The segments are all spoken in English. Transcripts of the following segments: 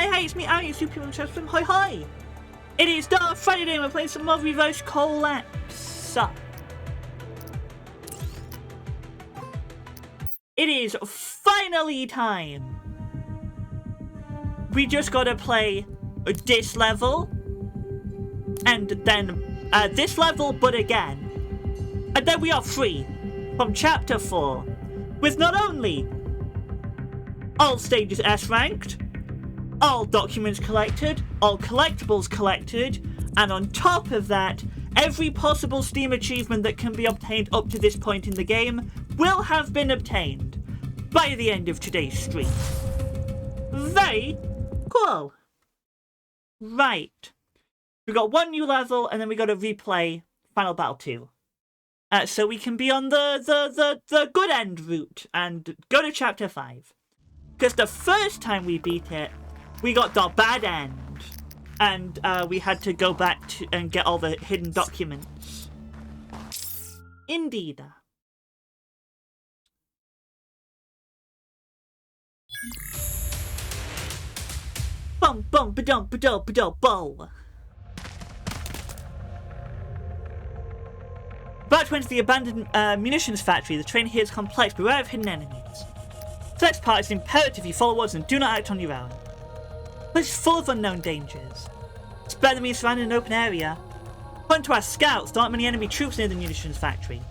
Hi, it's me, Ari, Superhuman Chestrum. Hi, hi! It is Dark Friday and we're playing some more Reverse Collapse. It is finally time! We just gotta play this level, and then this level, but again. And then we are free from Chapter 4, with not only all stages S-ranked, all documents collected, all collectibles collected, and on top of that, every possible Steam achievement that can be obtained up to this point in the game will have been obtained by the end of today's stream. Very cool. Right. We got one new level, and then we got to replay Final Battle 2. So we can be on the good end route and go to Chapter 5. Because the first time we beat it, we got the bad end, and we had to go back to and get all the hidden documents. Indeed. Bum bum ba-dum ba-dum ba-dum bow. About to enter the abandoned munitions factory. The terrain here is complex, beware of hidden enemies. The next part is imperative you follow orders and do not act on your own. This is full of unknown dangers. It's better than being surrounded in an open area. According to our scouts, there aren't many enemy troops near the munitions factory.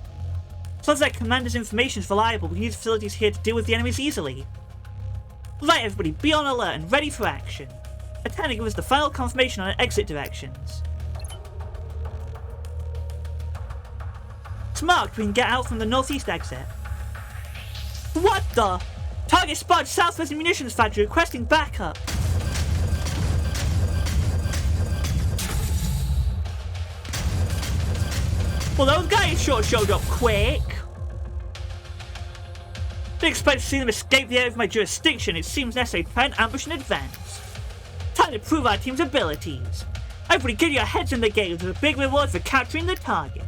As long as their commander's information is reliable, we can use facilities here to deal with the enemies easily. Right, everybody, be on alert and ready for action. Attempt to give us the final confirmation on our exit directions. It's marked. We can get out from the northeast exit. What the? Target spotted southwest munitions factory requesting backup. Well, those guys sure showed up quick. Didn't expect to see them escape the area of my jurisdiction. It seems necessary to prepare an ambush in advance. Time to prove our team's abilities. Everybody get your heads in the game with a big reward for capturing the target.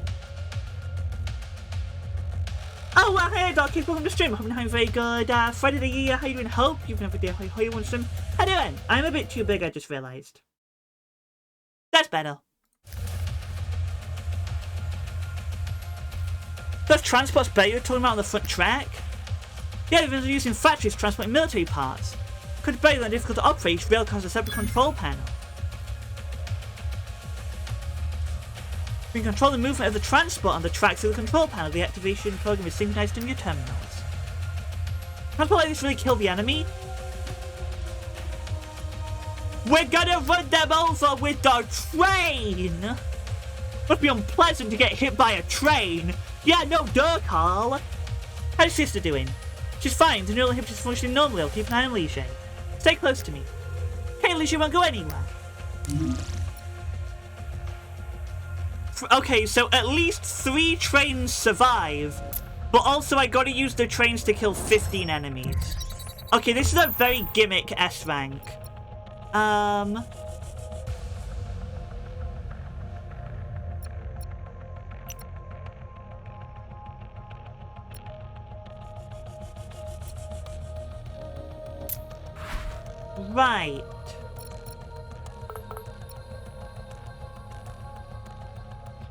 Oh, well, hey, Doc, welcome to the stream. Hope you're having a very good Friday of the year. How you doing? Hope you've never day. How you want to stream? How you doing? I'm a bit too big, I just realised. That's better. Those transports better you're talking about on the front track? Yeah, they've been using factories to transport military parts. Could be better difficult to operate. Each rail has a separate control panel. We can control the movement of the transport on the track through the control panel. The activation program is synchronized in your terminals. Transport like this really kill the enemy? We're gonna run them over with the train! Must be unpleasant to get hit by a train. Yeah, no duh, Carl. How's sister doing? She's fine. The neural hip is functioning normally. I'll keep an eye on Liege. Stay close to me. Okay, Liege won't go anywhere. Okay, so at least 3 trains survive, but also I gotta use the trains to kill 15 enemies. Okay, this is a very gimmick S rank. Right.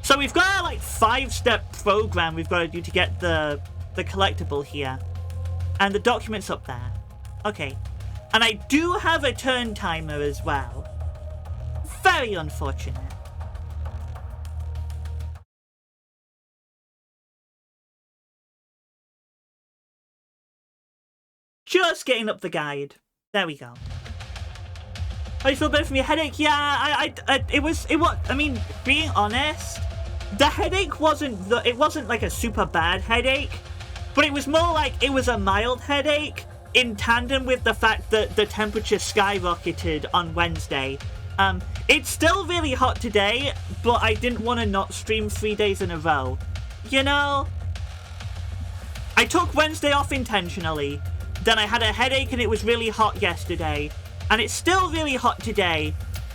So we've got a like 5-step program we've got to do to get the collectible here. And the document's up there. Okay. And I do have a turn timer as well. Very unfortunate. Just getting up the guide. There we go. Oh, you feel better from your headache? Yeah, I mean, being honest, the headache wasn't like a super bad headache, but it was more like it was a mild headache in tandem with the fact that the temperature skyrocketed on Wednesday. It's still really hot today, but I didn't want to not stream 3 days in a row. You know? I took Wednesday off intentionally. Then I had a headache and it was really hot yesterday. And it's still really hot today,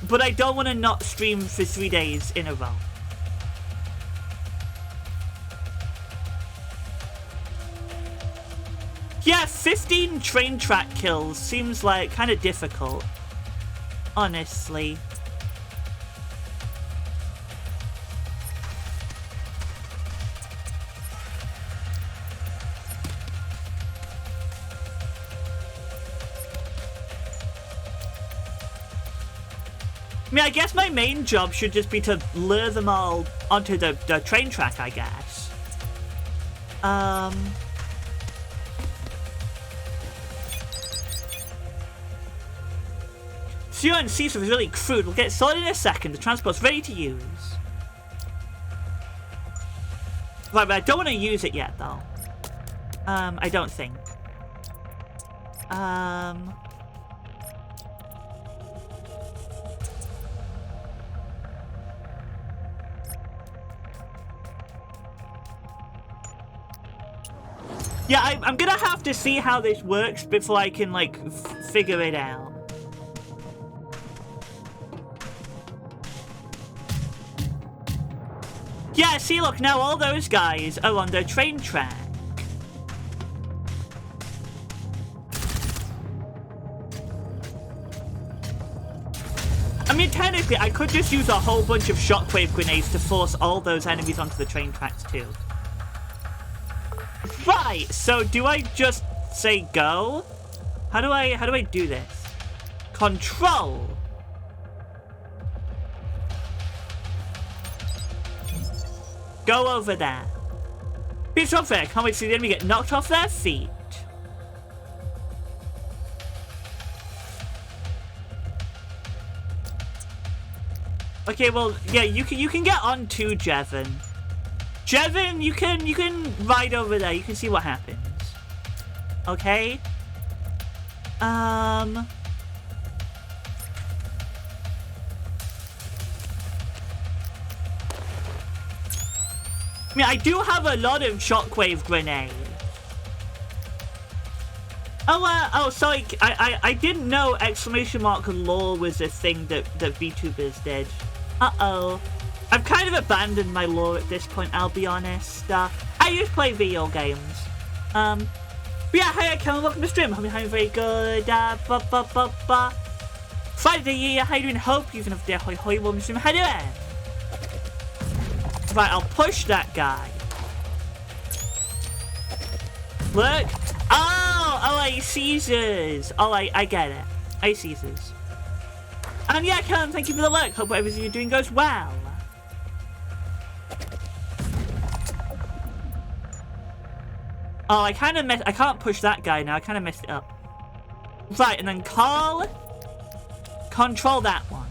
but I don't want to not stream for 3 days in a row. Yeah, 15 train track kills seems like kind of difficult. Honestly. I mean, I guess my main job should just be to lure them all onto the train track, I guess. Zero and Caesar is really crude. We'll get it sorted in a second. The transport's ready to use. Right, but I don't want to use it yet, though. I don't think. Yeah, I'm gonna have to see how this works before I can, like, figure it out. Yeah, see, look, now all those guys are on the train track. I mean, technically, I could just use a whole bunch of shockwave grenades to force all those enemies onto the train tracks, too. Right, so do I just say go? How do I do this? Control. Go over there. Piece of there. Can't wait to see the enemy get knocked off their feet. Okay, well, yeah, you can get on to Jevon. Jevon, you can ride over there. You can see what happens. Okay. I mean, I do have a lot of shockwave grenades. Oh, sorry, I didn't know exclamation mark lore was a thing that VTubers did. Uh-oh. I've kind of abandoned my lore at this point, I'll be honest. I just play video games. But yeah, hey, Kevin, welcome to the stream. Hope you're having very good, Friday, how you doing? Hope you can have a day, hoy, welcome to the stream. How you doing? Right, I'll push that guy. Look. Oh, I Caesars. Oh, I get it. I Caesars. And yeah, Kevin, thank you for the look. Hope everything you're doing goes well. Oh, I kind of messed... I can't push that guy now. I kind of messed it up. Right, and then control that one.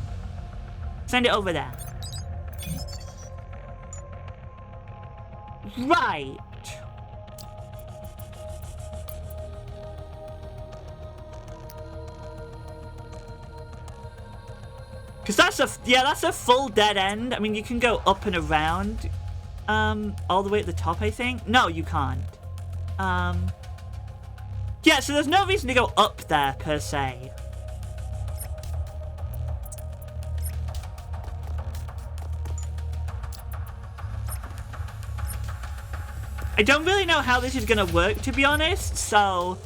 Send it over there. Right. Because that's a full dead end. I mean, you can go up and around. All the way at the top, I think. No, you can't. Yeah, so there's no reason to go up there, per se. I don't really know how this is gonna work, to be honest, so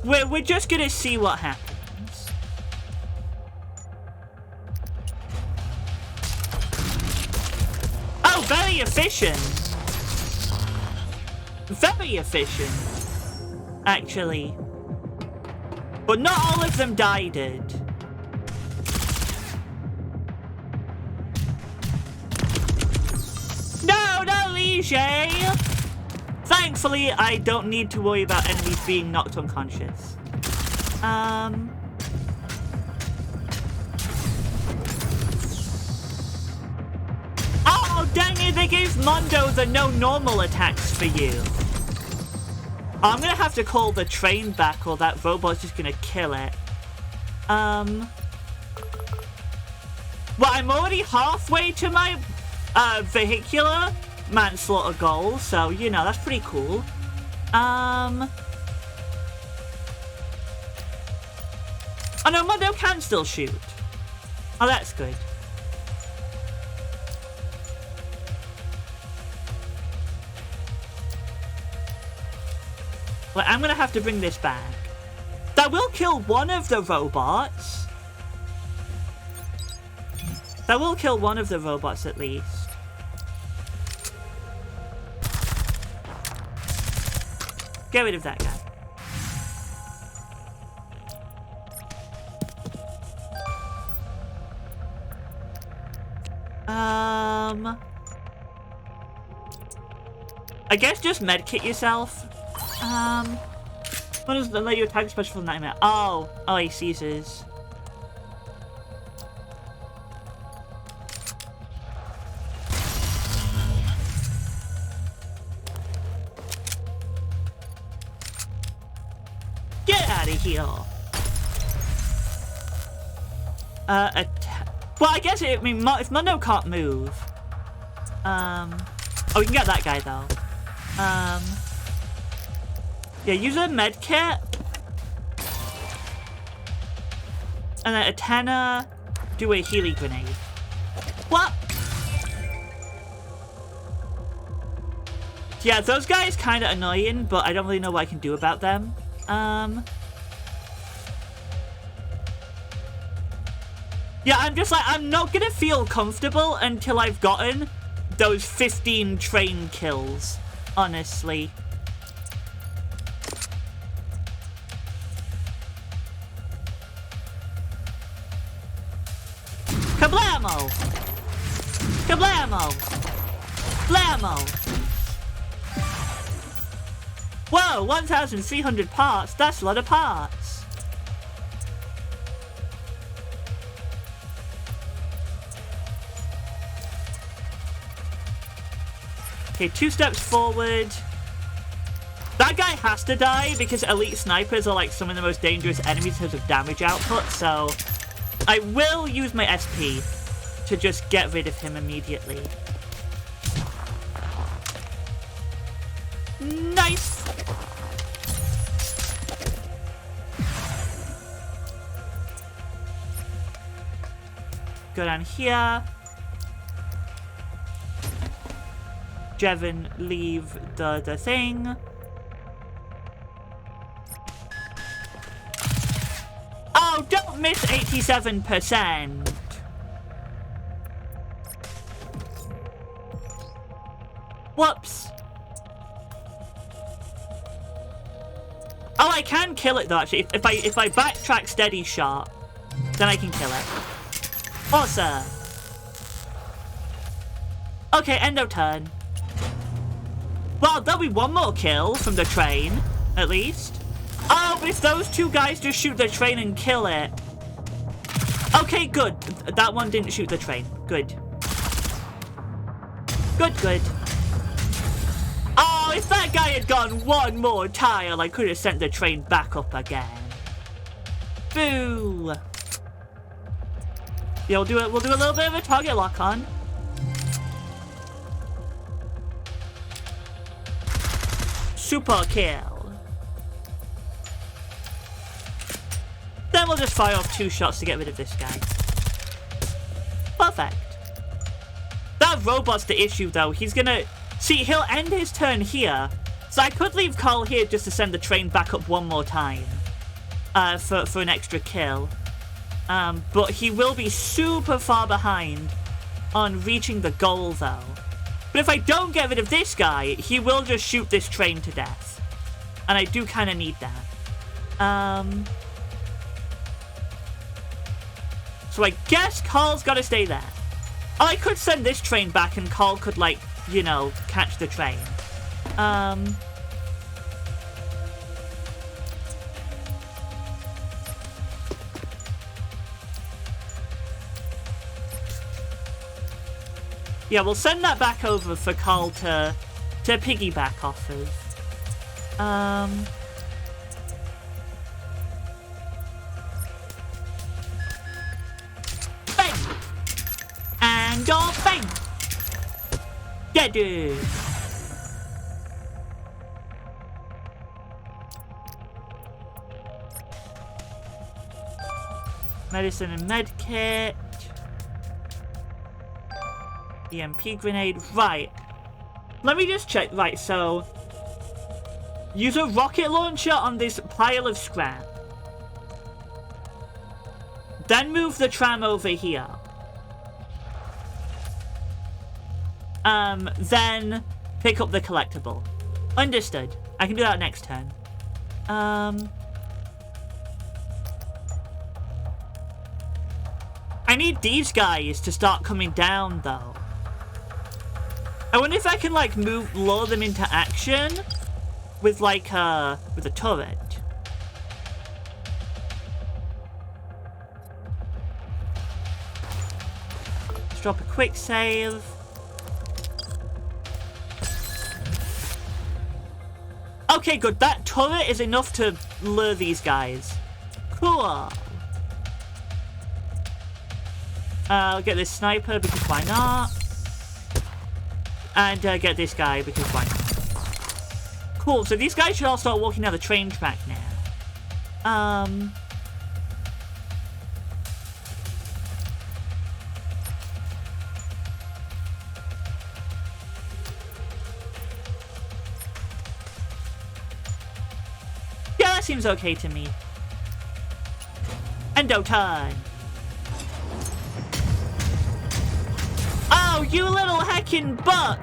we're just gonna see what happens. Oh, very efficient. Very efficient, actually. But not all of them died. No, Liege! Thankfully, I don't need to worry about enemies being knocked unconscious. Oh, dang it, they gave Mondo the no normal attacks for you. I'm gonna have to call the train back or that robot's just gonna kill it. Well, I'm already halfway to my vehicular manslaughter goal, so, you know, that's pretty cool. Oh no, Mondo can still shoot. Oh, that's good. Well, I'm gonna have to bring this back. That will kill one of the robots. That will kill one of the robots at least. Get rid of that guy. I guess just medkit yourself. What does let you attack special for nightmare? Oh, he ceases. Get out of here. Well, I guess if Mundo can't move. Oh, we can get that guy though. Yeah, use a med kit. And then Atena, do a healing grenade. What? Yeah, those guys kind of annoying, but I don't really know what I can do about them. Yeah, I'm just like, I'm not gonna feel comfortable until I've gotten those 15 train kills, honestly. Kablamo! Kablamo! Blammo! Whoa, 1,300 parts? That's a lot of parts. Okay, 2 steps forward. That guy has to die because elite snipers are like some of the most dangerous enemies in terms of damage output, so I will use my SP to just get rid of him immediately. Nice! Go down here. Jevon, leave the thing. Oh, don't miss 87%. Whoops. Oh, I can kill it though, actually. If I backtrack steady shot, then I can kill it. Awesome. Okay, end of turn. Well, there'll be one more kill from the train, at least. Oh, but if those 2 guys just shoot the train and kill it. Okay, good. That one didn't shoot the train. Good. Good, good. Oh, if that guy had gone one more tile, I could have sent the train back up again. Boo. Yeah, we'll do a little bit of a target lock on. Super kill. Then we'll just fire off 2 shots to get rid of this guy. Perfect. That robot's the issue though. He's gonna... See, he'll end his turn here. So I could leave Carl here just to send the train back up one more time. For an extra kill. But he will be super far behind on reaching the goal though. But if I don't get rid of this guy, he will just shoot this train to death. And I do kind of need that. So I guess Carl's got to stay there. I could send this train back and Carl could, like, you know, catch the train. Yeah, we'll send that back over for Carl to piggyback off of. Bang! And bang! Dead dude! Medicine and medkit. EMP grenade. Right. Let me just check. Right, so... Use a rocket launcher on this pile of scrap. Then move the tram over here. then pick up the collectible. Understood. I can do that next turn. I need these guys to start coming down, though. I wonder if I can, like, lure them into action with, like, with a turret. Let's drop a quick save. Okay, good. That turret is enough to lure these guys. Cool. I'll get this sniper because why not? And get this guy because why not? Cool, so these guys should all start walking down the train track now. Yeah, that seems okay to me. Endo time. Oh, you little heckin' butt!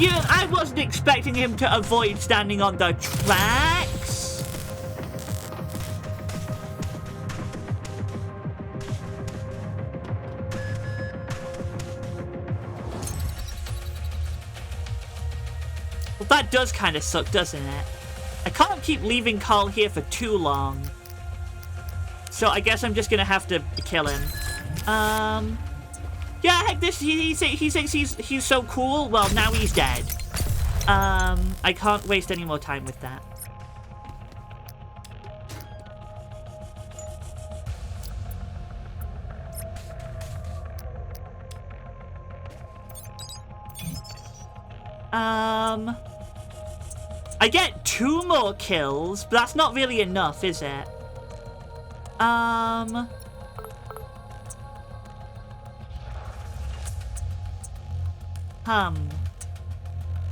I wasn't expecting him to avoid standing on the tracks. Well, that does kind of suck, doesn't it? I can't keep leaving Carl here for too long. So I guess I'm just gonna have to kill him. Yeah, heck, he thinks he's so cool. Well, now he's dead. I can't waste any more time with that. I get 2 more kills, but that's not really enough, is it?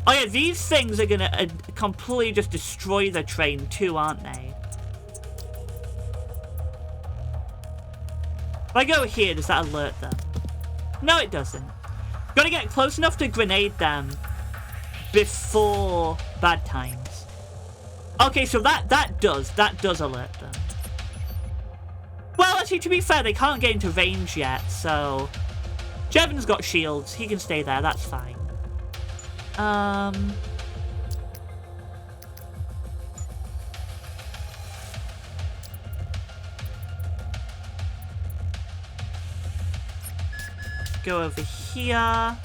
Oh yeah, these things are gonna completely just destroy the train too, aren't they? If I go here, does that alert them? No, it doesn't. Gotta get close enough to grenade them before bad times. Okay, so that does alert them. Well, actually, to be fair, they can't get into range yet, so... Jevon's got shields. He can stay there. That's fine. Go over here.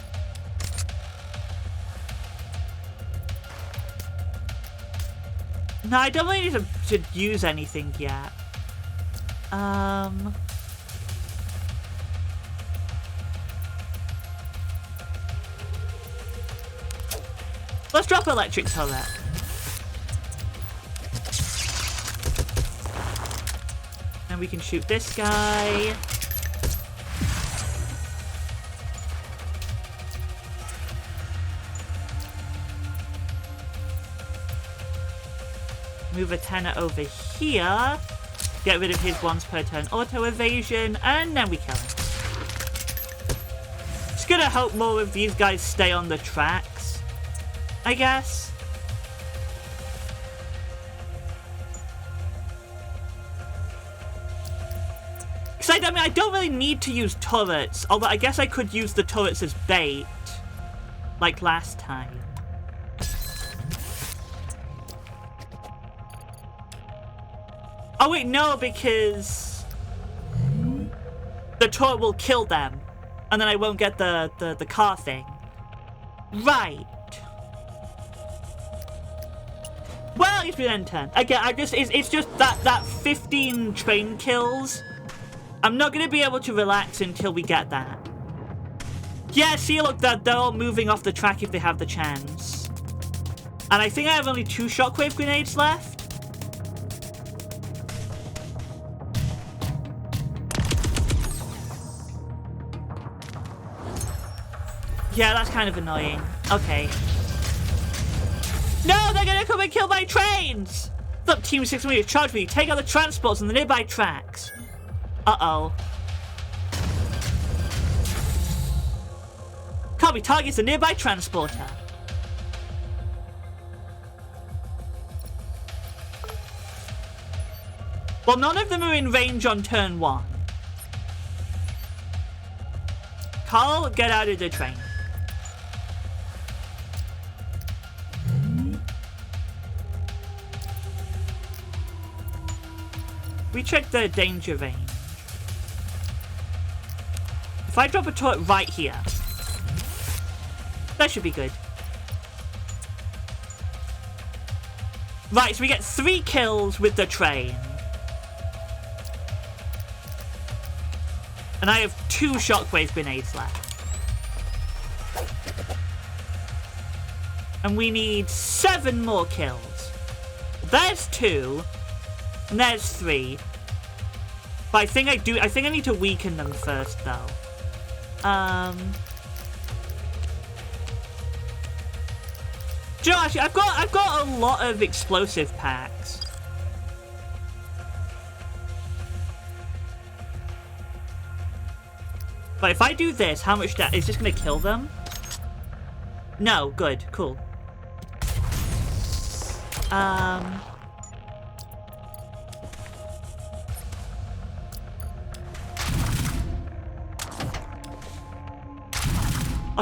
No, I don't really need to use anything yet. Let's drop electric turret. And we can shoot this guy. Move a tenor over here. Get rid of his once per turn auto evasion. And then we kill him. Just gonna hope more of these guys stay on the tracks, I guess. Because I mean, I don't really need to use turrets, although I guess I could use the turrets as bait, like last time. Oh wait, no, because the turret will kill them, and then I won't get the car thing. Right. Well, it's been end turn. Again, it's just that 15 train kills. I'm not gonna be able to relax until we get that. Yeah, see, look, they're all moving off the track if they have the chance. And I think I have only 2 shockwave grenades left. Yeah, that's kind of annoying. Okay. No, they're gonna come and kill my trains! Look, Team 6 is charge me. Take out the transports on the nearby tracks. Uh-oh. Come Probably targets a nearby transporter. Well, none of them are in range on turn 1. Carl, get out of the train. We check the danger range. If I drop a turret right here, that should be good. Right, so we get 3 kills with the train. And I have 2 shockwave grenades left. And we need 7 more kills. There's 2. And there's 3. But I think I need to weaken them first, though. Do you know, actually, I've got a lot of explosive packs. But if I do this, how much is this gonna kill them? No, good, cool. I'll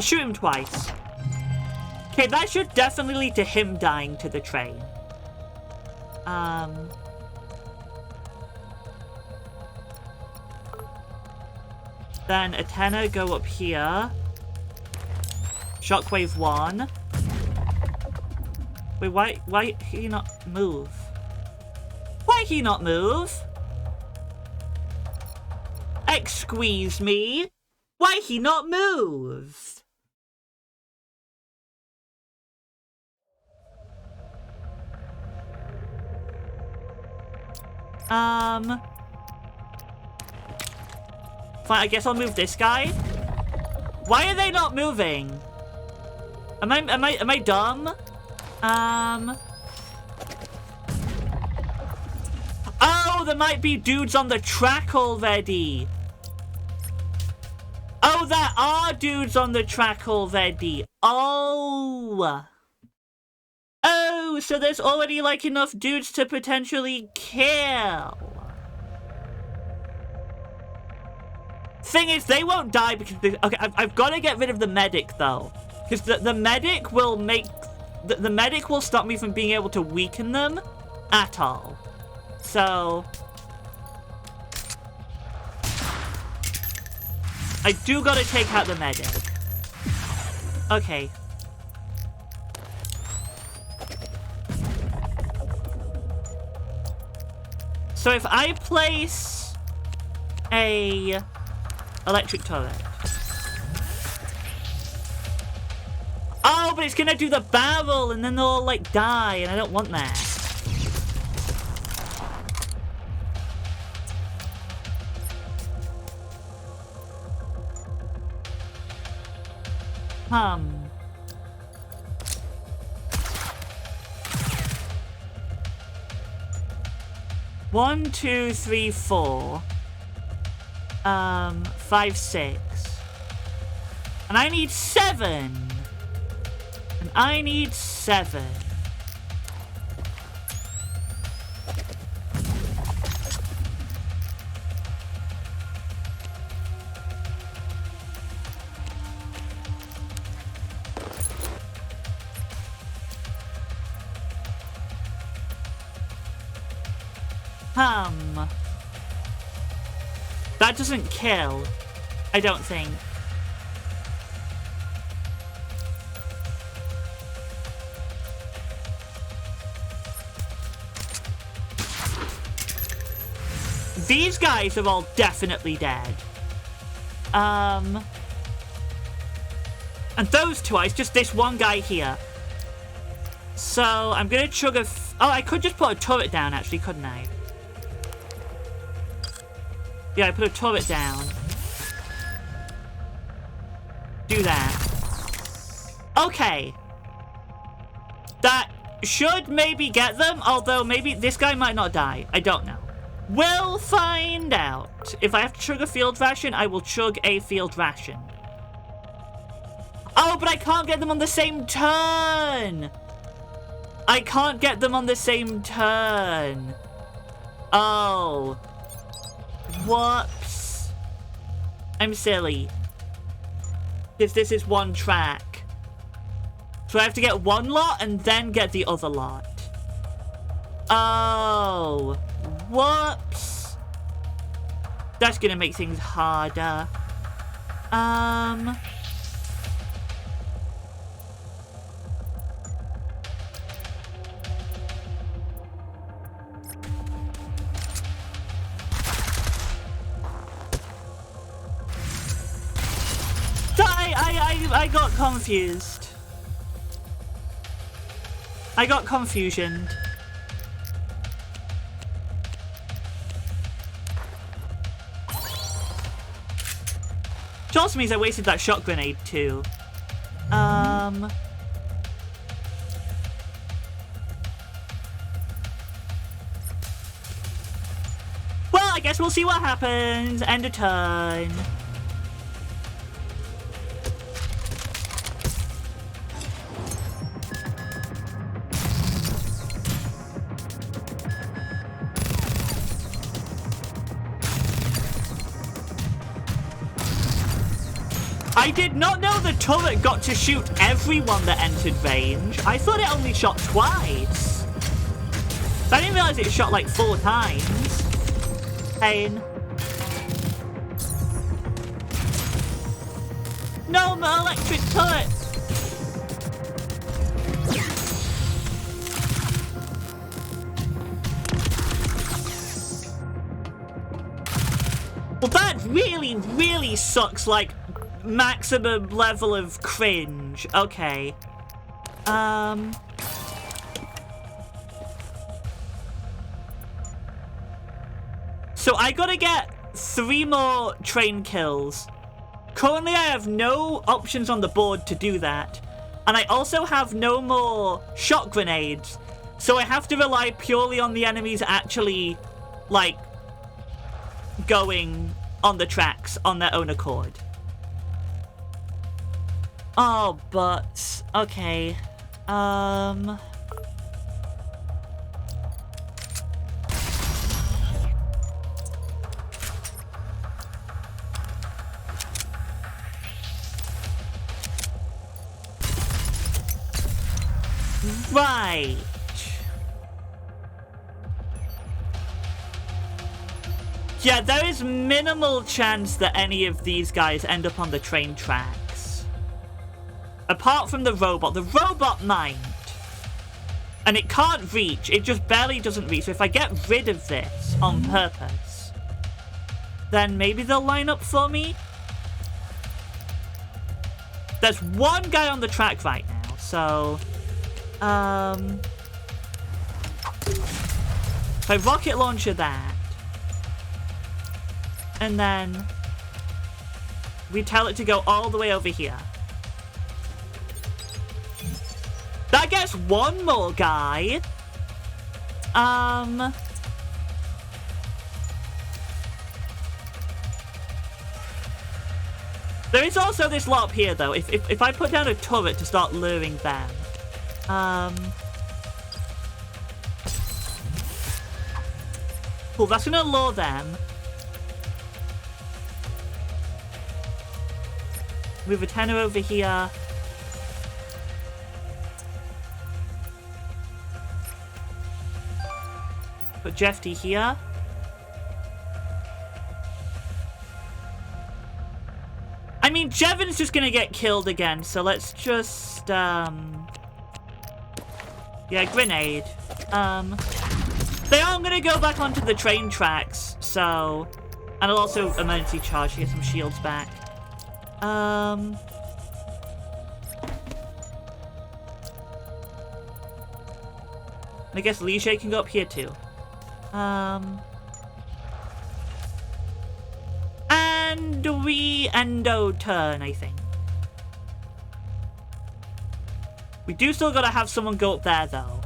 shoot him twice. Okay, that should definitely lead to him dying to the train. Then Athena, go up here. Shockwave 1. Wait, why he not move? Why he not move? Excuse me. Why he not move? Fine, I guess I'll move this guy. Why are they not moving? Am I dumb? Oh, there might be dudes on the track already. Oh, there are dudes on the track already. Oh. Oh, so there's already, like, enough dudes to potentially kill. Thing is, they won't die because... Okay, I've got to get rid of the medic, though. Because the medic will make... The medic will stop me from being able to weaken them at all. So... I do gotta take out the medic. Okay. So if I place a electric turret. Oh, but it's gonna do the barrel and then they'll all, like, die, and I don't want that. One, 2, 3, 4. 5, 6. And I need 7. And I need 7. That doesn't kill, I don't think. These guys are all definitely dead. And those two, it's just this one guy here. So, I'm gonna chug a... Oh, I could just put a turret down, actually, couldn't I? Yeah, I put a turret down. Do that. Okay. That should maybe get them, although maybe this guy might not die. I don't know. We'll find out. If I have to chug a field ration, I will chug a field ration. Oh, but I can't get them on the same turn. I can't get them on the same turn. Oh. Whoops. I'm silly. Because this is one track. So I have to get one lot and then get the other lot. Oh. Whoops. That's gonna make things harder. I got confused. I got confusioned. Which also means I wasted that shot grenade too. Well, I guess we'll see what happens. End of turn. I did not know the turret got to shoot everyone that entered range. I thought it only shot twice. I didn't realize it shot like 4 times. Pain. No, my electric turret! Well, that really, really sucks, like, maximum level of cringe. Okay. So I gotta get 3 more train kills. Currently I have no options on the board to do that. And I also have no more shot grenades. So I have to rely purely on the enemies actually, like, going on the tracks on their own accord. Oh, but... okay. Right. Yeah, there is minimal chance that any of these guys end up on the train tracks. Apart from the robot might. And it can't reach, it just barely doesn't reach. So if I get rid of this on purpose, then maybe they'll line up for me. There's one guy on the track right now, so... if I rocket launcher that, and then we tell it to go all the way over here. That gets one more guy. There is also this lot up here, though. If I put down a turret to start luring them. Cool, that's gonna lure them. Move a tenor over here. Put Jeffy here. I mean, Jevon's just gonna get killed again, so let's just, yeah, grenade. They are gonna go back onto the train tracks, so... and I'll also emergency charge to get some shields back. I guess Liege can go up here too. And we endo turn, I think. We do still gotta have someone go up there though.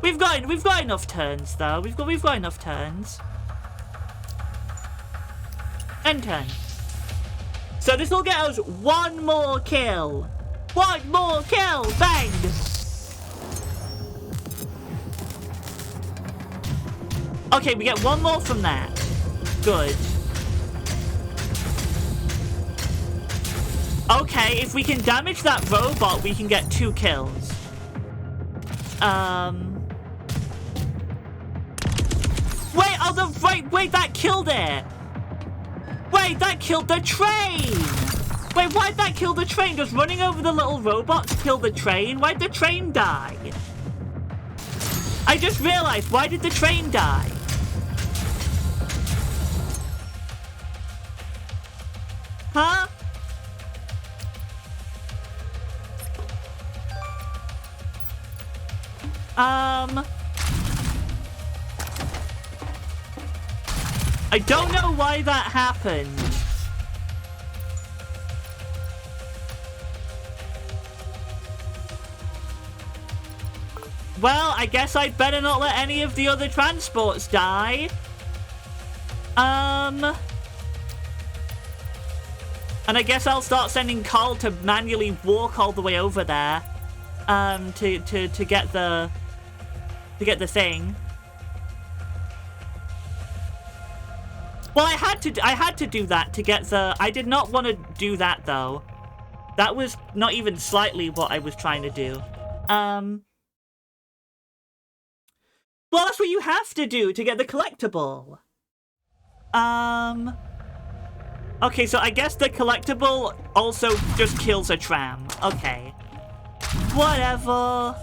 We've got enough turns though. We've got enough turns. End turn. So this will get us one more kill. One more kill! Bang! Okay, we get one more from that. Good. Okay, if we can damage that robot, we can get 2 kills. Wait, oh, wait, that killed it! Wait, that killed the train! Wait, why'd that kill the train? Does running over the little robots kill the train? Why'd the train die? I just realized, why did the train die? Huh? I don't know why that happened. Well, I guess I'd better not let any of the other transports die. And I guess I'll start sending Carl to manually walk all the way over there. To get the thing. Well, I had to do that to get the... I did not want to do that, though. That was not even slightly what I was trying to do. Well, that's what you have to do to get the collectible. Okay, so I guess the collectible also just kills a tram. Okay. Whatever.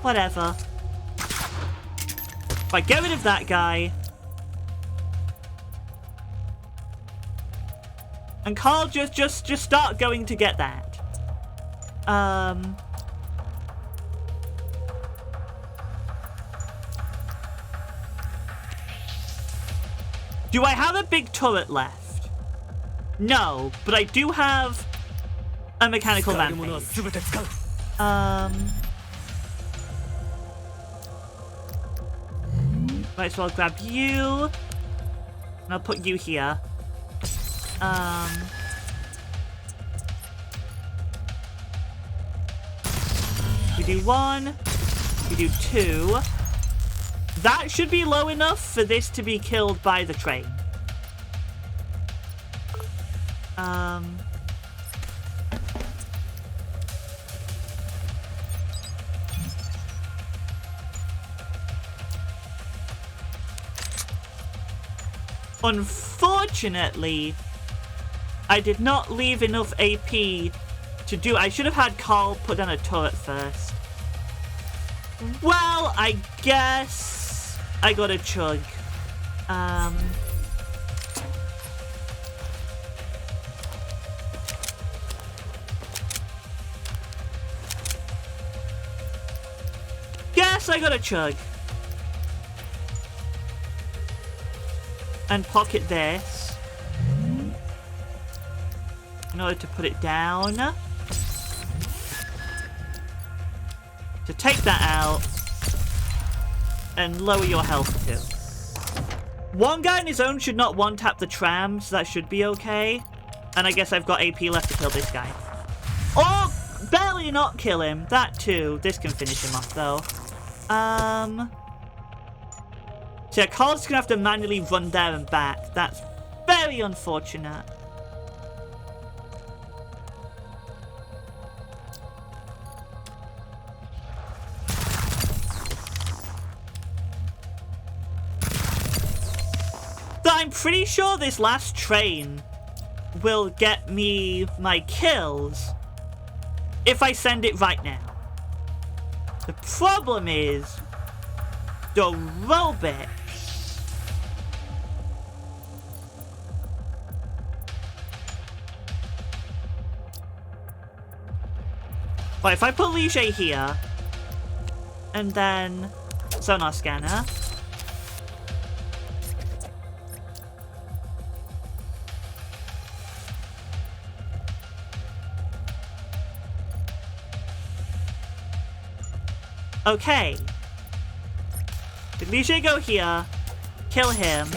Whatever. Right, get rid of that guy. And Carl, just start going to get that. Do I have a big turret left? No, but I do have a mechanical rampage. Right, so I'll grab you. And I'll put you here. We do 1. We do 2. That should be low enough for this to be killed by the train. Unfortunately, I did not leave enough AP to do... I should have had Carl put down a turret first. Well, I guess I got a chug. Guess I got a chug. And pocket this in order to put it down. To take that out and lower your health too. One guy on his own should not one-tap the tram, so that should be okay. And I guess I've got AP left to kill this guy. Or barely not kill him. That too. This can finish him off though. So yeah, Carl's gonna have to manually run there and back. That's very unfortunate. But I'm pretty sure this last train will get me my kills if I send it right now. The problem is the robot. Right, if I put Liege here, and then sonar scanner. Okay. Did Lige go here? Kill him.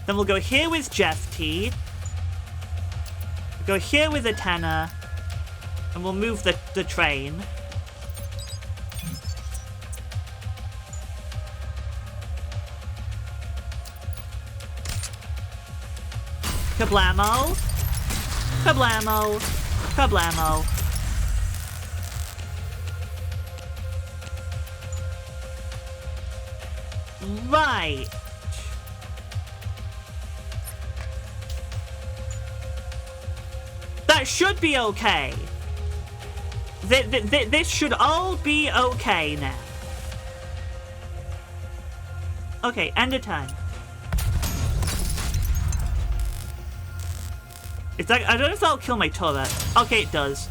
Then we'll go here with Jeff T. We'll go here with Atena. And we'll move the train. Kablamo. Kablamo. Kablamo. Right. That should be okay. This should all be okay now. Okay, end of time. Is that, I don't know if that'll kill my turret. Okay, it does.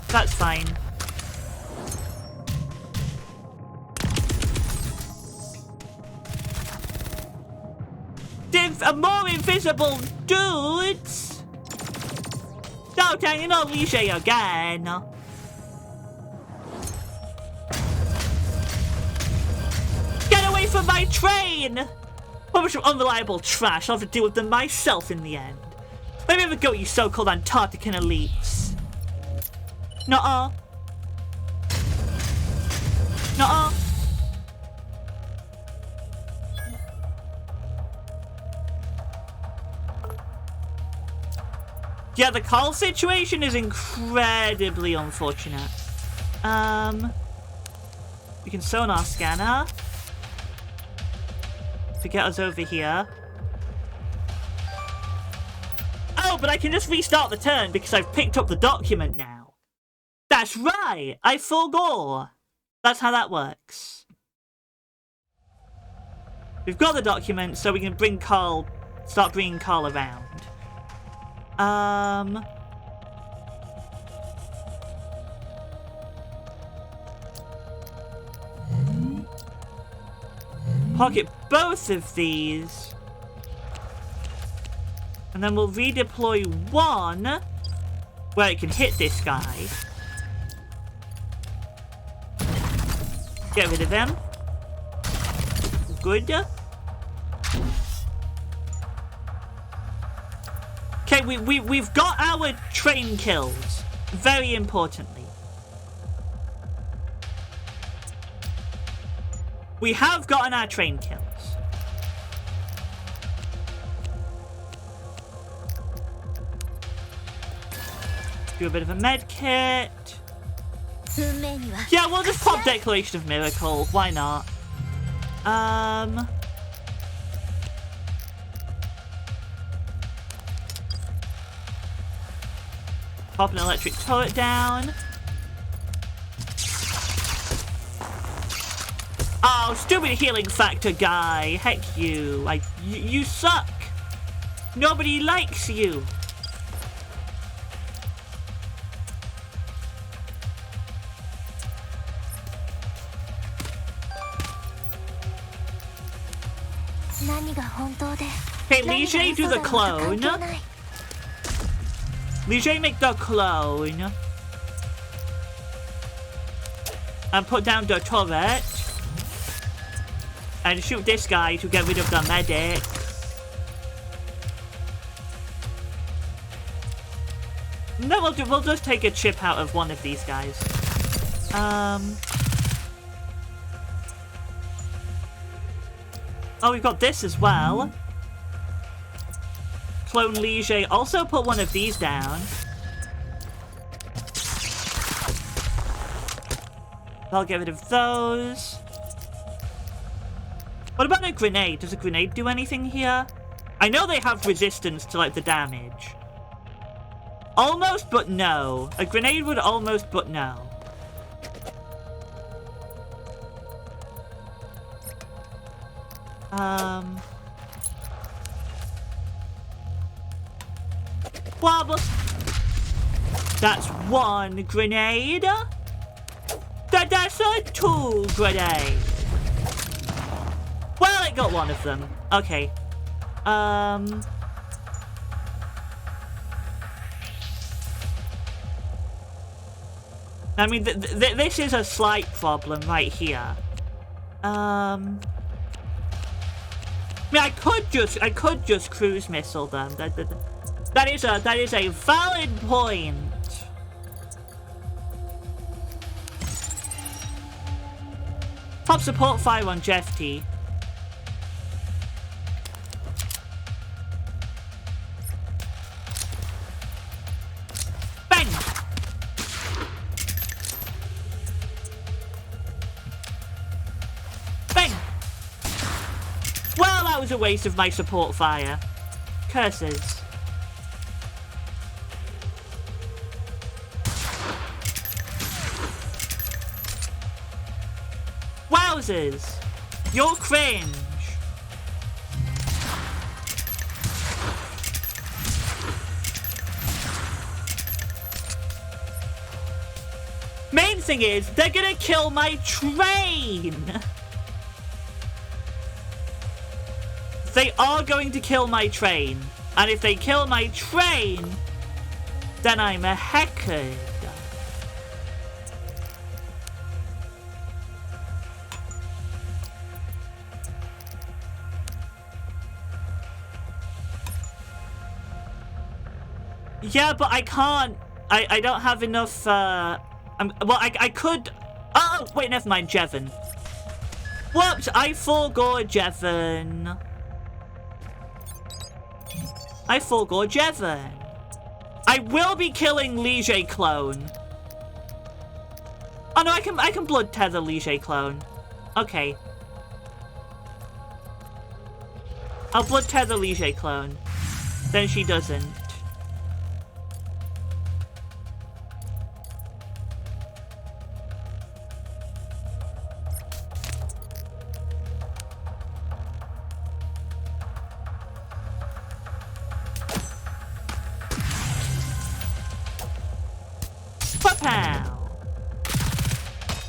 That's fine. More invisible dudes! Don't hang on Lige again. Get away from my train! What bunch of unreliable trash. I'll have to deal with them myself in the end. Let me have a go at you so-called Antarctican elites. Nuh-uh. Nuh-uh. Yeah, the call situation is incredibly unfortunate. We can sonar scanner to get us over here. Oh, but I can just restart the turn because I've picked up the document now. That's right! I forgot. That's how that works. We've got the document, so we can bring Carl, start bringing Carl around. Pocket both of these. And then we'll redeploy one where it can hit this guy. Get rid of them. Good. Okay, we've got our train kills. Very importantly. We have gotten our train kills. Do a bit of a med kit. Yeah, we'll just pop Declaration of Miracle. Why not? Pop an electric turret down. Oh, stupid healing factor guy. Heck you. You suck. Nobody likes you. Okay, Lige, do the clone. Lige, make the clone. And put down the turret. And shoot this guy to get rid of the medic. And then we'll just take a chip out of one of these guys. Oh, we've got this as well. Clone Lige. Also put one of these down. I'll get rid of those. What about a grenade? Does a grenade do anything here? I know they have resistance to, like, the damage. Almost, but no. A grenade would almost, but no. Wobble. That's one grenade. That's a two grenade. Well, I got one of them. I mean, this is a slight problem right here. I mean, I could just cruise missile them. That is a valid point. Pop support fire on Jeff T. Bang! Bang! Well, that was a waste of my support fire. Curses. Wowzers! You're cringe. Main thing is, they're gonna kill my train! They are going to kill my train. And if they kill my train, then I'm a hacker. Yeah, but I can't. I don't have enough. Well, I could. Oh, wait, never mind, Jevon. Whoops, I forgot Jevon. I will be killing Liege clone. Oh no, I can blood tether Liege clone. Okay. I'll blood tether Liege clone. Then she doesn't.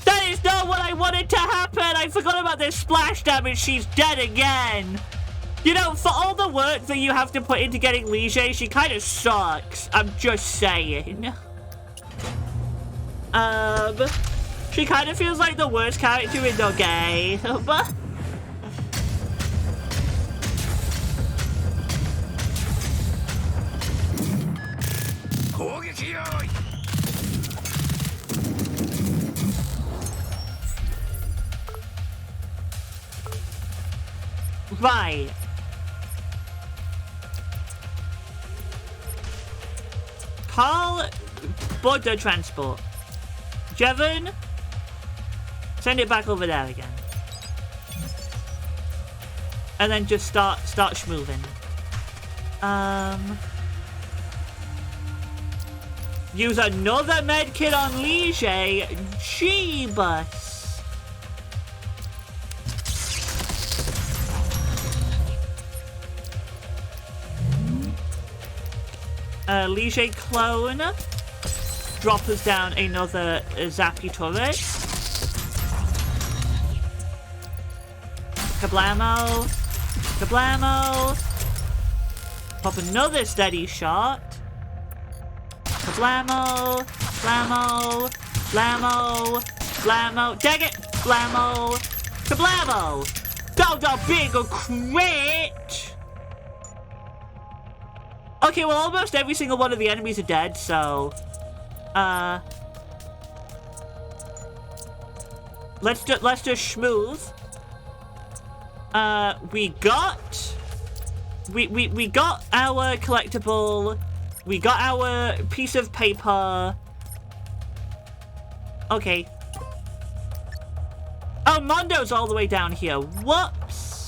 That is not what I wanted to happen! I forgot about this splash damage. She's dead again. You know, for all the work that you have to put into getting Liege, she kind of sucks. I'm just saying. She kind of feels like the worst character in the game. But right. Call border transport. Jevon, send it back over there again. And then just start schmoving. Use another medkit on Liege. Jeebus. Liege clone. Drop us down another zappy turret. Kablamo. Kablamo. Pop another steady shot. Kablamo. Blamo. Blamo. Blamo. Dang it. Blamo. Kablamo. That was a big crit. Okay, well, almost every single one of the enemies are dead, so let's just schmooze. We got our collectible. We got our piece of paper. Okay. Oh, Mondo's all the way down here. Whoops.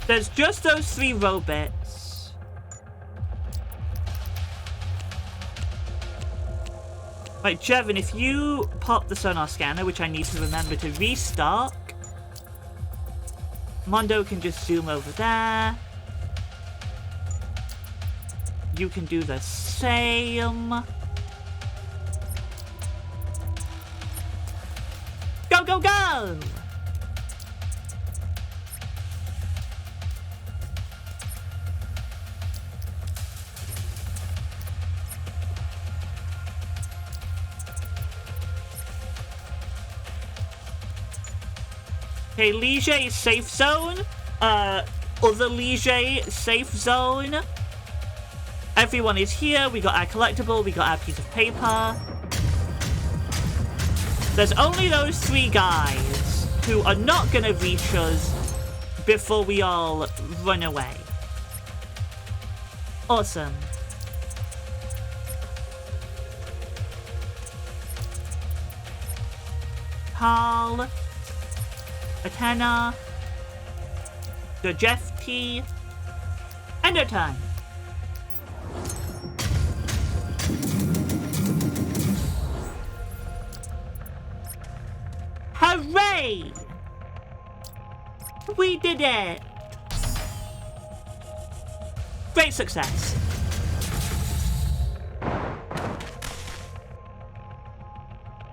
There's just those 3 robots. Right, Jevon, if you pop the sonar scanner, which I need to remember to restock, Mondo can just zoom over there. You can do the same. Go, go, go! Okay, Liege safe zone. Other Liege safe zone. Everyone is here. We got our collectible. We got our piece of paper. There's only those 3 guys who are not gonna reach us before we all run away. Awesome. Carl, Atana, the Jeff T, and our time. Hooray! We did it! Great success.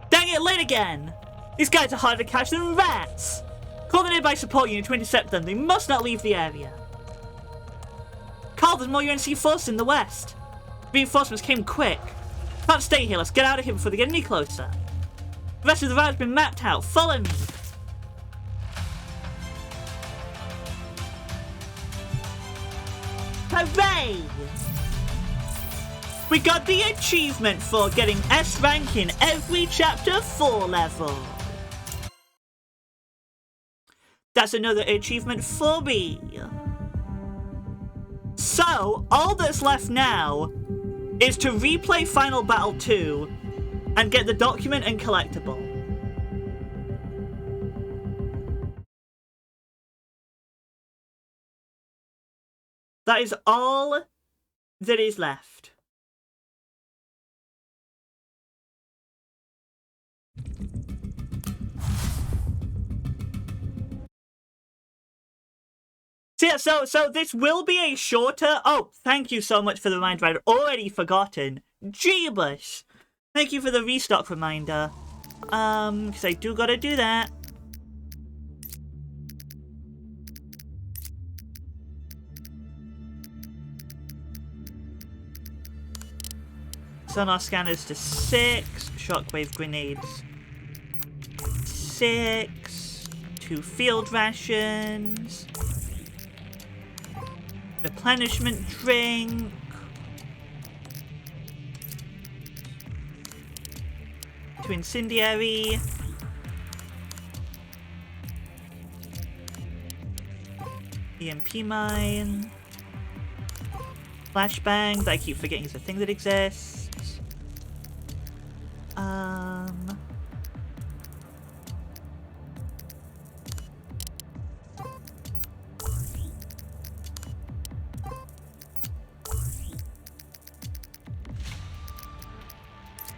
Dang it, late again! These guys are harder to catch than rats! Call the nearby support unit to intercept them. They must not leave the area. Carl, there's more UNC forces in the west. Reinforcements came quick. Can't stay here. Let's get out of here before they get any closer. The rest of the route has been mapped out. Follow me. Hooray! We got the achievement for getting S rank in every Chapter 4 level. That's another achievement for me. So, all that's left now is to replay Final Battle 2 and get the document and collectible. That is all that is left. So yeah, so this will be a shorter... Oh, thank you so much for the reminder. I'd already forgotten. Jeebus! Thank you for the restock reminder. Because I do gotta do that. Sonar scanners to 6. Shockwave grenades 6. 2 field rations. Replenishment drink. To incendiary. EMP mine. Flashbang, that I keep forgetting is a thing that exists.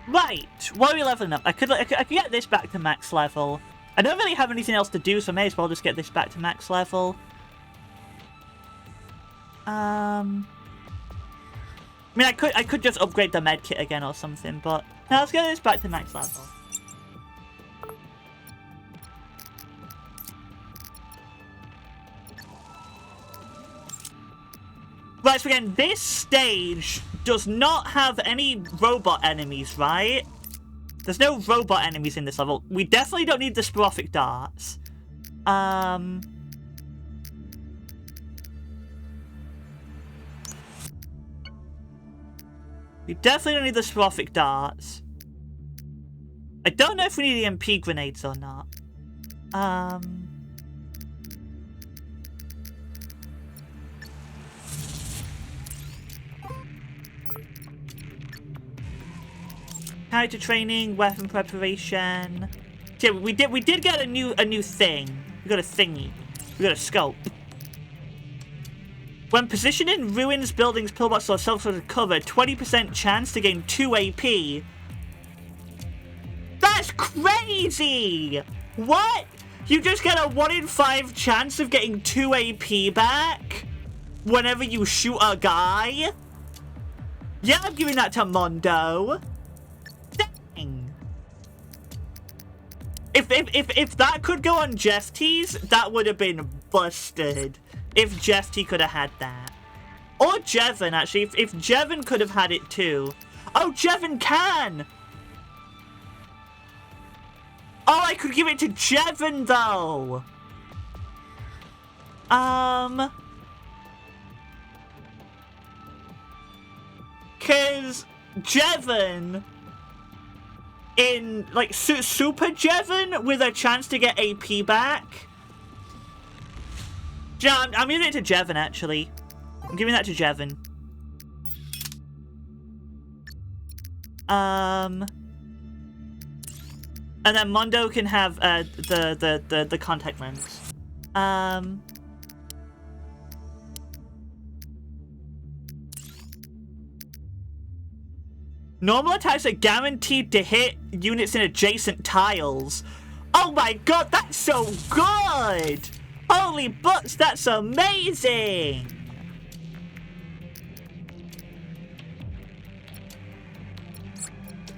Right, what are we leveling up? I could get this back to max level. I don't really have anything else to do, so I may as well just get this back to max level. I mean, I could just upgrade the medkit again or something, but now let's get this back to max level. Right, so again, this stage does not have any robot enemies, right? There's no robot enemies in this level. We definitely don't need the sporophic darts. We definitely don't need the sporophic darts. I don't know if we need EMP grenades or not. Character training, weapon preparation. Yeah, we did get a new thing. We got a thingy. We got a scope. When positioned in ruins, buildings, pillboxes, or self-sorted cover, 20% chance to gain 2 AP. That's crazy! What? You just get a 1 in 5 chance of getting 2 AP back whenever you shoot a guy? Yeah, I'm giving that to Mondo. Dang. If that could go on Jeff T's, that would have been busted. If Jeff T could have had that. Or Jevon, actually. If Jevon could have had it too. Oh, Jevon can! Oh, I could give it to Jevon, though! Cause Jevon in like Super Jevon with a chance to get AP back. Yeah, I'm giving it to Jevon actually. I'm giving that to Jevon. And then Mondo can have the contact lens. Normal attacks are guaranteed to hit units in adjacent tiles. Oh my god, that's so good! Holy butts, that's amazing!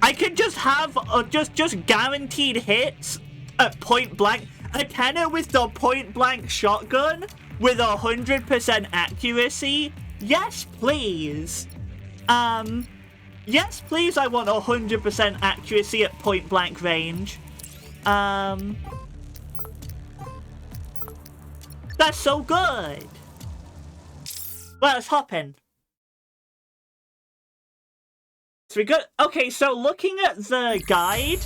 I can just have just guaranteed hits at point blank. A tenor with the point blank shotgun with 100% accuracy. Yes, please. Yes, please. I want 100% accuracy at point blank range. That's so good. Well, let's hop in. So we got, okay, so looking at the guide,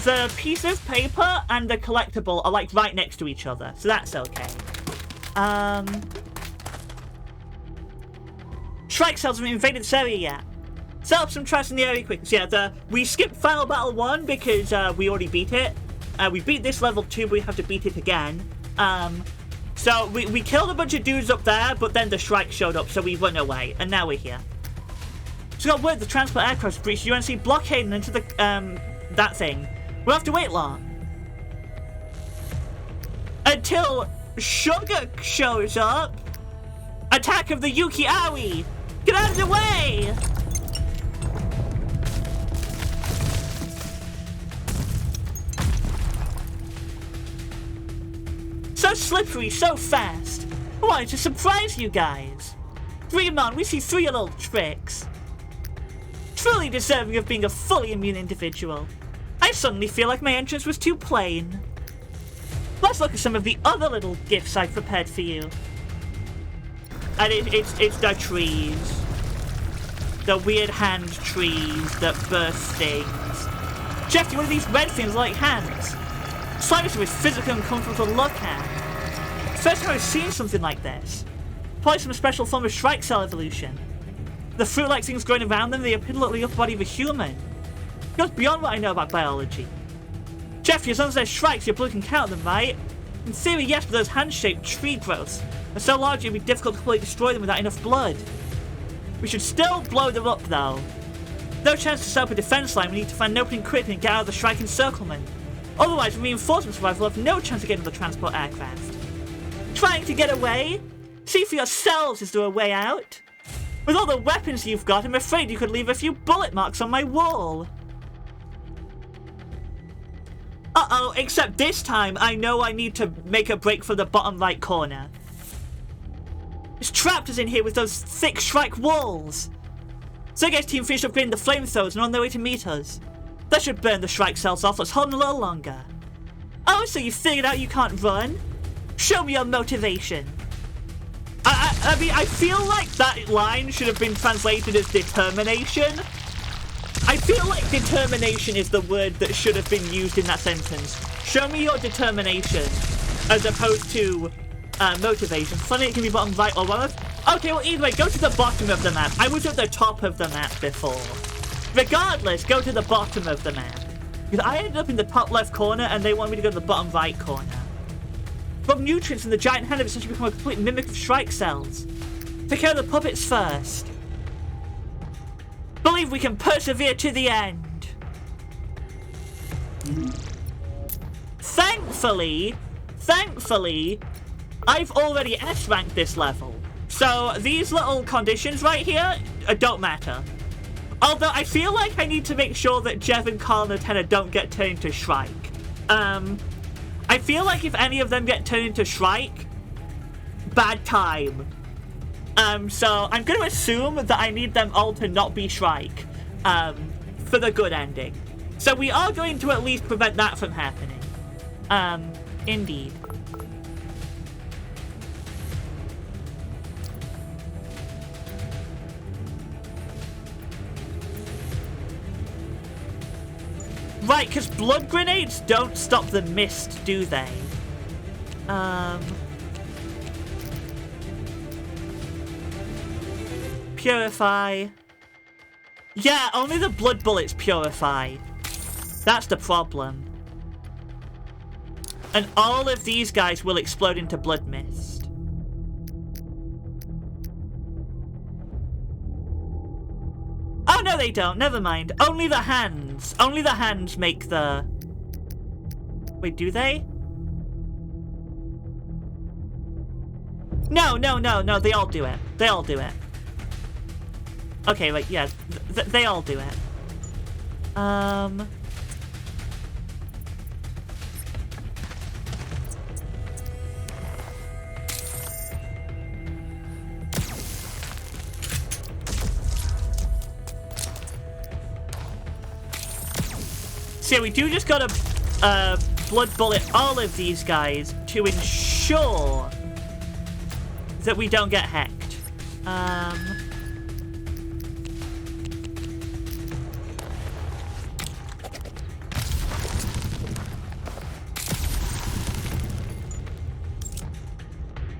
the piece of paper and the collectible are like right next to each other, so that's okay. Strike cells haven't invaded this area yet. Set up some traps in the area quick. So yeah, we skipped Final Battle 1 because we already beat it. We beat this level 2, but we have to beat it again. So we killed a bunch of dudes up there, but then the Shrike showed up, so we run away, and now we're here. So got word the transport aircraft breached UNC blockading into the that thing. We'll have to wait long until Sugar shows up. Attack of the Yuki Aoi! Get out of the way! So slippery, so fast. I wanted to surprise you guys. Dream on, we see 3 little tricks. Truly deserving of being a fully immune individual. I suddenly feel like my entrance was too plain. Let's look at some of the other little gifts I've prepared for you. And it's the trees. The weird hand trees that burst things. Jeffy, one of these red things are like hands. Slightly was physically uncomfortable to look at. First time I've seen something like this. Probably some special form of Shrike Cell evolution. The fruit-like things growing around them, they appear to look like the upper body of a human. It goes beyond what I know about biology. Jeffrey, as long as they're Shrikes, your blood can count them, right? In theory, yes, but those hand-shaped tree growths are so large it would be difficult to completely destroy them without enough blood. We should still blow them up, though. No chance to set up a defense line, we need to find an opening quickly and get out of the Shrike encirclement. Otherwise, reinforcement survival will have no chance of getting to the transport aircraft. Trying to get away? See for yourselves, is there a way out? With all the weapons you've got, I'm afraid you could leave a few bullet marks on my wall. Uh-oh, except this time I know I need to make a break for the bottom right corner. It's trapped us in here with those thick Shrike walls. Sergei's team finished upgrading the flamethrowers and are on their way to meet us. That should burn the Shrike cells off. Let's hold them a little longer. Oh, so you figured out you can't run? Show me your motivation. I mean, I feel like that line should have been translated as determination. I feel like determination is the word that should have been used in that sentence. Show me your determination, as opposed to motivation. Funny, it can be bottom right or left. Okay, well, either way, go to the bottom of the map. I was at the top of the map before. Regardless, go to the bottom of the map. Because I ended up in the top left corner, and they want me to go to the bottom right corner. Rob nutrients in the giant hand have essentially become a complete mimic of Shrike cells. Take care of the puppets first. Believe we can persevere to the end. Thankfully, I've already S-ranked this level. So these little conditions right here don't matter. Although I feel like I need to make sure that Jevon, Carl, and Tenor don't get turned into Shrike. I feel like if any of them get turned into Shrike, bad time. So I'm going to assume that I need them all to not be Shrike, for the good ending. So we are going to at least prevent that from happening. Indeed. Right, because blood grenades don't stop the mist, do they? Purify. Yeah, only the blood bullets purify. That's the problem. And all of these guys will explode into blood mist. Oh, no, they don't. Never mind. Only the hands. Only the hands make the... Wait, do they? No, no, no, no. They all do it. They all do it. Okay, like, yeah. They all do it. So we do just gotta blood bullet all of these guys to ensure that we don't get hacked.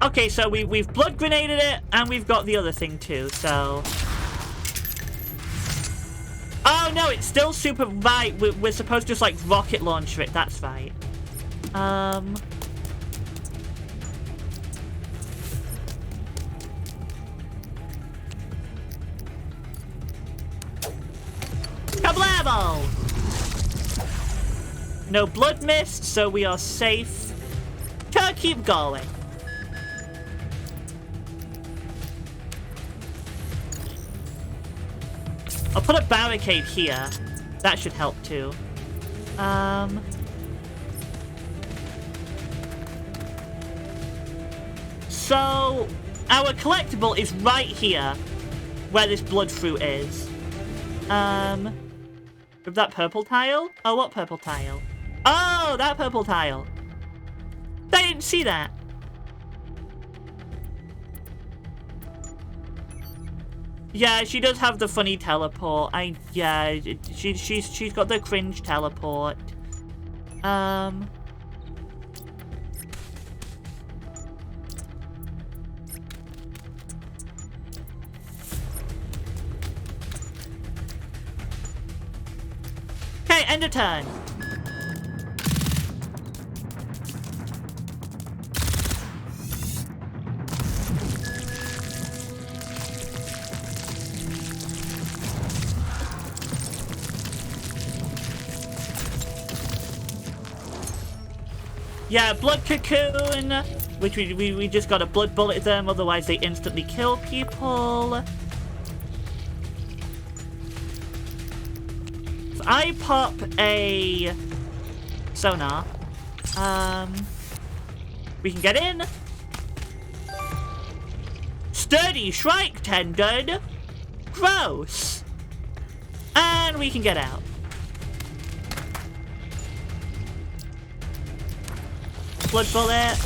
Okay, so we've blood grenaded it, and we've got the other thing too, so... Oh no, it's still super... Right, we're supposed to just, like, rocket launcher it, that's right. Kablamo! No blood mist, so we are safe to keep going. I'll put a barricade here. That should help too. So, our collectible is right here, where this blood fruit is. With that purple tile? Oh, what purple tile? Oh, that purple tile. I didn't see that. Yeah, she does have the funny teleport. Yeah, she's got the cringe teleport. Okay, end of turn. Yeah, blood cocoon, which we just gotta blood bullet them, otherwise they instantly kill people. If I pop a sonar, we can get in. Sturdy Shrike tendon. Gross. And we can get out. Blood bullet.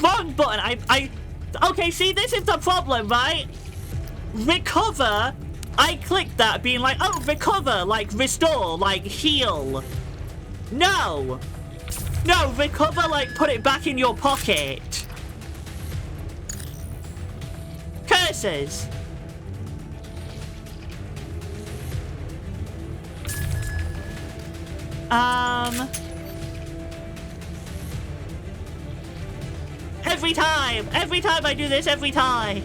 Wrong button. Okay, see, this is the problem, right? Recover. I clicked that being like, oh, recover, like restore, like heal. No. No, recover, like put it back in your pocket. Curses. Every time I do this, every time.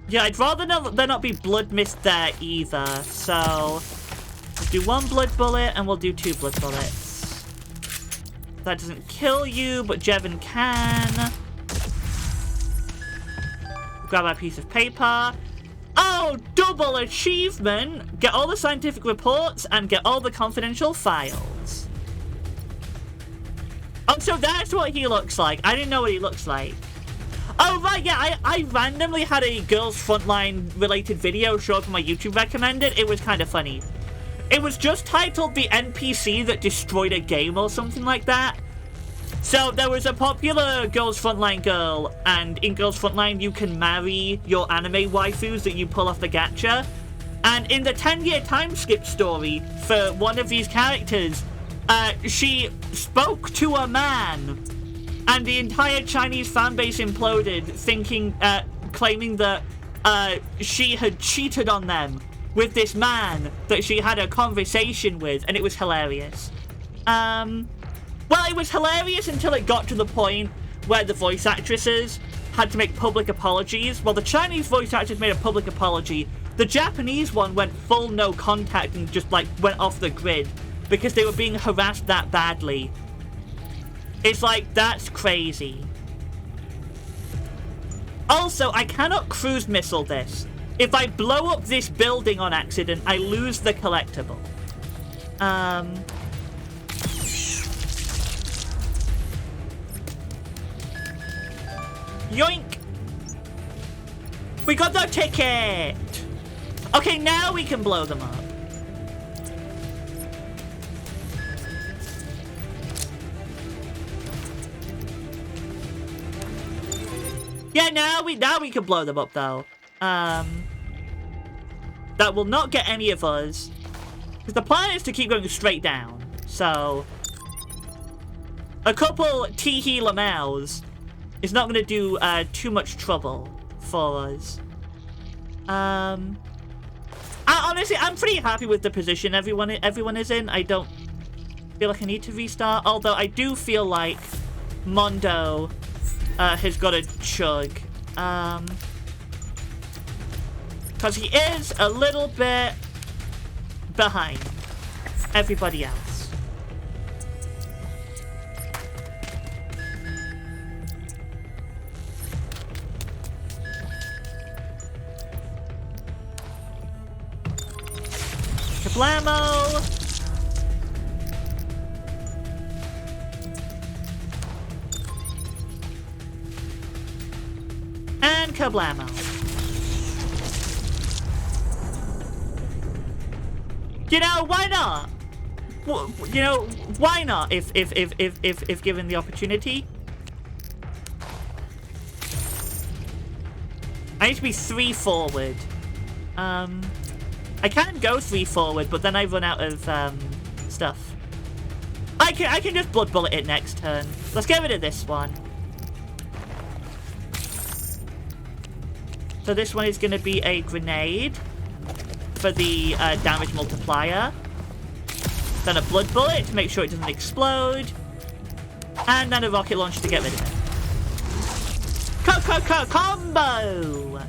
Yeah, I'd rather there not be blood mist there either, so we'll do one blood bullet and we'll do 2 blood bullets. That doesn't kill you, but Jevon can. Grab our piece of paper. Oh, double achievement! Get all the scientific reports and get all the confidential files. Oh, so that's what he looks like. I didn't know what he looks like. Oh, right, yeah, I randomly had a Girls Frontline related video show up on my YouTube recommended. It was kind of funny. It was just titled The NPC That Destroyed a Game or something like that. So there was a popular Girls Frontline girl, and in Girls Frontline you can marry your anime waifus that you pull off the gacha. And in the 10-year time skip story for one of these characters, she spoke to a man, and the entire Chinese fanbase imploded, claiming that she had cheated on them with this man that she had a conversation with, and it was hilarious. Well, it was hilarious until it got to the point where the voice actresses had to make public apologies. Well, the Chinese voice actress made a public apology. The Japanese one went full no contact and just, like, went off the grid because they were being harassed that badly. It's like, that's crazy. Also, I cannot cruise missile this. If I blow up this building on accident, I lose the collectible. Yoink! We got the ticket! Okay, now we can blow them up. Yeah, now we can blow them up though. That will not get any of us. Because the plan is to keep going straight down. So a couple Teehee Lamaus is not going to do too much trouble for us. Honestly, I'm pretty happy with the position everyone is in. I don't feel like I need to restart. Although I do feel like Mondo has got a chug. Because he is a little bit behind everybody else. Kablamo! And kablamo. You know, why not? You know, why not if given the opportunity? I need to be 3 forward. I can go 3 forward, but then I run out of stuff. I can just blood bullet it next turn. Let's get rid of this one. So this one is going to be a grenade for the damage multiplier. Then a blood bullet to make sure it doesn't explode. And then a rocket launcher to get rid of it. Combo!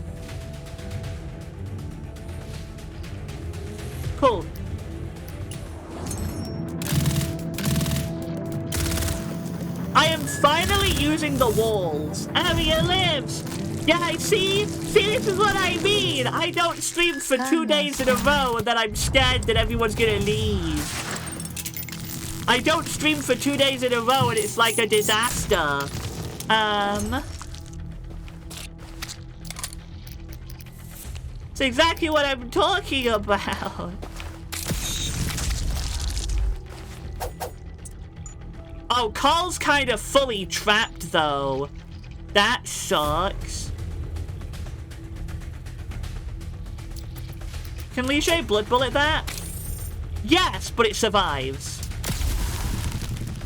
Cool. I am finally using the walls. Area lives. Yeah, see, this is what I mean. I don't stream for 2 days in a row and then I'm scared that everyone's gonna leave. I don't stream for 2 days in a row and it's like a disaster. It's exactly what I'm talking about. Oh, Carl's kind of fully trapped, though. That sucks. Can Liege blood bullet that? Yes, but it survives.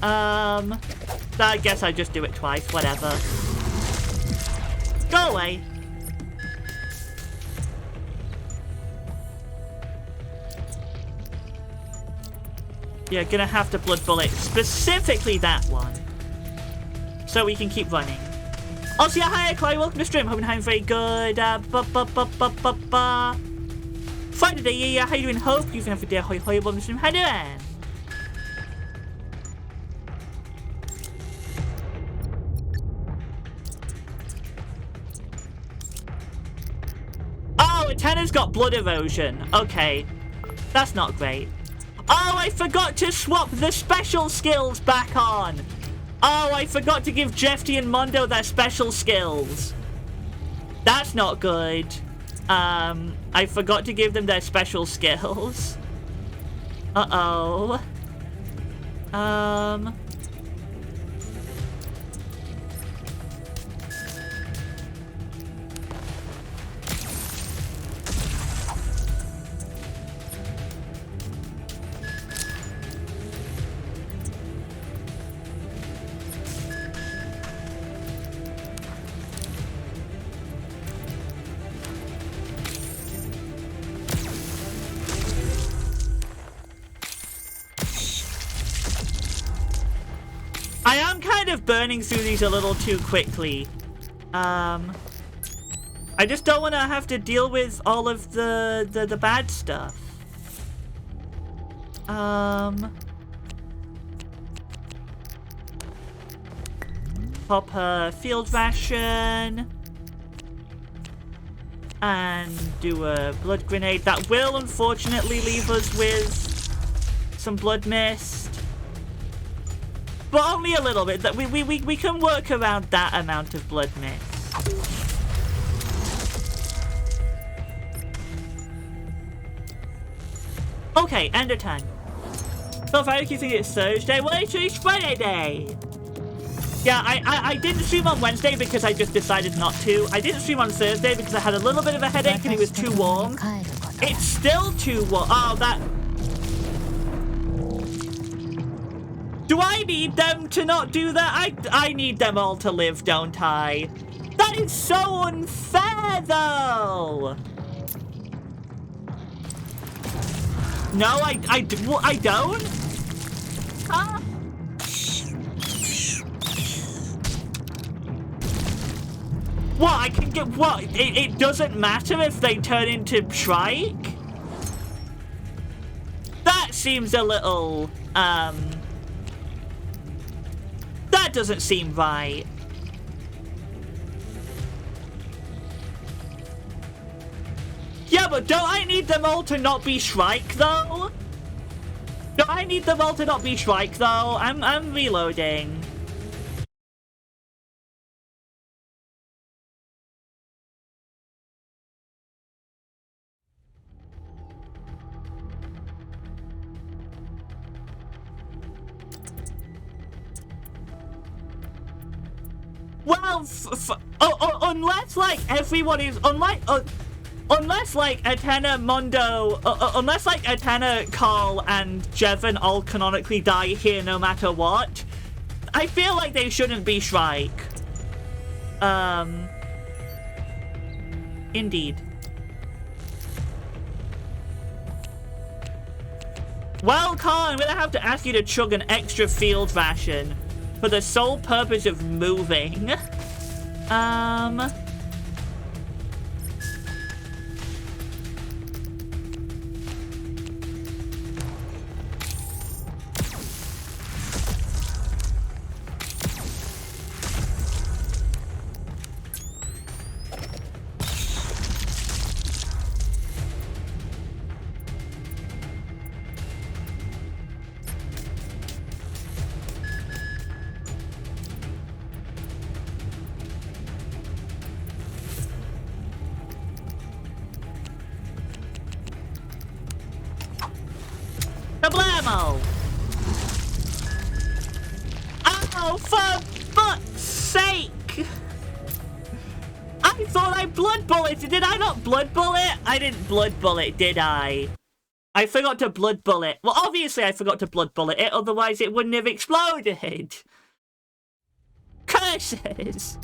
I guess I just do it twice, whatever. Go away. You're gonna have to blood bullet specifically that one, so we can keep running. Also, yeah, hi, Chloe, welcome to stream. Hope you're having very good. Friday, yeah, how you doing? Hope you've been having a day. Hi, welcome to stream. How you doing? Oh, Antenna's got blood erosion. Okay, that's not great. Oh, I forgot to swap the special skills back on. Oh, I forgot to give Jeffy and Mondo their special skills. That's not good. I forgot to give them their special skills. Uh-oh. of burning through these a little too quickly. I just don't want to have to deal with all of the bad stuff. Pop a field ration. And do a blood grenade. That will unfortunately leave us with some blood mist. But only a little bit. That we can work around that amount of blood mist. Okay, end of 10. So if I think it's Thursday, well, it's Friday. Yeah, I didn't stream on Wednesday because I just decided not to. I didn't stream on Thursday because I had a little bit of a headache and it was too warm. It's still too warm. Oh, that... Do I need them to not do that? I need them all to live, don't I? That is so unfair, though! No, I don't? Huh? What, I can get, what? It doesn't matter if they turn into Shrike? That seems a little, that doesn't seem right. Yeah, but don't I need them all to not be Shrike, though? Don't I need them all to not be Shrike, though? I'm reloading. Well, unless, like, everyone is... Unless, like, Atena, Mondo... unless, like, Atena, Carl, and Jevon all canonically die here no matter what, I feel like they shouldn't be Shrike. Indeed. Well, Carl, I'm gonna have to ask you to chug an extra field ration for the sole purpose of moving. Kablamo! Oh, for butt's sake! I thought I blood bulleted. Did I not blood bullet? I didn't blood bullet, did I? I forgot to blood bullet. Well, obviously I forgot to blood bullet it, otherwise it wouldn't have exploded. Curses!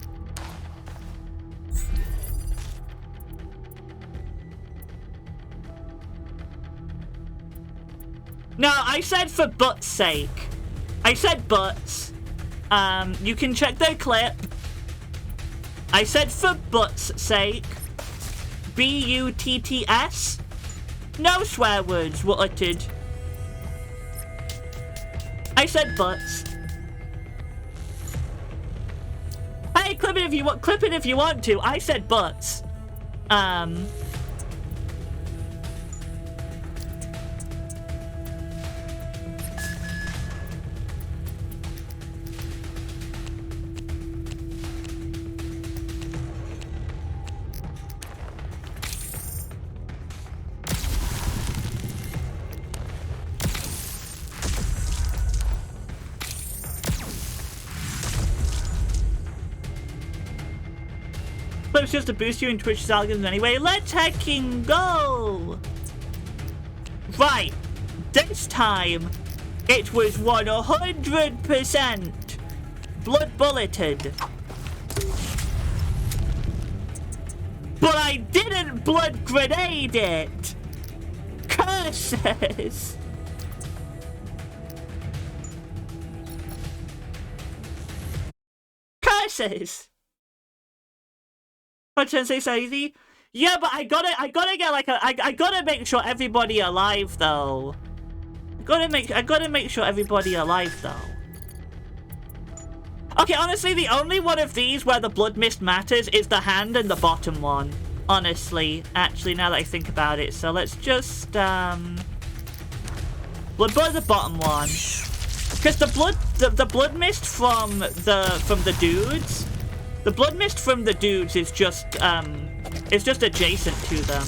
No, I said for butt's sake. I said butts. You can check their clip. I said for butt's sake. B-U-T-T-S. No swear words were uttered. I said butts. Hey, clip it if you want to. I said butts. But it's just to boost you in Twitch's algorithm anyway. Let's hecking go! Right. This time, it was 100% blood bulleted. But I didn't blood grenade it! misses. But say so easy. Yeah, but I gotta get like I gotta make sure everybody alive though. I gotta make sure everybody alive though. Okay, honestly, the only one of these where the blood mist matters is the hand and the bottom one. Honestly, actually, now that I think about it, so let's just blood the bottom one, because the blood mist from the dudes, is just it's just adjacent to them.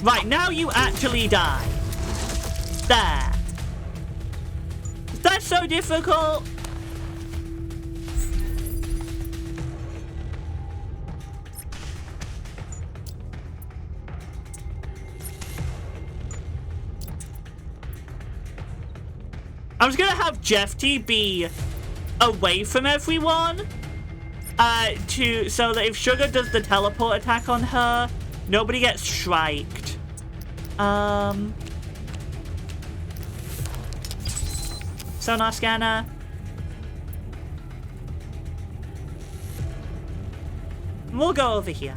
Right, now you actually die. There. That's so difficult. I was gonna have Jeff T be away from everyone, so that if Sugar does the teleport attack on her, nobody gets shriked. Sonar scanner. We'll go over here.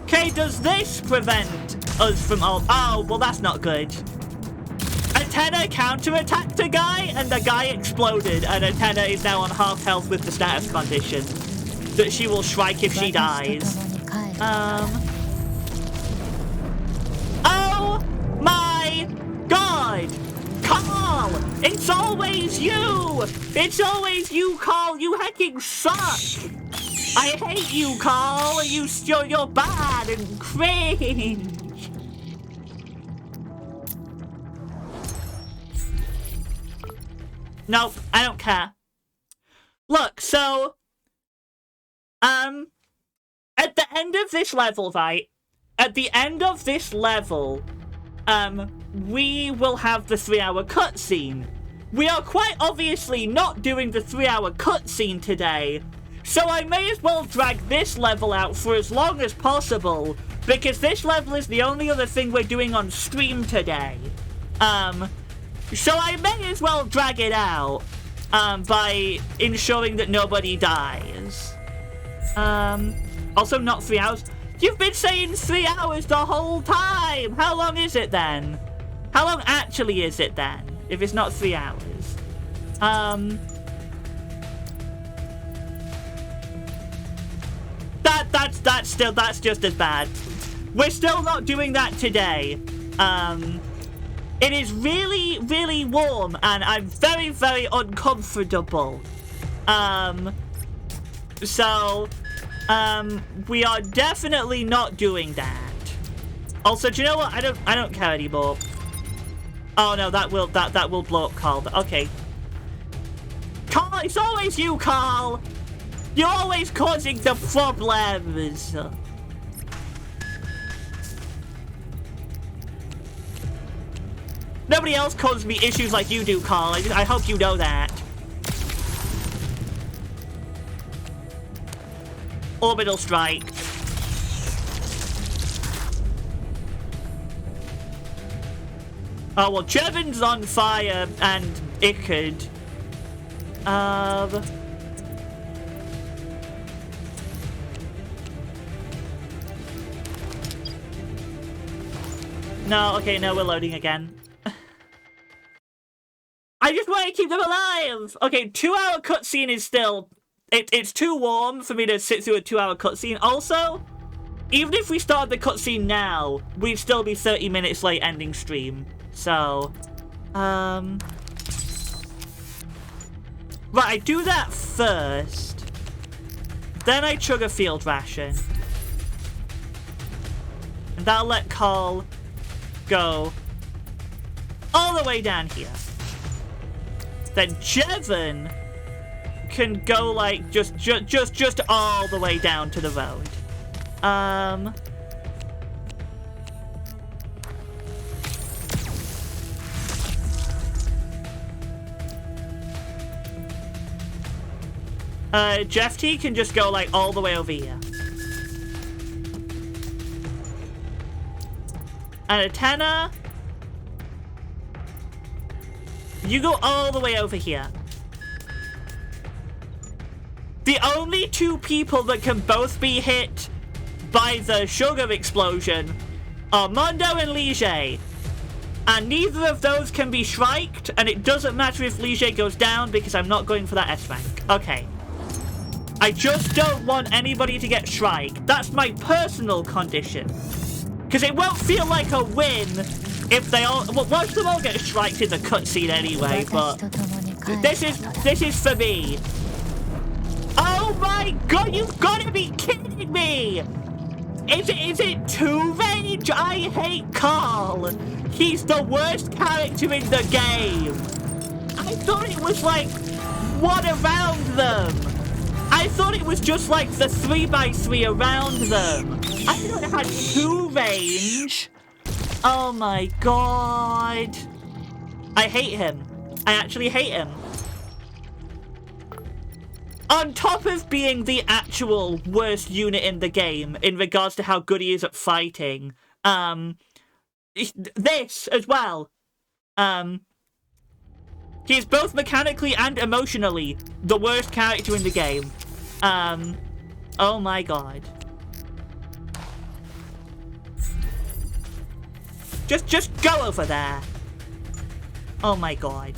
Okay, does this prevent us from all... Oh, well, that's not good. Antenna counterattacked a guy, and the guy exploded, and Antenna is now on half health with the status condition that she will shrike if she dies. Oh my god! Carl! It's always you! It's always you, Carl! You hecking suck! I hate you, Carl! You're bad and cringe! Nope, I don't care. Look, so... at the end of this level, right? At the end of this level, we will have the 3-hour cutscene. We are quite obviously not doing the 3-hour cutscene today, so I may as well drag this level out for as long as possible, because this level is the only other thing we're doing on stream today. So I may as well drag it out, by ensuring that nobody dies. Also not 3 hours. You've been saying 3 hours the whole time! How long is it then? How long actually is it then, if it's not 3 hours? That's just as bad. We're still not doing that today. It is really, really warm, and I'm very, very uncomfortable. So, we are definitely not doing that. Also, do you know what? I don't care anymore. Oh no, that will blow up Carl. But okay. Carl, it's always you, Carl. You're always causing the problems. Nobody else causes me issues like you do, Carl. I hope you know that. Orbital strike. Oh, well, Chevin's on fire and Ickard. No, okay, no, we're loading again. I just want to keep them alive! Okay, 2-hour cutscene is still... It's too warm for me to sit through a 2-hour cutscene. Also, even if we started the cutscene now, we'd still be 30 minutes late ending stream. So, right, I do that first. Then I chug a field ration. And that'll let Carl go all the way down here. Then Jevon can go like just all the way down to the road. Jeff T can just go like all the way over here. And Atena, you go all the way over here. The only two people that can both be hit by the sugar explosion are Mondo and Lige. And neither of those can be shriked, and it doesn't matter if Lige goes down because I'm not going for that S rank. Okay. I just don't want anybody to get shriked. That's my personal condition. Because it won't feel like a win if they all... Well, most of them all get shriked in the cutscene anyway, but... This is for me. Oh my god, you've got to be kidding me! Is it 2 range? I hate Carl. He's the worst character in the game. I thought it was like one around them. I thought it was just like the 3x3 around them. I thought it had 2 range. Oh my god. I hate him. I actually hate him. On top of being the actual worst unit in the game in regards to how good he is at fighting, this as well. He's both mechanically and emotionally the worst character in the game. Oh my god. Just go over there. Oh my god.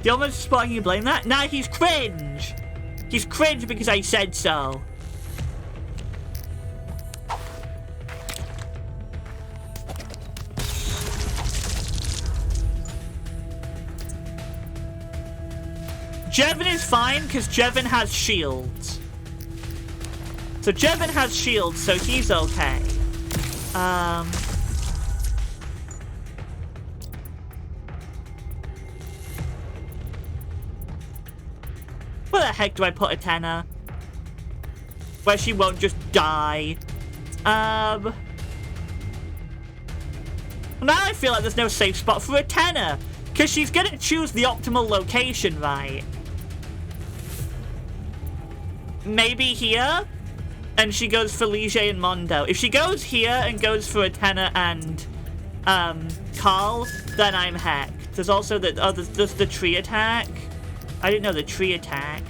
The almost spot, can you blame that? Nah, he's cringe. He's cringe because I said so. Jevin is fine because Jevin has shields. So Jevin has shields, so he's okay. Where the heck do I put Atena? Where she won't just die. Now I feel like there's no safe spot for Atena. Because she's gonna choose the optimal location, right? Maybe here? And she goes for Lige and Mondo. If she goes here and goes for Atena and Carl, then I'm hacked. There's also the there's the tree attack. I didn't know the tree attacked.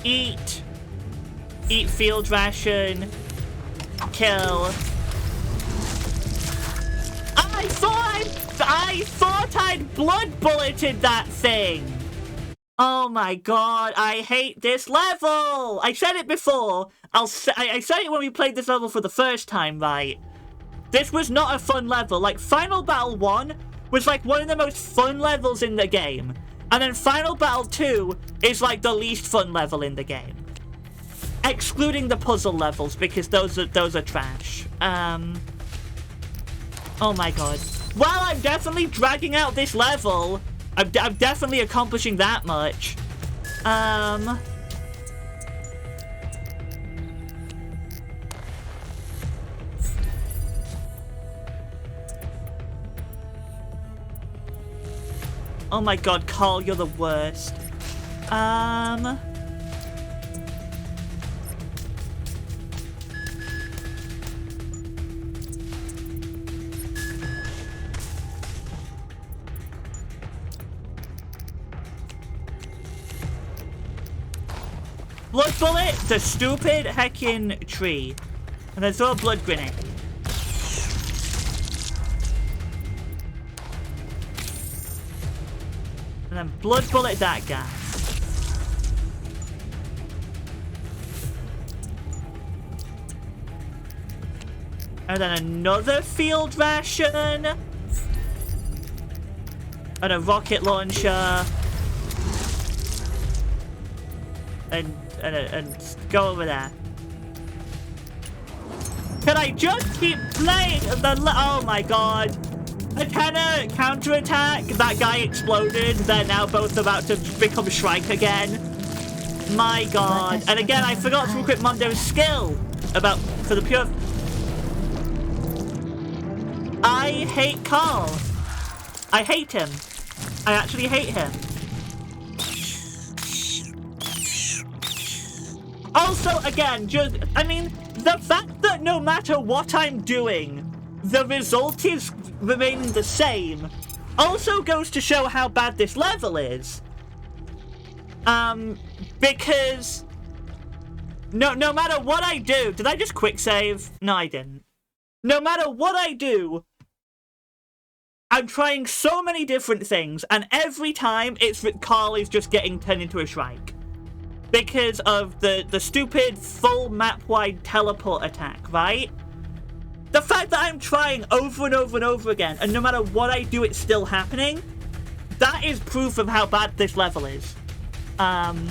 Eat field ration. Kill. I thought I'd blood bulleted that thing. Oh my god, I hate this level. I said it before. I said it when we played this level for the first time, right? This was not a fun level. Like, Final Battle 1 was like one of the most fun levels in the game. And then Final Battle 2 is like the least fun level in the game. Excluding the puzzle levels, because those are trash. Oh my god. Well, I'm definitely dragging out this level. I'm definitely accomplishing that much. Oh my god, Carl, you're the worst. Blood bullet, the stupid heckin' tree. And then throw a blood grenade. And then blood bullet that guy. And then another field ration. And a rocket launcher. And go over there. Can I just keep playing oh my god. Atena counterattack. That guy exploded. They're now both about to become Shrike again. My god. And again, I forgot to equip Mondo's skill. For the pure... I hate Carl. I hate him. I actually hate him. Also, again, I mean, the fact that no matter what I'm doing, the result is remaining the same also goes to show how bad this level is. Because no matter what I do, did I just quick save? No, I didn't. No matter what I do, I'm trying so many different things, and every time it's Carl is just getting turned into a Shrike. Because of the stupid full map-wide teleport attack, right? The fact that I'm trying over and over and over again, and no matter what I do, it's still happening, that is proof of how bad this level is. Right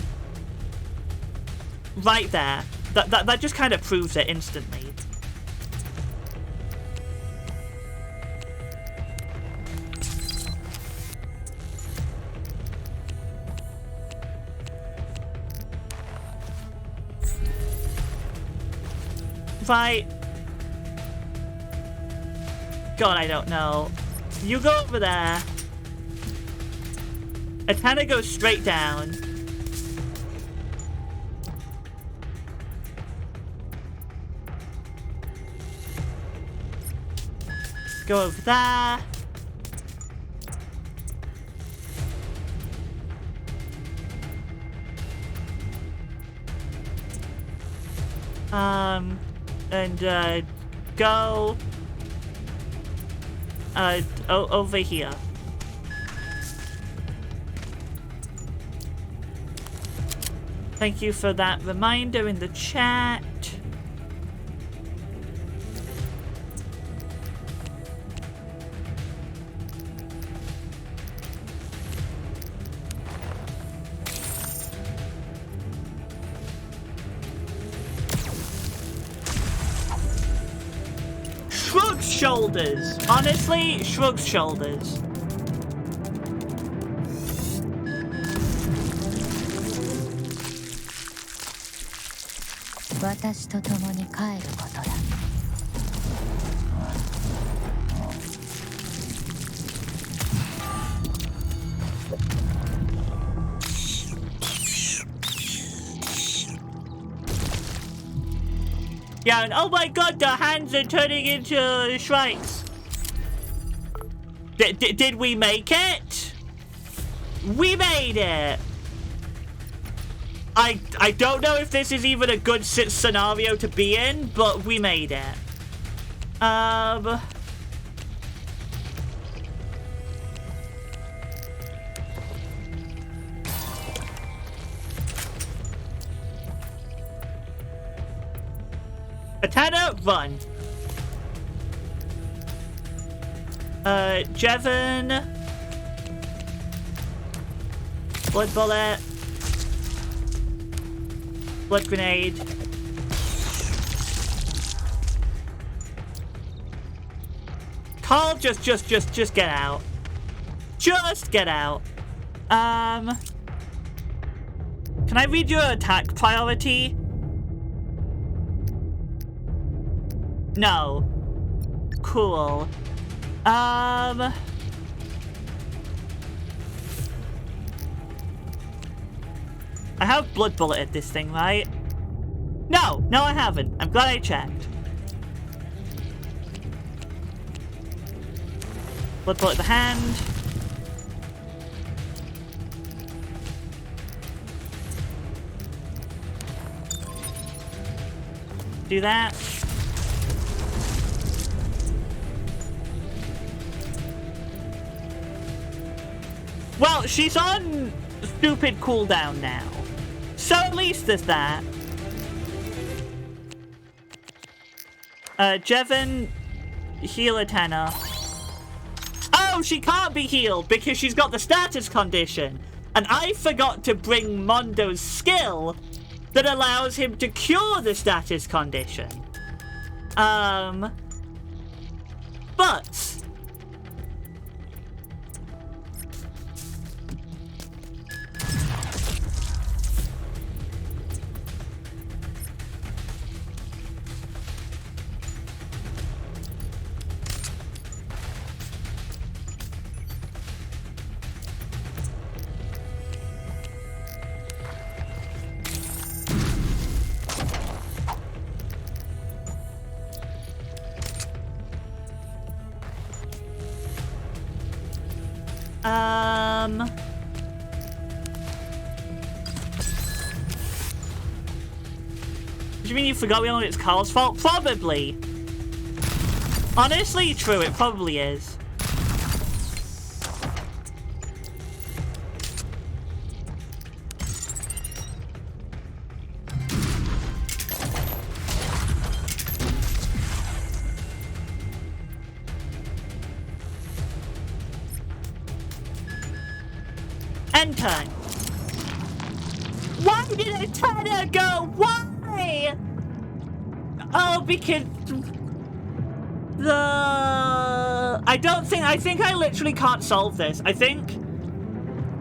there. That just kind of proves it instantly. Right. God, I don't know. You go over there. It kind of goes straight down. Go over there. And go over here. Thank you for that reminder in the chat. Shrugs shoulders. Honestly, shrugs shoulders. Yeah, and oh my god, the hands are turning into shrikes. Did we make it? We made it. I don't know if this is even a good scenario to be in, but we made it. Atana, run. Jevon. Blood bullet. Blood grenade. Carl, just get out. Just get out. Can I read your attack priority? No. Cool. I have blood bullet at this thing, right? No, I haven't. I'm glad I checked. Blood bullet the hand. Do that. Well, she's on stupid cooldown now. So at least there's that. Jevon, heal Atana. Oh, she can't be healed because she's got the status condition. And I forgot to bring Mondo's skill that allows him to cure the status condition. But Do you mean you forgot when it's Carl's fault? Probably. Honestly, true, it probably is. End turn. Why did a tenor go? Why? Oh, because I think I literally can't solve this. I think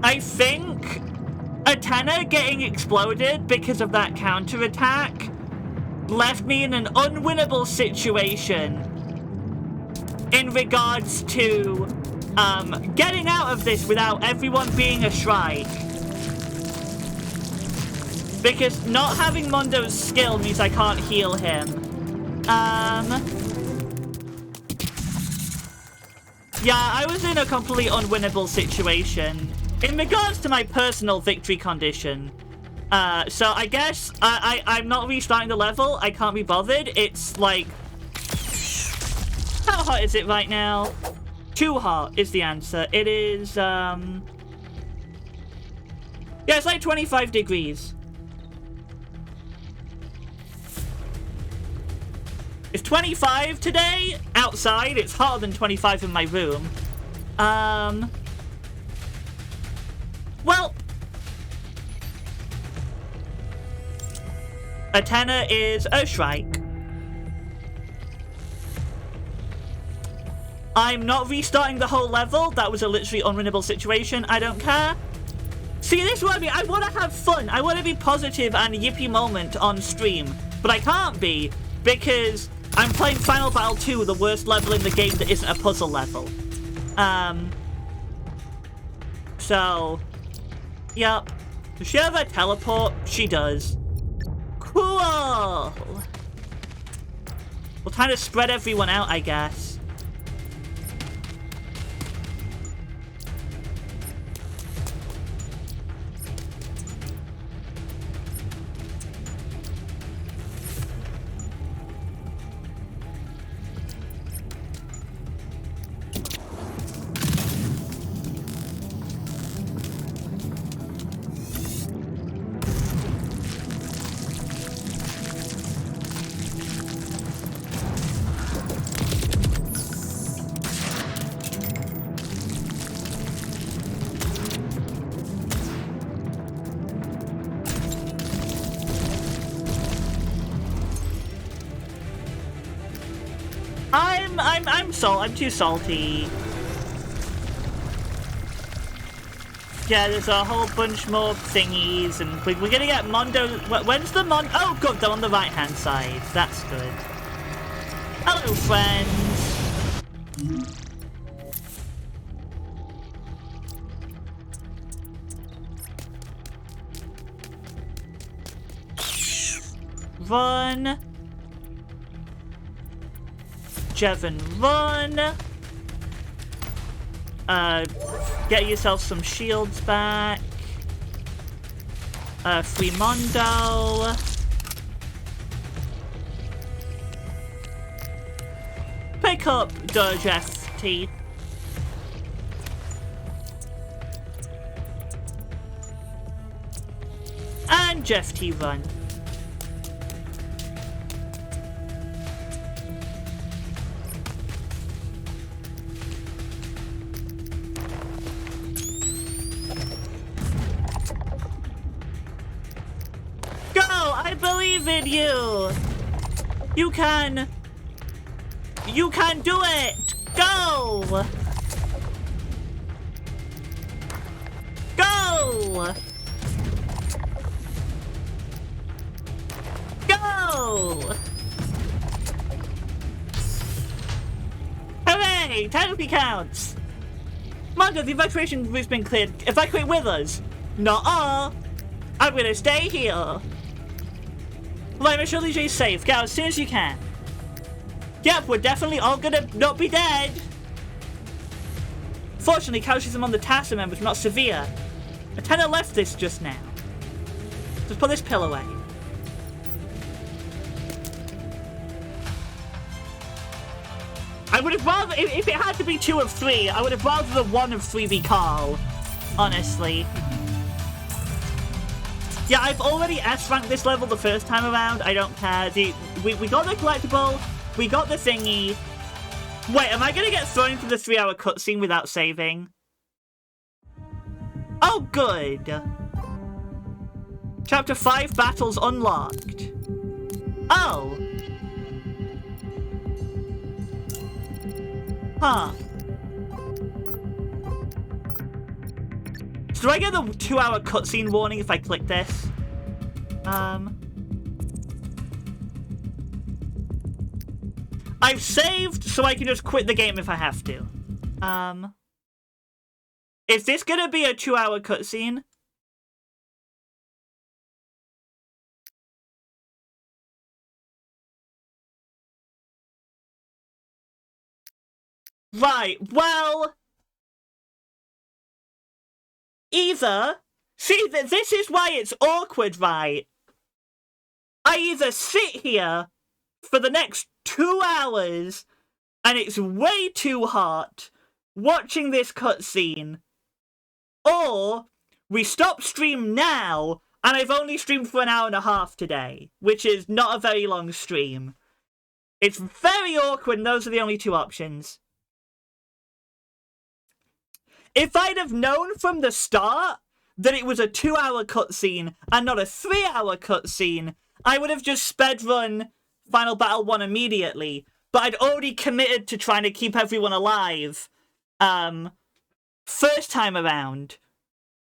a tenor getting exploded because of that counterattack left me in an unwinnable situation in regards to getting out of this without everyone being a shrike. Because not having Mondo's skill means I can't heal him. Yeah, I was in a completely unwinnable situation in regards to my personal victory condition. So I guess I'm not restarting the level. I can't be bothered. It's like... How hot is it right now? Too hot is the answer. It is, yeah, it's like 25 degrees. It's 25 today outside. It's hotter than 25 in my room. Well, a tenor is a shrike. I'm not restarting the whole level. That was a literally unwinnable situation. I don't care. See, this is what I mean. I want to have fun. I want to be positive and yippee moment on stream. But I can't be because I'm playing Final Battle 2, the worst level in the game that isn't a puzzle level. So, yep. Does she have a teleport? She does. Cool. We'll kind of spread everyone out, I guess. I'm too salty. Yeah, there's a whole bunch more thingies, and we're gonna get Mondo. When's the Mondo? Oh, good, they're on the right-hand side. That's good. Hello, friends. Run. Jevon, run! Get yourself some shields back. Free Mondo. Pick up Doge FT. And Jeff T run. I believe in you! You can do it! Go! Go! Go! Hooray! Technically counts! Mondo, the evacuation route's been cleared. Evacuate with us. Nuh-uh! I'm gonna stay here. Right, make sure DJ's safe. Get out as soon as you can. Yep, we're definitely all gonna not be dead. Fortunately, calcium on the task remembers not severe. Atena left this just now. Just put this pill away. I would have rather, if it had to be 2 of 3, I would have rather the 1 of 3 be Carl. Honestly. Yeah, I've already S-ranked this level the first time around. I don't care. We got the collectible. We got the thingy. Wait, am I going to get thrown into the 3-hour cutscene without saving? Oh, good. Chapter 5, Battles Unlocked. Oh. Huh. So do I get the 2-hour cutscene warning if I click this? I've saved, so I can just quit the game if I have to. Is this gonna be a 2-hour cutscene? Right, well... Either... See, this is why it's awkward, right? I either sit here for the next 2 hours, and it's way too hot, watching this cutscene, or we stop stream now, and I've only streamed for 1.5 hours today, which is not a very long stream. It's very awkward, and those are the only 2 options. If I'd have known from the start that it was a 2-hour cutscene and not a 3-hour cutscene, I would have just sped run Final Battle 1 immediately. But I'd already committed to trying to keep everyone alive. First time around.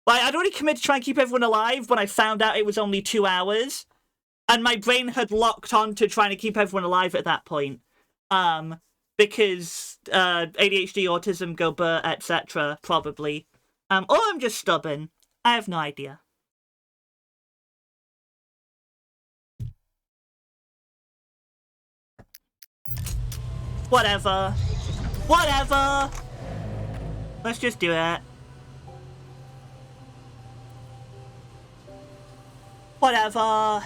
Like, I'd already committed to trying to keep everyone alive when I found out it was only 2 hours. And my brain had locked on to trying to keep everyone alive at that point. Because ADHD, autism, go burr, etc. Probably. Or I'm just stubborn. I have no idea. Whatever. Whatever! Let's just do it. Whatever. I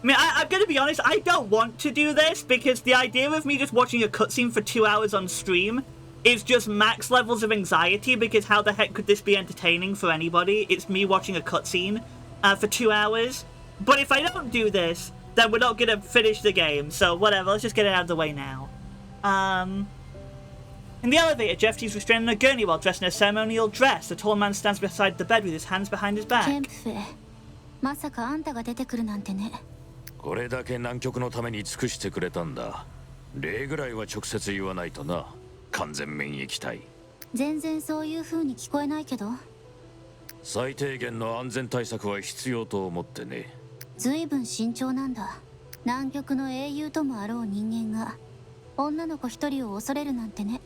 mean, I'm gonna be honest, I don't want to do this because the idea of me just watching a cutscene for 2 hours on stream is just max levels of anxiety because how the heck could this be entertaining for anybody? It's me watching a cutscene for 2 hours. But if I don't do this, then we're not gonna finish the game, so whatever, let's just get it out of the way now. In the elevator, Jeff is restraining a gurney while dressed in a ceremonial dress. The tall man stands beside the bed with his hands behind his back. まさかあんたが出てくるなんてね。これだけ南極のために尽くしてくれたんだ。礼ぐらいは直接言わないとな。完全免疫体。全然そういう風に聞こえないけど。最低限の安全対策は必要と思ってね。ずいぶん慎重なんだ。南極の英雄ともあろう人間が女の子一人を恐れるなんてね。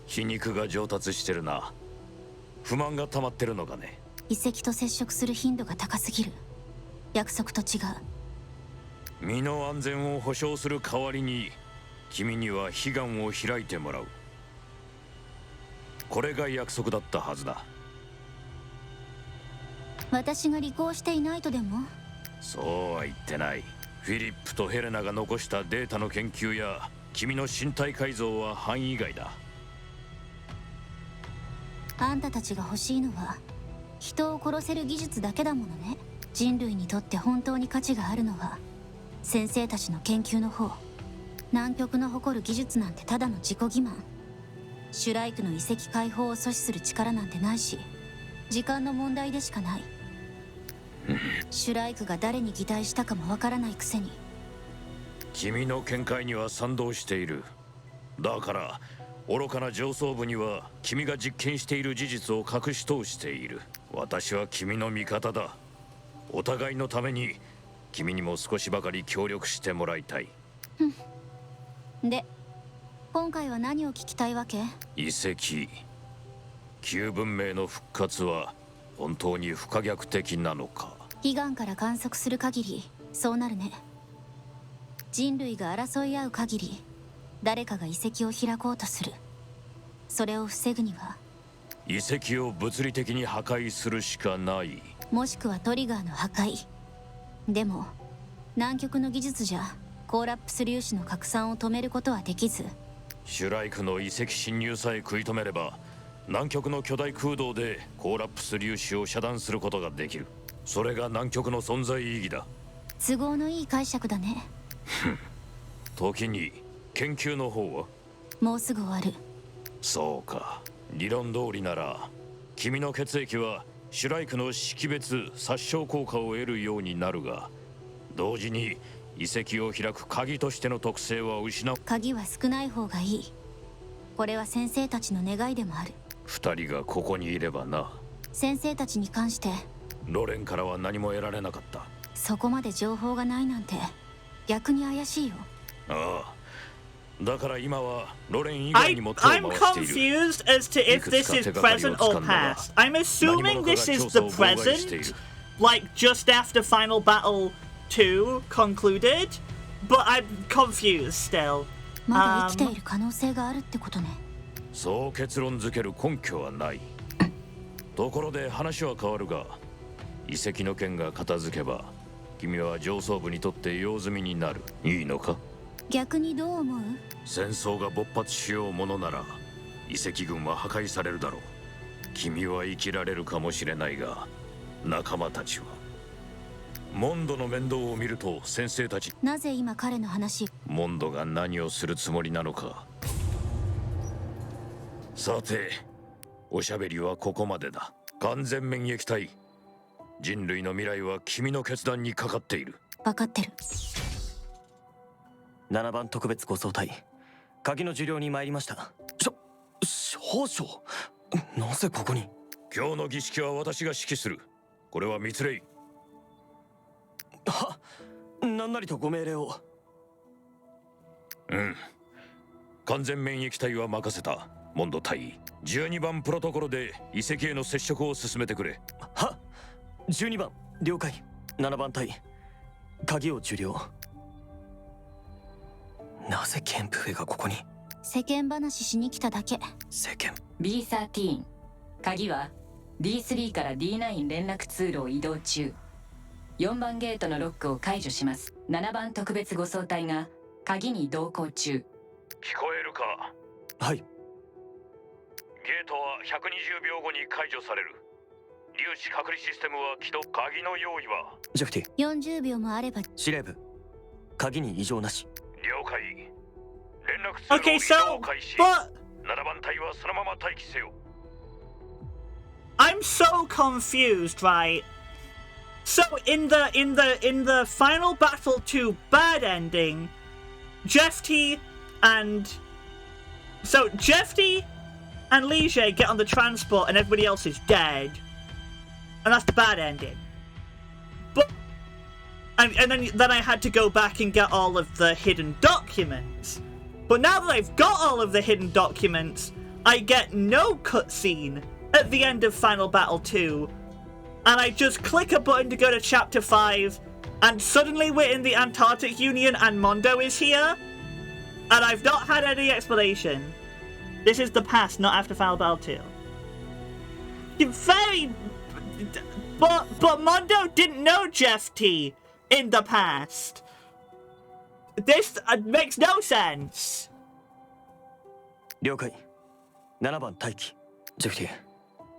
皮肉が上達してるな。不満が溜まってるのかね。遺跡と接触する頻度が高すぎる。約束と違う。身の安全を保証する代わりに君には悲願を開いてもらう。これが約束だったはずだ。私が履行していないとでも？そうは言ってない。フィリップとヘレナが残したデータの研究や君の身体改造は範囲外だ。あんたたちが欲しいのは人を殺せる技術だけだものね。人類にとって本当に価値があるのは先生たちの研究の方。南極の誇る技術なんてただの自己欺瞞。シュライクの遺跡解放を阻止する力なんてないし、時間の問題でしかない。シュライクが誰に擬態したかもわからないくせに。君の見解には賛同している。だから愚かな上層部には君が実験している事実を隠し通している。私は君の味方だ。お互いのために君にも少しばかり協力してもらいたい。で、今回は何を聞きたいわけ？遺跡、旧文明の復活は本当に不可逆的なのか？悲願から観測する限りそうなるね。人類が争い合う限り誰かが遺跡を開こうとする。それを防ぐには遺跡を物理的に破壊するしかない。もしくはトリガーの破壊。でも南極の技術じゃコーラップス粒子の拡散を止めることはできず、シュライクの遺跡侵入さえ食い止めれば南極の巨大空洞でコーラップス粒子を遮断することができる。それが南極の存在意義だ。都合のいい解釈だね。時に研究の方はもうすぐ終わる。そうか、理論通りなら君の血液はシュライクの識別殺傷効果を得るようになるが、同時に遺跡を開く鍵としての特性は失う。鍵は少ない方がいい。これは先生たちの願いでもある。二人がここにいればな。先生たちに関してロレンからは何も得られなかった。そこまで情報がないなんて逆に怪しいよ。ああ、だから今はロレン以外にも手を回 I'm している。 confused as to if this is present or past. I'm assuming this is the present, like just after Final Battle 2 concluded, but I'm confused still. まだ生きている可能性があるってことね。そう結論づける根拠はない。ところで話は変わるが、遺跡の件が片付けば君は上層部にとって用済みになる。いいのか？逆にどう思う？戦争が勃発しようものなら遺跡群は破壊されるだろう。君は生きられるかもしれないが、仲間たちは。モンドの面倒を見ると先生たち。なぜ今彼の話？モンドが何をするつもりなのか。さて、おしゃべりはここまでだ。完全免疫体、人類の未来は君の決断にかかっている。分かってる。7番特別護送隊、鍵の受領に参りました。少将、なぜここに？今日の儀式は私が指揮する。これは密令。は、何なりとご命令を。完全免疫体は任せた。モンド隊、12番プロトコルで遺跡への接触を進めてくれ。は、12番了解。7番隊、鍵を受領。なぜケンプフェがここに？世間話しに来ただけ。世間。 B13、 鍵は D3 から D9 連絡通路を移動中。4番ゲートのロックを解除します。7番特別護送隊が鍵に同行中。聞こえるか？はい。ゲートは120秒後に解除される。粒子隔離システムは起動。鍵の用意は？ジェフティ。40秒もあれば。司令部、鍵に異常なし。了解。連絡通路 Okay, 移 so 動開始。 but 7番隊はそのまま待機せよ。 I'm so confused, right? So in the Final Battle 2 bad ending, Jeffty and Liege get on the transport and everybody else is dead. And that's the bad ending. But and then I had to go back and get all of the hidden documents. But now that I've got all of the hidden documents, I get no cutscene at the end of Final Battle 2. And I just click a button to go to Chapter 5, and suddenly we're in the Antarctic Union and Mondo is here? And I've not had any explanation. This is the past, not after Final Battle 2. But Mondo didn't know Jeff T in the past. This makes no sense. 了解。7番待機。ジェフテ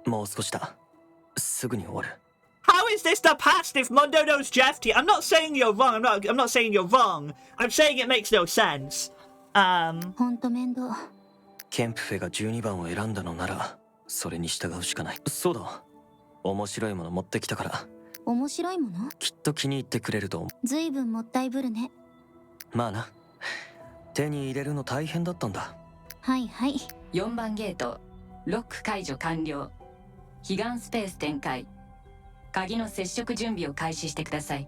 ィ、もう少しだ。すぐに終わる。How is this the past if Mondo knows Jeff T? I'm not saying you're wrong. I'm not saying you're wrong. I'm saying it makes no sense. ほんと面倒。ケンプフェが12番を選んだのならそれに従うしかない。そうだ、面白いもの持ってきたから。面白いもの？きっと気に入ってくれると思う。ずいぶんもったいぶるね。まあな、手に入れるの大変だったんだ。はいはい。4番ゲート、ロック解除完了。彼岸スペース展開。鍵の接触準備を開始してください。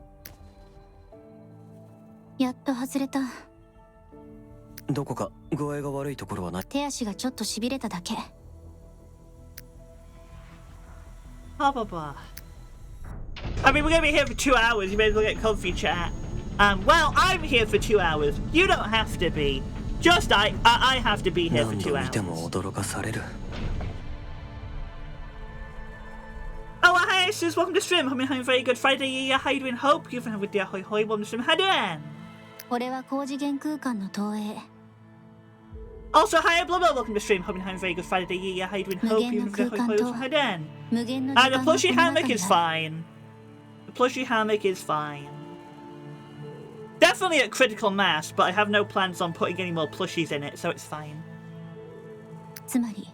やっと外れた。どこか具合が悪いところはない？手足がちょっとしびれただけ。Blah blah blah. I mean, we're gonna be here for 2 hours. You may as well get comfy, chat. Well, I'm here for 2 hours. You don't have to be. Just I have to be here for 何 2度見て hours. も驚かされる。 Oh, hi, Sis. Welcome to stream. Hope you're having a very good Friday. Yeah, how you doing? Hope you've been with the Ahoy Hoy. Welcome to stream. How you doing? これは高次元空間の投影。 Also, hi, blah blah. Welcome to stream. Hope you're having a very good Friday. Yeah, how you doing? Hope you've been with the Ahoy Hoy. Welcome to stream. 無限の時 The 間がこ plushie の中 hammock に is ある。 fine. The plushie hammock is fine. Definitely at critical mass, but I have no plans on putting any more plushies in it, so it's fine. つまり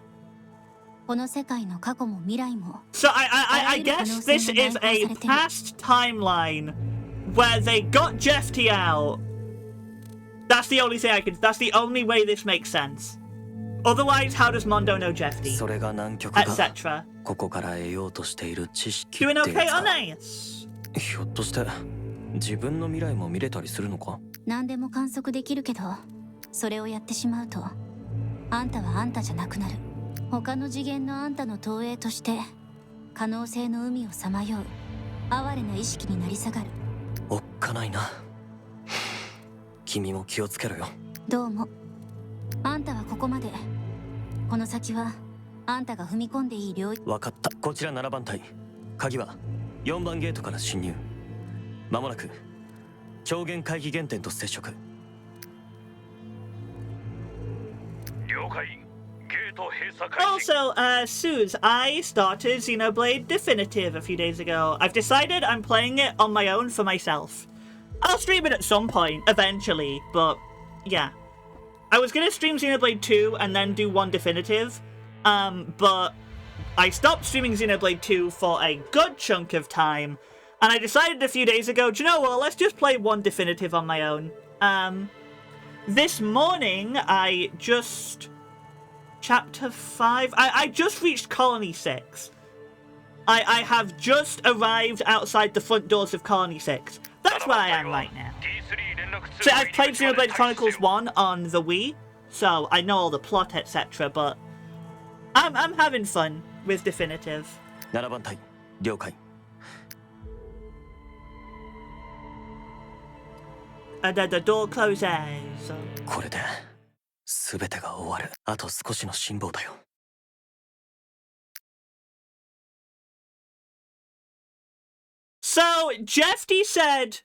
この世界の過去も未来も So I guess this is a past timeline where they got Jeff T out. That's the only thing that's the only way this makes sense. Otherwise, how does Mondo know Jeff T? それが南極が Etc. ここから得ようとしている知識 Doing ってや okay つ or か。 nice? ひょっとして自分の未来も見れたりするのか。何でも観測できるけどそれをやってしまうとあんたはあんたじゃなくなる。他の次元のあんたの投影として可能性の海をさまよう哀れな意識になり下がる。おっかないな。君も気をつけろよ。どうも。あんたはここまで。この先はあんたが踏み込んでいい領域。分かった。こちら7番隊。鍵は4番ゲートから侵入。まもなく超限会議原点と接触。了解。ゲート閉鎖開始。 Also, Suze, I started Xenoblade Definitive a few days ago. I've decided I'm playing it on my own for myself. I'll stream it at some point, eventually, but yeah. I was gonna stream Xenoblade 2 and then do 1 Definitive, but I stopped streaming Xenoblade 2 for a good chunk of time, and I decided a few days ago, do you know what, let's just play 1 Definitive on my own. This morning, I just... Chapter 5? I just reached Colony 6. I have just arrived outside the front doors of Colony 6. That's where I am right now. So I've played Xenoblade Chronicles 1 on the Wii, so I know all the plot, etc., but I'm having fun with Definitive. 7番隊了解。 The door closes. これで全てが終わる。あと少しの辛抱だよ。 So, Jeffy said...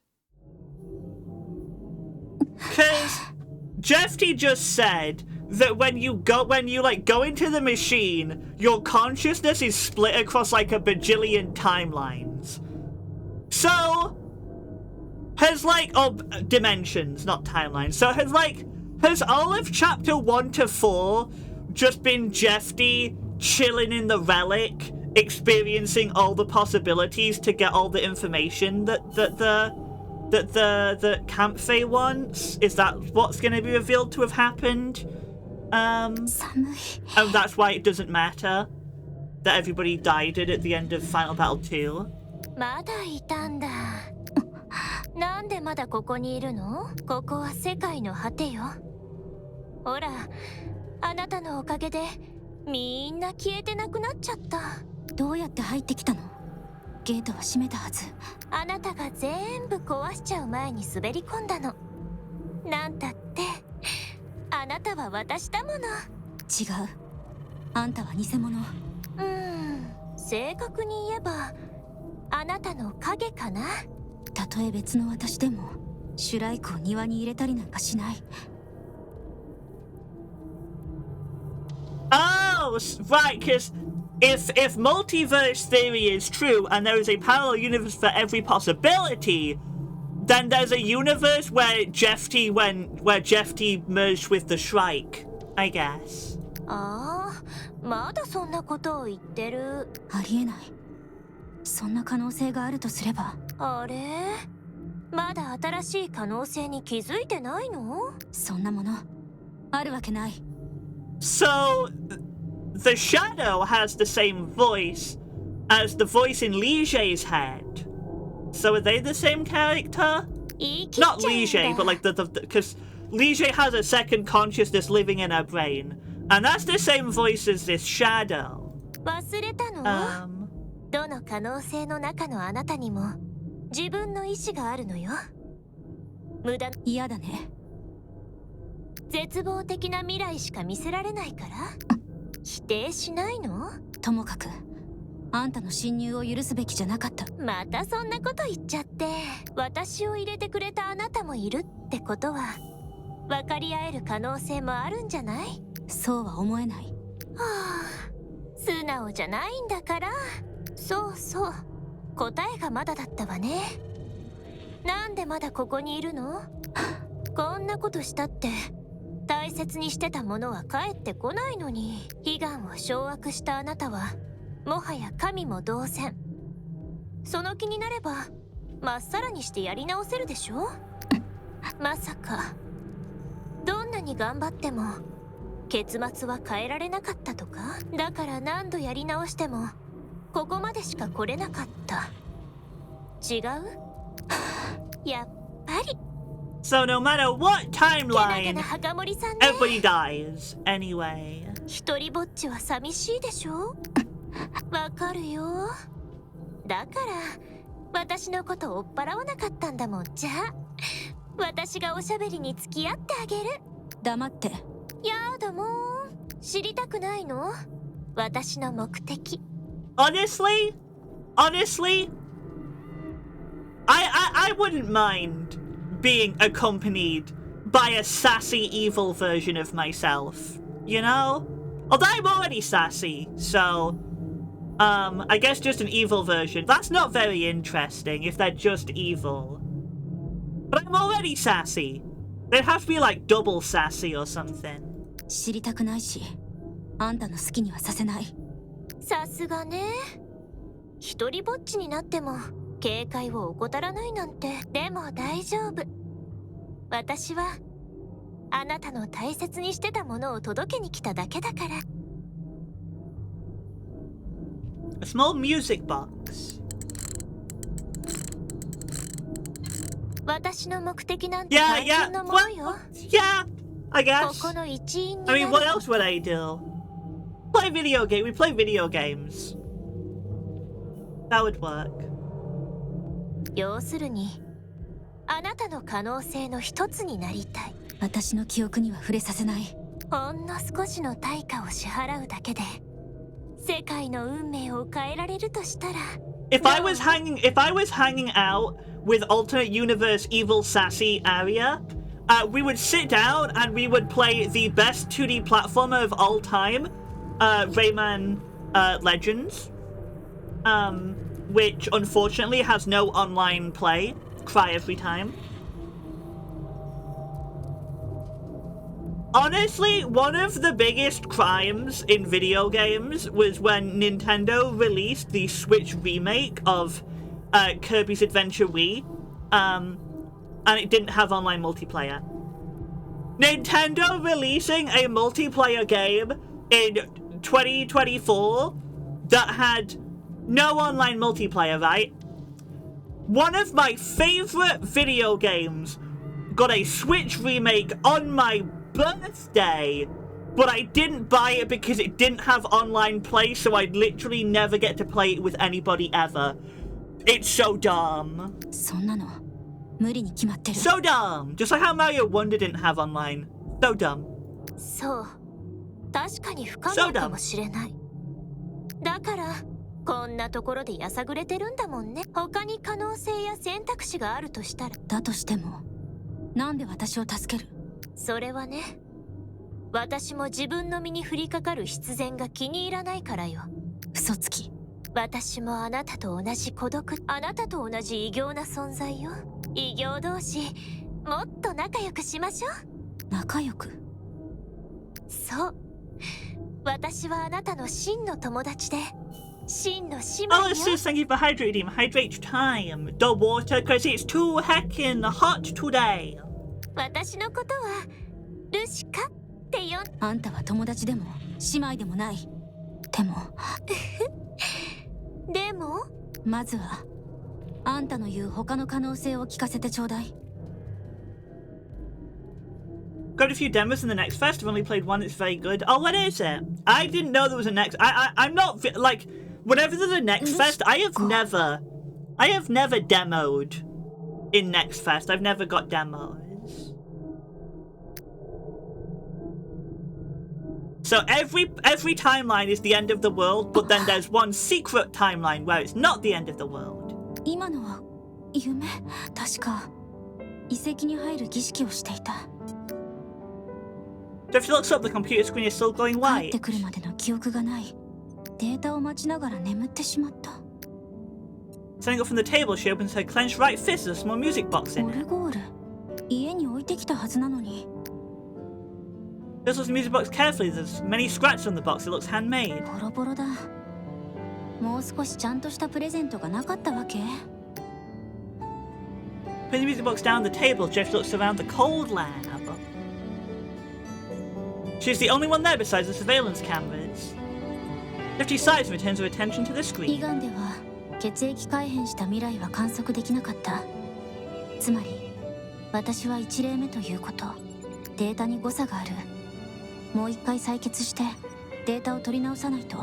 Because Jeffy just said that when you go into the machine, your consciousness is split across like a bajillion timelines. So, has dimensions, not timelines. So has all of chapter 1 to 4 just been Jeffy chilling in the relic, experiencing all the possibilities to get all the information that the Camp Fae wants? Is that what's going to be revealed to have happened? And that's why it doesn't matter that everybody died at the end of Final Battle 2. まだいたんだ。なんでまだここにいるの？ここは世界の果てよ。ほら、あなたのおかげでみんな消えてなくなっちゃった。どうやって入ってきたの？ゲートは閉めたはず。あなたが全部壊しちゃう前に滑り込んだの。なんたってあなたは私だもの。違う。あんたは偽物。正確に言えばあなたの影かな。たとえ別の私でもシュライクを庭に入れたりなんかしない。 Oh, right, because if multiverse theory is true and there is a parallel universe for every possibility, then there's a universe where Jeff T merged with the Shrike, I guess. ああ、まだそんなことを言ってる。ありえない。そんな可能性があるとすれば。あれ？まだ新しい可能性に気づいてないの？そんなものあるわけない。 So, the Shadow has the same voice as the voice in Liege's head. So are they the same character? Not Liege, but like because Liege has a second consciousness living in her brain. And that's the same voice as this Shadow. 忘れたの？どの可能性の中のあなたにも自分の意志があるのよ。無駄。嫌だね。絶望的な未来しか見せられないから否定しないの？ともかくあんたの侵入を許すべきじゃなかった。またそんなこと言っちゃって、私を入れてくれたあなたもいるってことは分かり合える可能性もあるんじゃない？そうは思えない。はあ、素直じゃないんだから。そうそう、答えがまだだったわね。なんでまだここにいるの？こんなことしたって大切にしてたものは帰ってこないのに。悲願を掌握したあなたはもはや神も同然。その気になればまっさらにしてやり直せるでしょ。まさかどんなに頑張っても結末は変えられなかったとか？だから何度やり直してもここまでしか来れなかった。違う？やっぱり。 So no matter what けなげ timeline, な墓守さんね。 everybody dies anyway. 一人ぼっちは寂しいでしょ。わかるよ。だから私のこと追っ払わなかったんだもん。じゃあ私がおしゃべりに付き合ってあげる。黙って。やだもん、知りたくないの？私の目的。 Honestly, I wouldn't mind being accompanied by a sassy evil version of myself, you know? Although I'm already sassy, so I guess just an evil version. That's not very interesting if they're just evil. But I'm already sassy. They'd have to be like double sassy or something. 知りたくないし、あんたの好きにはさせない。さすがね。一人ぼっちになっても警戒を怠らないなんて。でも大丈夫。私はあなたの大切にしてたものを届けに来ただけだから。 A small music box. 私の目的なんて Yeah, 単 yeah. 純なものよ。 Yeah, I こ guess. この一員にな I る。 mean, what else would I do? Play video game. We play video games. That would work. 要するにあなたの可能性の一つになりたい。私の記憶には触れさせない。ほんの少しの対価を支払うだけで世界の運命を変えられるとしたら。 If I was hanging out with alternate universe evil sassy Arya, we would sit down and we would play the best 2D platformer of all time, Rayman Legends, which unfortunately has no online play. Cry every time. Honestly, one of the biggest crimes in video games was when Nintendo released the Switch remake of Kirby's Adventure Wii, and it didn't have online multiplayer. Nintendo releasing a multiplayer game in 2024 that had no online multiplayer, right? One of my favorite video games got a Switch remake on my birthday, but I didn't buy it because it didn't have online play, so I'd literally never get to play it with anybody ever. It's so dumb. そんなの無理に決まってる。 So dumb. Just like how Mario Wonder didn't have online. So dumb. そう、確かに不可能かもしれない。だからこんなところでやさぐれてるんだもんね。他に可能性や選択肢があるとしたら。だとしてもなんで私を助ける？それはね、私も自分の身に降りかかる必然が気に入らないからよ。嘘つき。私もあなたと同じ孤独、あなたと同じ異形な存在よ。異形同士もっと仲良くしましょう。仲良く？そう、私はあなたの真の友達で真の姉妹 Oh, よ。 it says thank you for hydrating. Hydrate time. The water, because it's too heckin' hot today. 私のことはルシカって呼ん。あんたは友達でも姉妹でもない。でもでもまずはあんたの言う他の可能性を聞かせてちょうだい。 Got a few demos in the next fest. I've only played one. It's very good. Oh, what is it? I didn't know there was a next. I'm not like whenever there's a next fest. I have never demoed in next fest. I've never got demos. So every timeline is the end of the world, but then there's one secret timeline where it's not the end of the world. 今のは夢？確か遺跡に入る儀式をしていた。If she looks up, the computer screen is still glowing 帰っ white. てくるまでの記憶がない。データを待ちながら眠ってしまった。Standing up from the table, she opens her clenched right fist with a small music box オ in ル it. ゴール、家に置いてきたはずなのに。This was the music box carefully. There's many scratches on the box. It looks handmade. ボロボロだ。もう少しちゃんとしたプレゼントがなかったわけ？ Putting the music box down on the table, Jeff looks around the cold lab. She's the only one there besides the surveillance cameras. Jeff sighs and returns her attention to the 胃 screen. がんでは血液改変した未来は観測できなかった。つまり私は1例目ということ。データに誤差がある。もう一回採血してデータを取り直さないと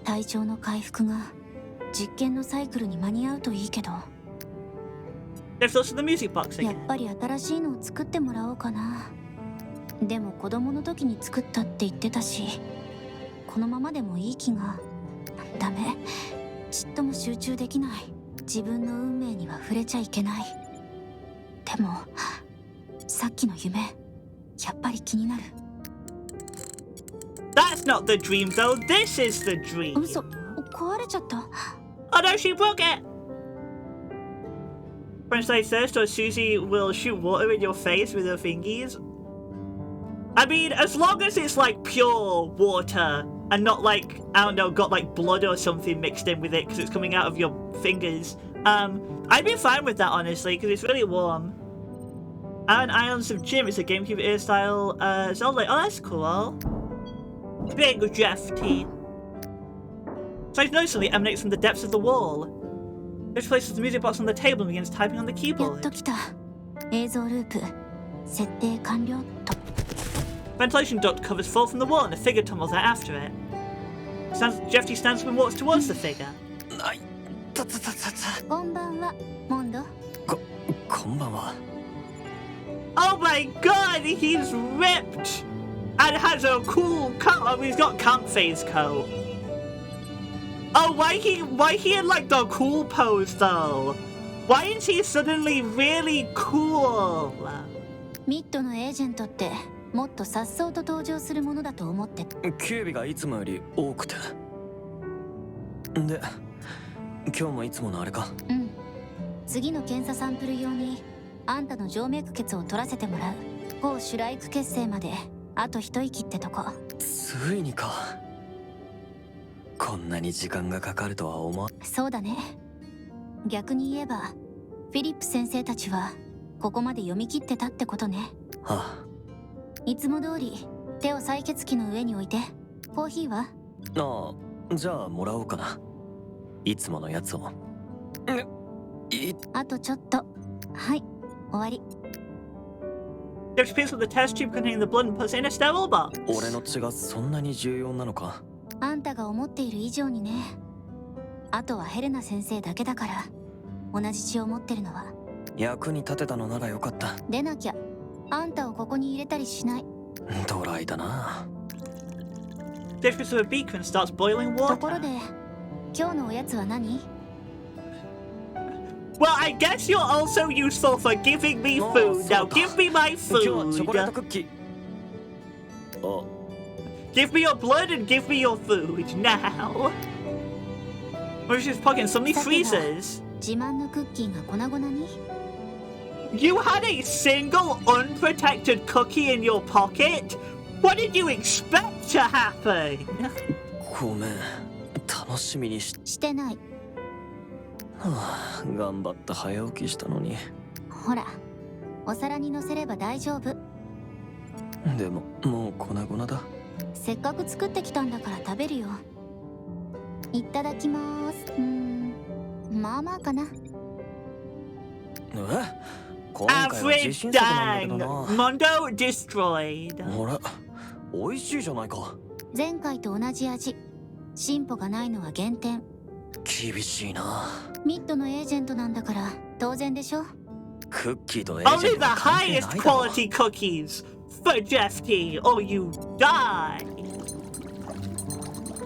体調の回復が実験のサイクルに間に合うといいけど。 Jeff looks at the music box やっ again. ぱり新しいのを作ってもらおうかな。でも子供の時に作ったって言ってたし、このままでもいい気が。ダメ、ちっとも集中できない。自分の運命には触れちゃいけない。でもさっきの夢、やっぱり気になる。 That's not the dream though. This is the dream. 嘘、壊れちゃった。 Oh no, she broke it. French lady thirst, or Susie will shoot water in your face with her fingies. I mean, as long as it's like pure water and not like, I don't know, got like blood or something mixed in with it because it's coming out of your fingers. I'd be fine with that honestly because it's really warm. And Islands of Jim is a GameCube era style Zelda. Oh, that's cool. Big Jeff T. Strange noise suddenly emanates from the depths of the wall. Jeff places the music box on the table and begins typing on the やっ keyboard. と来た。映像ループ設定完了と。 Ventilation duct covers fall from the wall and a figure tumbles out after it. Jeff T stands up and walks towards the figure. ない。たたたたた。こんばんは、モンド。こんばんは。 Oh my god, he's ripped! And has a cool coat. Oh, he's got camp phase coat. Oh, why he in like the cool pose though? Why is he suddenly really cool? ミッドのエージェントってもっと颯爽と登場するものだと思って。警備がいつもより多くて。で、今日もいつものあれか。うん。次の検査サンプル用にあんたの静脈血を取らせてもらう。抗シュライク血清まであと一息ってとこ。ついにか。こんなに時間がかかるとは思わ。そうだね。逆に言えばフィリップ先生たちはここまで読み切ってたってことね。はあ。いつも通り手を採血機の上に置いて。コーヒーは？ああ、じゃあもらおうかな。いつものやつを。あとちょっと。はい、終わり。Jeff picks up the test tube containing the blood and puts it in a sterile box. 俺の血がそんなに重要なのか。あんたが思っている以上にね。あとはヘレナ先生だけだから。同じ血を持ってるのは。役に立てたのならよかった。でなきゃあんたをここに入れたりしない。ドライだな。Jeff picks up a beaker and starts boiling と water. ころで今日のおやつは何？ Well, I guess you're also useful for giving me food. Now give me my 今日はチョコレート food. クッキー。あ、 Give me your blood and give me your food now. Reaches his pocket and suddenly さては freezes. 自慢のクッキーが粉々に。 You had a single unprotected cookie in your pocket? What did you expect to happen? ごめん。楽しみにし。してない。はあ、頑張って早起きしたのに。ほら、お皿に乗せれば大丈夫。でももう粉々だ。せっかく作ってきたんだから食べるよ。いただきます。まあまあかな。今回は自信作なんだけ Average ど dang. な。 Mondo destroyed. ほら、美味しいじゃないか。前回と同じ味。進歩がないのは減点。厳しいな。ミッドのエージェントなんだから当然でしょ。クッキーとエージェ Only ン the トは関係 highest ないだろ。 quality cookies for Jeff T, or you die.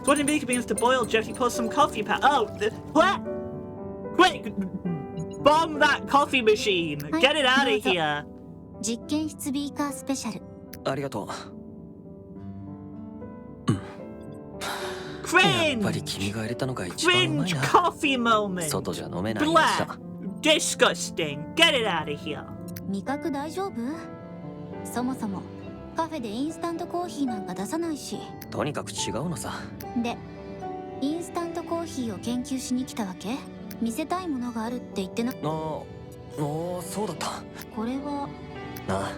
Putting bacon beans to boil, Jeffy pulls some coffee Oh, what? Quick! Bomb that coffee machine! Get it out of here! 実験室ビーカースペシャル。ありがとう。やっぱり君が入れたのが一番うまい Cringe な。 coffee moment! 外じゃ飲めないやつだ。 Disgusting! Get it out of here! 味覚大丈夫？そもそもカフェでインスタントコーヒーなんか出さないし。とにかく違うのさ。で、インスタントコーヒーを研究しに来たわけ？見せたいものがあるって言ってな。そうだった。これはなあ、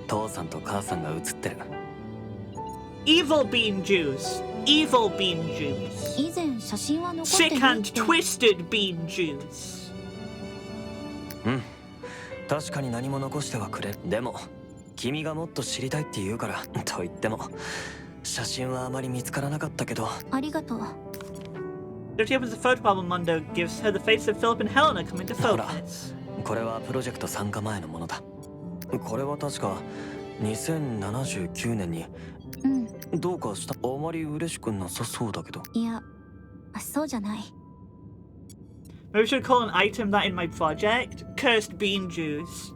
父さんと母さんが写ってる。 Evil bean juice! Evil bean juice! 以前写真は残って Sick ないっ and て。 twisted bean juice! うん、確かに何も残してはくれ。でも君がもっと知りたいって言うからと言っても写真はあまり見つからなかったけど。ありがとう。Dirty opens the photo album Mondo gives her the face of Philip and Helena coming to ほら、 focus. これはプロジェクト参加前のものだ。これは確か2079年に。うん。どうかした？あまり嬉しくなさそうだけど。いや、そうじゃない。 Maybe we should call an item that in my project Cursed bean juice.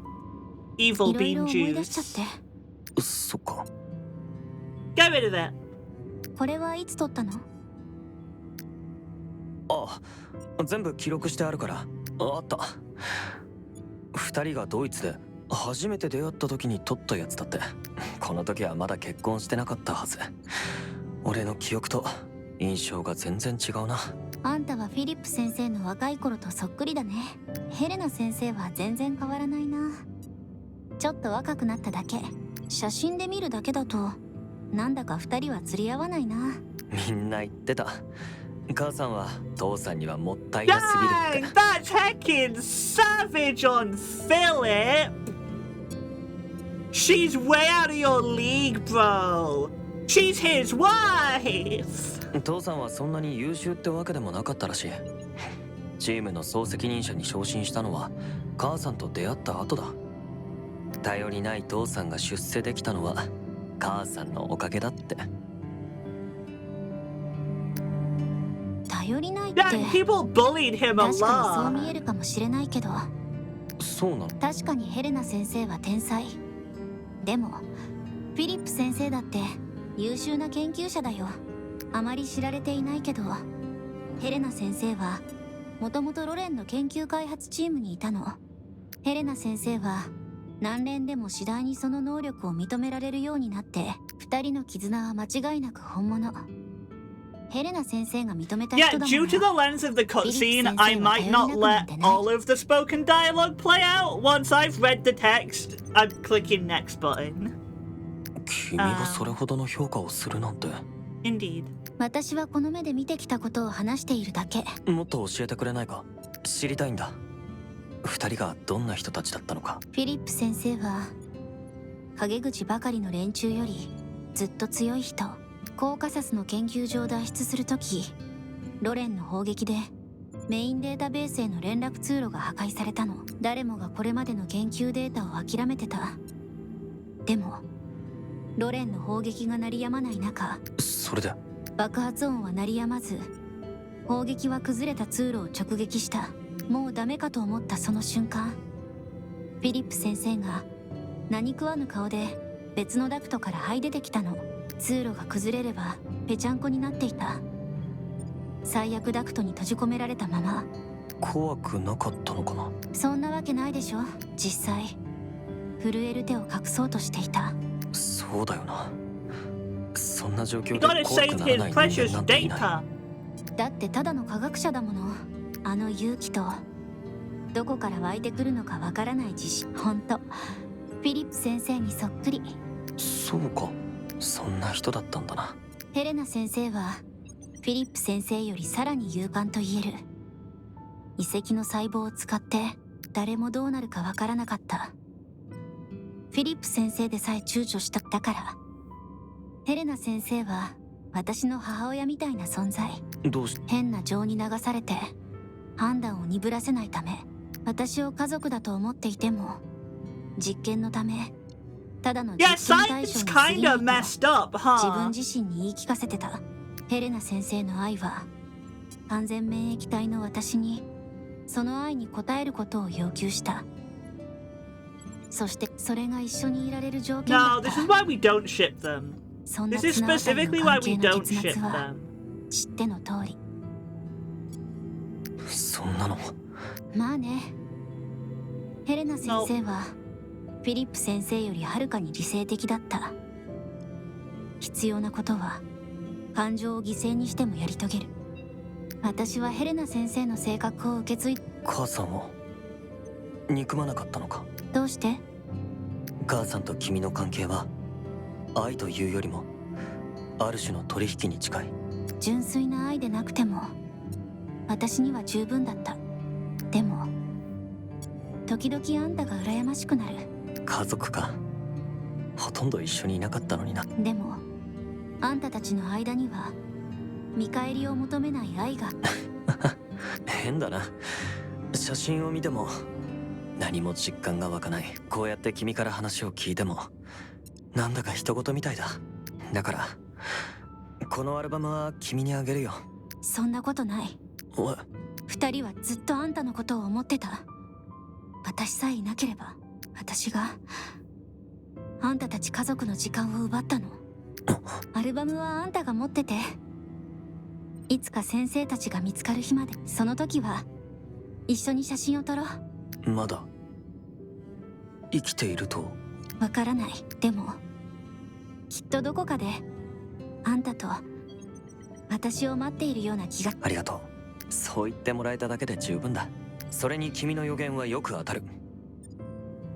Evil いろいろ bean 思い出しちゃっ juice. て。そっか。 Get rid of it. これはいつ撮ったの？あ、全部記録してあるから。あった。二人がドイツで初めて出会った時に撮ったやつだって。この時はまだ結婚してなかったはず。俺の記憶と印象が全然違うな。あんたはフィリップ先生の若い頃とそっくりだね。ヘレナ先生は全然変わらないな。ちょっと若くなっただけ。写真で見るだけだとなんだか二人は釣り合わないな。みんな言ってた。母さんは父さんにはもったいなすぎる Dang, って。 that's heckin' savage on Philip! She's way out of your league, bro! She's his wife! 父さんはそんなに優秀ってわけでもなかったらしい。チームの総責任者に昇進したのは母さんと出会った後だ。頼りない父さんが出世できたのは母さんのおかげだって。頼りないって。 Dang, people bullied him a 確かにそう見 lot. えるかもしれないけど、そうなの？確かにヘレナ先生は天才。でもフィリップ先生だって優秀な研究者だよ。あまり知られていないけど、ヘレナ先生はもともとロレンの研究開発チームにいたの。ヘレナ先生は何年でも次第にその能力を認められるようになって、二人の絆は間違いなく本物。ヘレナ先生が認めた Yeah, 人だも due to the の。 lens of the cutscene, I might not let all of the spoken dialogue play out. Once I've read the text, I'm clicking next button. 君がそれほどの評価をするなんて。Indeed. 私はこの目で見てきたことを話しているだけ。もっと教えてくれないか？知りたいんだ。二人がどんな人たちだったのか。フィリップ先生は陰口ばかりの連中よりずっと強い人。コーカサスの研究所を脱出するとき、ロレンの砲撃でメインデータベースへの連絡通路が破壊されたの。誰もがこれまでの研究データを諦めてた。でもロレンの砲撃が鳴りやまない中、それで爆発音は鳴りやまず、砲撃は崩れた通路を直撃した。もうダメかと思ったその瞬間、フィリップ先生が何食わぬ顔で別のダクトから這い出てきたの。通路が崩れればぺちゃんこになっていた。最悪ダクトに閉じ込められたまま。怖くなかったのかな？そんなわけないでしょ。実際震える手を隠そうとしていた。そうだよな。そんな状況 You で gotta 怖 save くなら his ない人 precious 間なんていない。 data. だってただの科学者だもの。あの勇気とどこから湧いてくるのかわからない自信。ほんとフィリップ先生にそっくり。そうか、そんな人だったんだな。ヘレナ先生はフィリップ先生よりさらに勇敢と言える。遺跡の細胞を使って誰もどうなるかわからなかった。フィリップ先生でさえ躊躇した。だからヘレナ先生は私の母親みたいな存在。どうし変な情に流されて判断を鈍らせないため、私を家族だと思っていても実験のためただの実 Yeah, 験対象 science に過ぎな kinda いと messed up, 自分 huh? 自身に言い聞かせてた。ヘレナ先生の愛は完全免疫体の私にその愛に応えることを要求した。そしてそれが一緒にいられる条件だ No, った。 this is why we don't ship them. そんな This is 綱渡り specifically の why 関 we 係の don't 結 ship 末は them. 知っての通り。そんなの。まあね。ヘレナ先生はフィリップ先生よりはるかに理性的だった。必要なことは感情を犠牲にしてもやり遂げる。私はヘレナ先生の性格を受け継い。母さんを憎まなかったのか。どうして？母さんと君の関係は愛というよりもある種の取引に近い。純粋な愛でなくても私には十分だった。でも時々あんたが羨ましくなる。家族か。ほとんど一緒にいなかったのにな。でもあんたたちの間には見返りを求めない愛が。変だな。写真を見ても何も実感が湧かない。こうやって君から話を聞いてもなんだか人事みたいだ。だからこのアルバムは君にあげるよ。そんなことない。おい、二人はずっとあんたのことを思ってた。私さえいなければ私があんたたち家族の時間を奪ったの。アルバムはあんたが持ってて、いつか先生たちが見つかる日まで、その時は一緒に写真を撮ろう。まだ生きていると。わからない。でもきっとどこかであんたと私を待っているような気が。ありがとう。そう言ってもらえただけで十分だ。それに君の予言はよく当たる。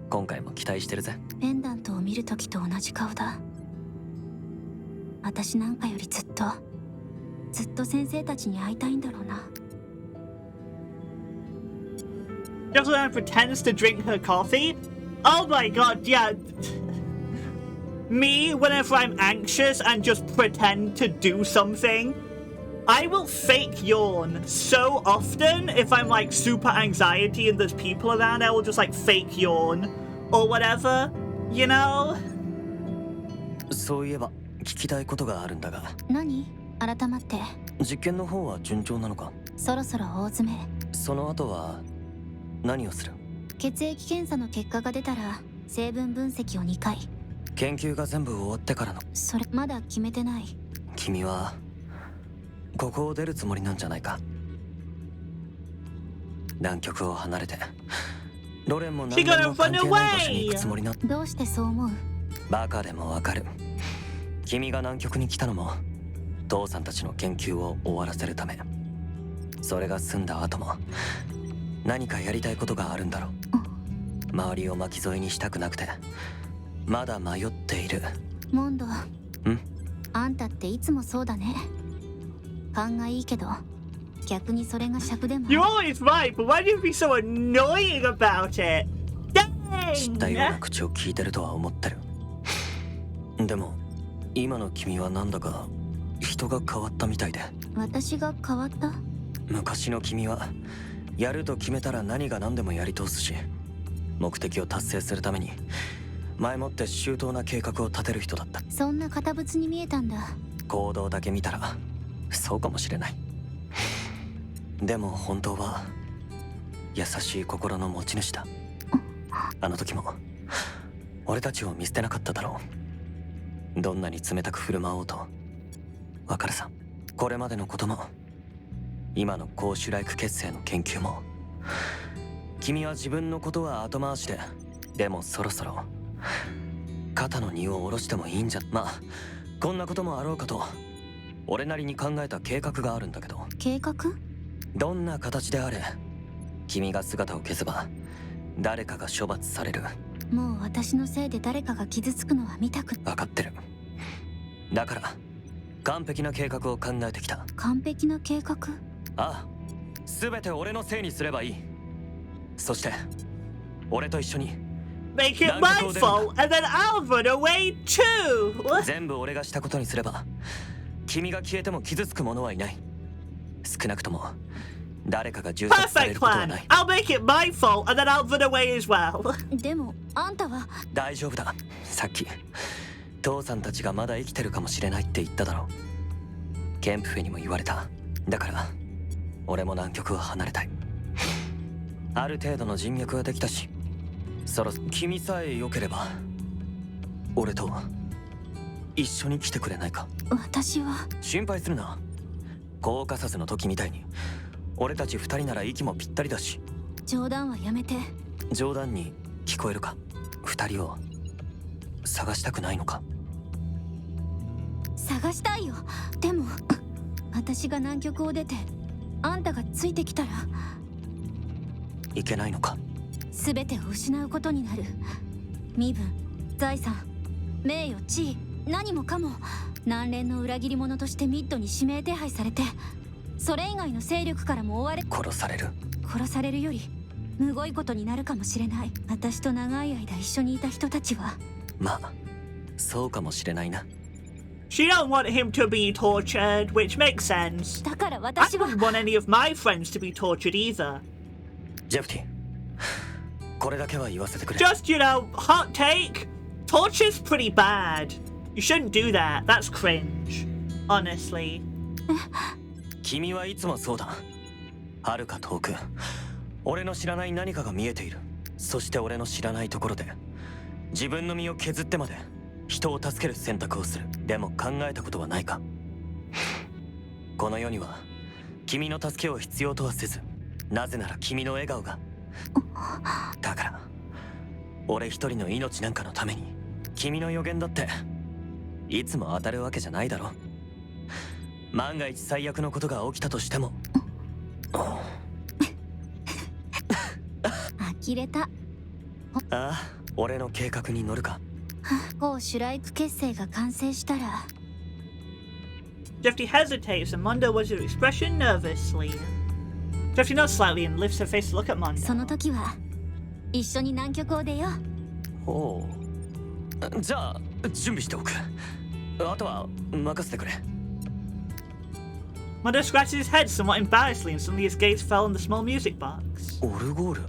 今回も期待してるぜ。ペンダントを見るときと同じ顔だ。私なんかよりずっと先生たちに会いたいんだろうな。Jocelyn pretends to drink her coffee. Oh my god, yeah. Me, whenever I'm anxious and just pretend to do something, I will fake yawn so often. If I'm like super anxiety and there's people around, I will just like fake yawn or whatever, you know? そういえば聞きたいことがあるんだが。何？改まって。実験の方は順調なのか。そろそろ大詰め。その後は何をする？血液検査の結果が出たら成分分析を2回。研究が全部終わってからの。それまだ決めてない。君はここを出るつもりなんじゃないか。南極を離れてロレンも何も関係ない場所に行くつもりな。どうしてそう思う？バカでもわかる。君が南極に来たのも父さんたちの研究を終わらせるため。それが済んだ後も何かやりたいことがあるんだろう。周りを巻き添えにしたくなくてまだ迷っている。モンド。あんたっていつもそうだね。勘がいいけど逆にそれが尺でも。 You're always right, but why do you be so annoying about it? 知ったよう Dang! な口を聞いてるとは思ってる。でも今の君はなんだか人が変わったみたいで。私が変わった？昔の君はやると決めたら何が何でもやり通すし、目的を達成するために前もって周到な計画を立てる人だった。そんな堅物に見えたんだ。行動だけ見たらそうかもしれない。でも本当は優しい心の持ち主だ。あの時も俺たちを見捨てなかっただろう。どんなに冷たく振る舞おうと。わかるさ。これまでのことも今の高シュライク結成の研究も。君は自分のことは後回しで、でもそろそろ肩の荷を下ろしてもいいんじゃ。まあこんなこともあろうかと俺なりに考えた計画があるんだけど。計画？どんな形であれ君が姿を消せば誰かが処罰される。もう私のせいで誰かが傷つくのは見たく。分かってる。だから完璧な計画を考えてきた。完璧な計画？ああ、全て俺のせいにすればいい。そして俺と一緒に Make it my fault and then I'll run away too! 全部俺がしたことにすれば君が消えても傷つく者はいない。少なくとも誰かが銃殺され Perfect ることは plan! ない。 I'll make it my fault and then I'll run away as well. でもあんたは。大丈夫だ。さっき父さんたちがまだ生きてるかもしれないって言っただろう。ケンプフェにも言われた。だから俺も南極を離れたい。ある程度の人脈はできたし、君さえ良ければ俺と一緒に来てくれないか。私は。心配するな。コーカサスの時みたいに俺たち二人なら息もぴったりだし。冗談はやめて。冗談に聞こえるか。二人を探したくないのか。探したいよ。でも私が南極を出てあんたがついてきたらいけないのか。全てを失うことになる。身分、財産、名誉、地位、何もかも南連の裏切り者としてミッドに指名手配されて、それ以外の勢力からも追われ、殺される。殺されるよりむごいことになるかもしれない。私と長い間一緒にいた人たちは。まあそうかもしれないな。She don't want him to be tortured, which makes sense. だから I 私は。 wouldn't want any of my friends to be tortured either. ジェフティ、これだけは言わせてくれ。 Just, you know, hot take. Torture's pretty bad. You shouldn't do that. That's cringe. Honestly. 君はいつもそうだ。遥か遠く俺の知らない何かが見えている。そして俺の知らないところで自分の身を削ってまで人を助ける選択をする。でも考えたことはないか。この世には君の助けを必要とはせず、なぜなら君の笑顔が。だから俺一人の命なんかのために君の予言だっていつも当たるわけじゃないだろ。万が一最悪のことが起きたとしても。呆れた。ああ、俺の計画に乗るか。こうシュライク結成が完成したら。 Jeffy hesitates and Mondo watches her expression nervously. Jeffy nods slightly and lifts her face to look at Mondo. その時は一緒に南極を出よう。おう。じゃあ準備しておく。あとは任せてくれ。Mondo scratches his head somewhat embarrassedly and suddenly his gaze fell on the small music box. オルゴール。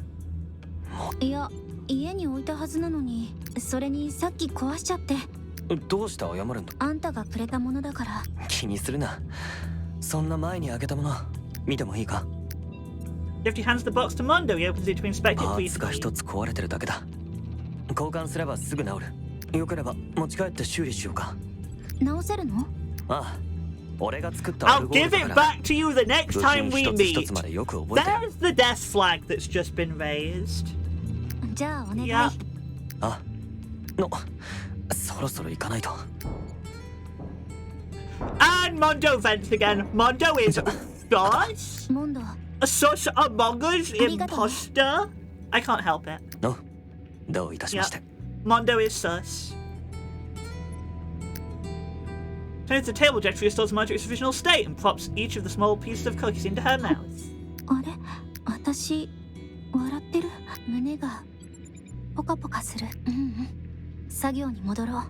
いや、家に置いたはずなのに、それにさっき壊しちゃって。どうして謝るんだ。あんたがくれたものだから。気にするな。そんな前に開けたもの見てもいいか。 Jeffy hands the box to Mondo. He opens it to inspect it パーツが briefly. 一つ壊れてるだけだ。交換すればすぐ治る。よければ持ち帰って修理しようか。直せるの？ああ、俺が作ったオ I'll ルゴー give ル it だから back to you the next 部 time 品 we 一つ一 meet. つまでよく覚えてる。 There's the death flag that's just been raised. じゃあお願い。 Yeah. あ、そろそろ行かないと。 And Mondo vents again. Mondo is sus? モンド、 A sus Among Us Arigato. imposter? I can't help it. どういたしまして。 Mondo is sus. Turning to the table, Jeffrey restores Margaret's original state and props each of the small pieces of cookies into her mouth. あれ、私笑ってる？胸がポカポカする。うんうん。作業に戻ろう。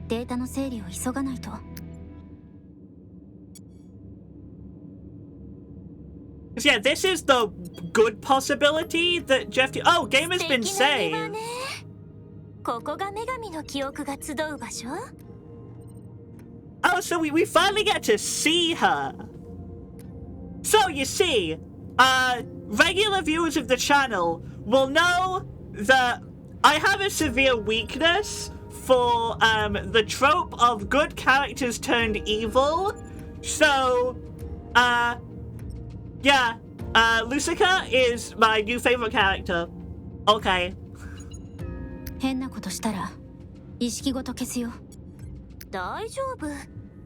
データの整理を急がないと。 Yeah, this is the good possibility that Jeffrey. Oh, game has been 素敵な庭 saved. ね。ここが女神の記憶が集う場所？ Oh, so we finally get to see her. So you see, regular viewers of the channel will know that I have a severe weakness for the trope of good characters turned evil. So, yeah, Lucica is my new favorite character. Okay. 変なことしたら意識ごと消すよ。大丈夫。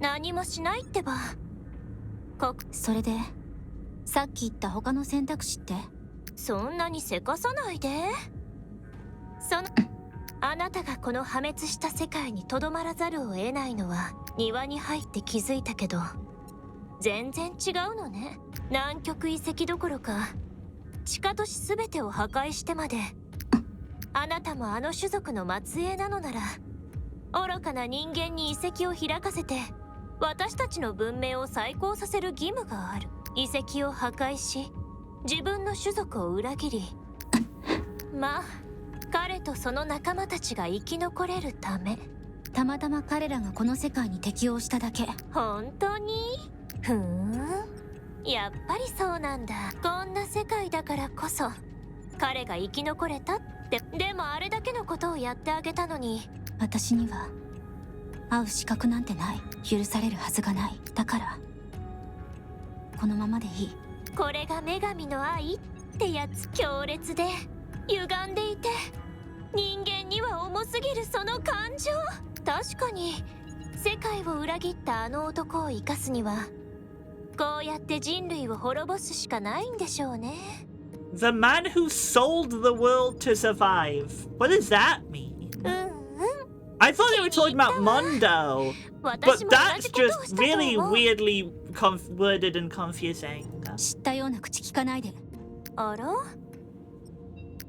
何もしないってば。それでさっき言った他の選択肢って？そんなにせかさないで。あなたがこの破滅した世界にとどまらざるを得ないのは庭に入って気づいたけど、全然違うのね。南極遺跡どころか地下都市全てを破壊してまで、あなたもあの種族の末裔なのなら、愚かな人間に遺跡を開かせて私たちの文明を再興させる義務がある。遺跡を破壊し自分の種族を裏切り、まあ彼とその仲間たちが生き残れるため。たまたま彼らがこの世界に適応しただけ。本当に？やっぱりそうなんだ。こんな世界だからこそ彼が生き残れたって。でもあれだけのことをやってあげたのに。私には会う資格なんてない。許されるはずがない。だからこのままでいい。これが女神の愛ってやつ。強烈で歪んでいて人間には重すぎるその感情。確かに世界を裏切ったあの男を生かすにはこうやって人類を滅ぼすしかないんでしょうね。 The man who sold the world to survive. What does that mean? I thought they were talking about Mondo, but that's just really weirdly worded and confusing. 知ったような口聞かないで。あら？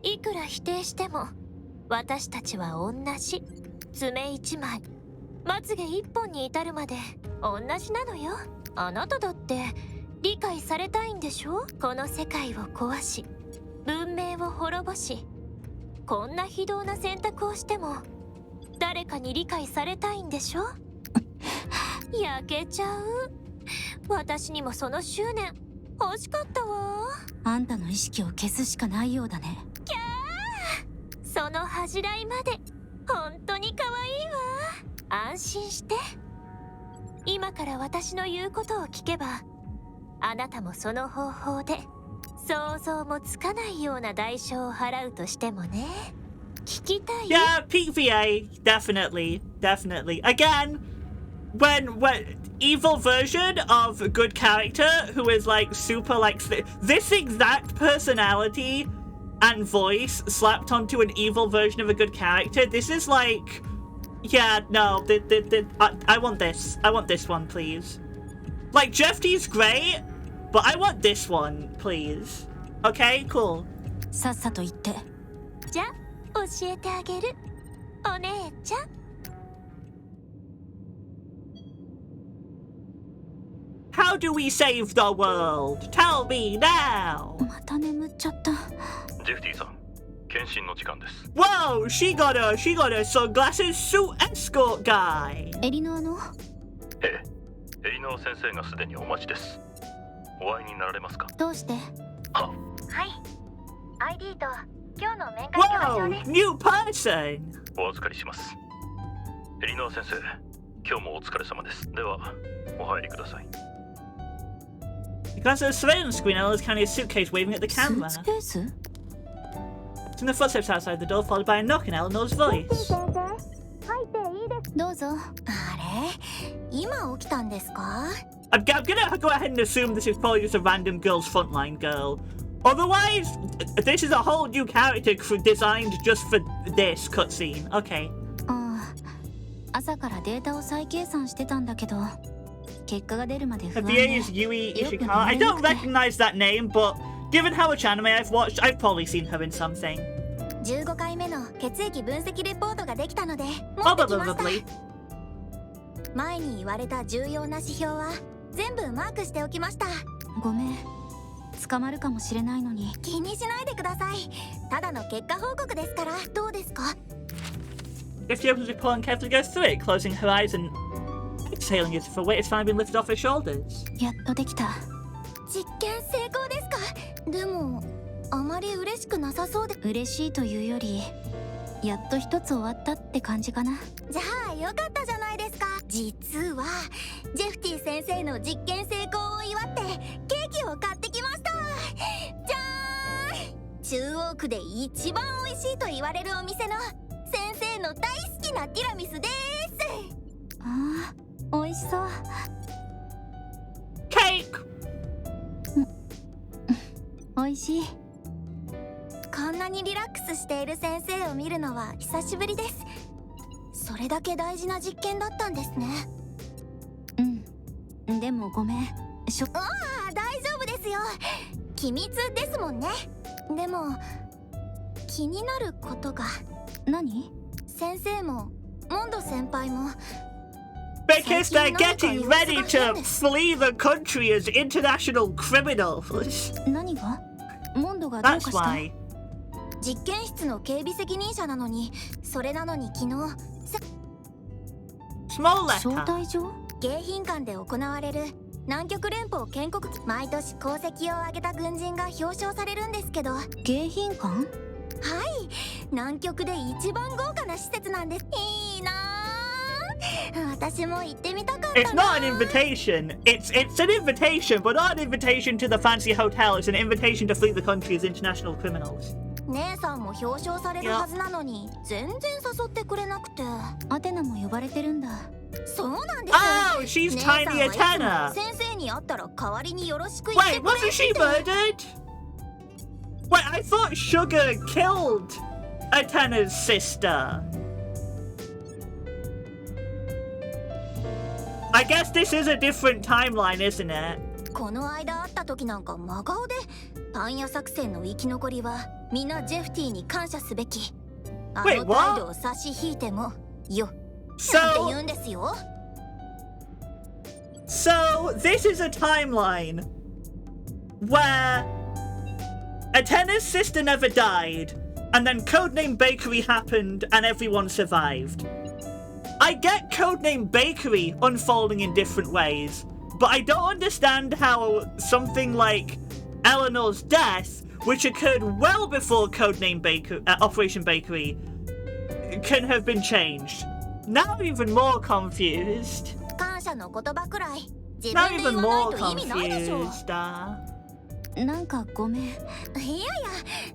いくら否定しても私たちは同じ。爪一枚まつげ一本に至るまで同じなのよ。あなただって理解されたいんでしょ？この世界を壊し文明を滅ぼし、こんな非道な選択をしても誰かに理解されたいんでしょ？焼けちゃう。私にもその執念欲しかったわ。あんたの意識を消すしかないようだね。キャー、その恥じらいまで本当に可愛いわ。安心して。今から私の言うことを聞けばあなたもその方法で想像もつかないような代償を払うとしてもね。聞きたい？ Yeah, PVA, definitely. Again, when evil version of a good character who is like super like this exact personality and voice slapped onto an evil version of a good character. This is like, yeah, no, I want this. I want this one, please. Like Jeff D's great, but I want this one, please. Okay, cool. さっさと言って。じゃあ教えてあげる、お姉ちゃん。How do we save the world? Tell me now. また眠っちゃった。ジェフティさん、検診の時間です。Whoa, she got a sunglasses suit escort guy. エリノアの？ええ、エリノア先生がすでにお待ちです。お会いになられますか？どうして？は、はい、ID と今日の面会の場所 Whoa, です。 new person. お預かりします。エリノア先生、今日もお疲れ様です。では、お入りください。Because of the surveillance screen, Ella's carrying a suitcase waving at the ス camera. ーツケース？ It's in the footsteps outside the door, followed by a knock in Eleanor's voice. どうぞ。あれ、今起きたんですか？ I'm gonna go ahead and assume this is probably just a random girl's frontline girl. Otherwise, this is a whole new character designed just for this cutscene. Okay. ああ、朝からデータを再計算してたんだけど、結果が出るまで不安 The で。 A is Yui Ishikawa. I don't recognize that name, but given how much anime I've watched, I've probably seen her in something. 15回目の血液分析レポートができたので持ってきました。 Probably. 前に言われた重要な指標は全部マークしておきました。ごめん。捕まるかもしれないのに。気にしないでください。ただの結果報告ですから。どうですか？ If she opens the report and carefully goes through it, closing her eyes and exhaling as if a weight has finally been lifted off her shoulders. やっとできた。実験成功ですか？でもあまり嬉しくなさそうで。嬉しいというより、やっと一つ終わったって感じかな。じゃあよかったじゃないですか。実はジェフティ先生の実験成功を祝ってケーキを買ってきました。じゃーん。中央区で一番美味しいと言われるお店の先生の大好きなティラミスです。ああ、美味しそう。 Cake! 美味しい。こんなにリラックスしている先生を見るのは久しぶりです。それだけ大事な実験だったんですね。うん。でもごめん。ああ、大丈夫ですよ。機密ですもんね。でも気になることが。何？先生もモンド先輩も Because they're getting ready to flee the country as international criminals. 何が？モンドがどうか That's した？ why. 実験室の警備責任者なのに、それなのに昨日 small 招 letter. 待状？迎賓館で行われる南極連邦建国記、毎年功績を挙げた軍人が表彰されるんですけど、はい、迎賓館？南極で一番豪華な施設なんです。いいなあ、私も行ってみたかったな。 It's not an invitation. It's an invitation, but not an invitation to the fancy hotel. It's an invitation to flee the country as international criminals. 姉さんも表彰されるはずなのに全然誘ってくれなくて。アテナも呼ばれてるんだ。そうなんです。 Oh, she's 姉さん Tiny はいつも Atena. 先生に会ったら代わりによろしく言って Wait, くれ wasn't she murdered? Wait, I thought Sugar killed Atena's sister. I guess this is a different timeline, isn't it? この間会った時なんか真顔で、パン屋作戦の生き残りはみんなジェフティに感謝すべき。あの Wait, 態 what? 度を差し引いてもよ、なんて So, 言うんですよ。 so this is a timeline where Atena's sister never died, and then Codename Bakery happened and everyone survived. I get Codename Bakery unfolding in different ways, but I don't understand how something like Eleanor's death, which occurred well before Codename Operation Bakery, can have been changed. Now I'm even more confused. 感謝の言葉くらい自 Now 分で even 言わ more ないと意味ないでしょ。 confused. なんかごめん。いやいや、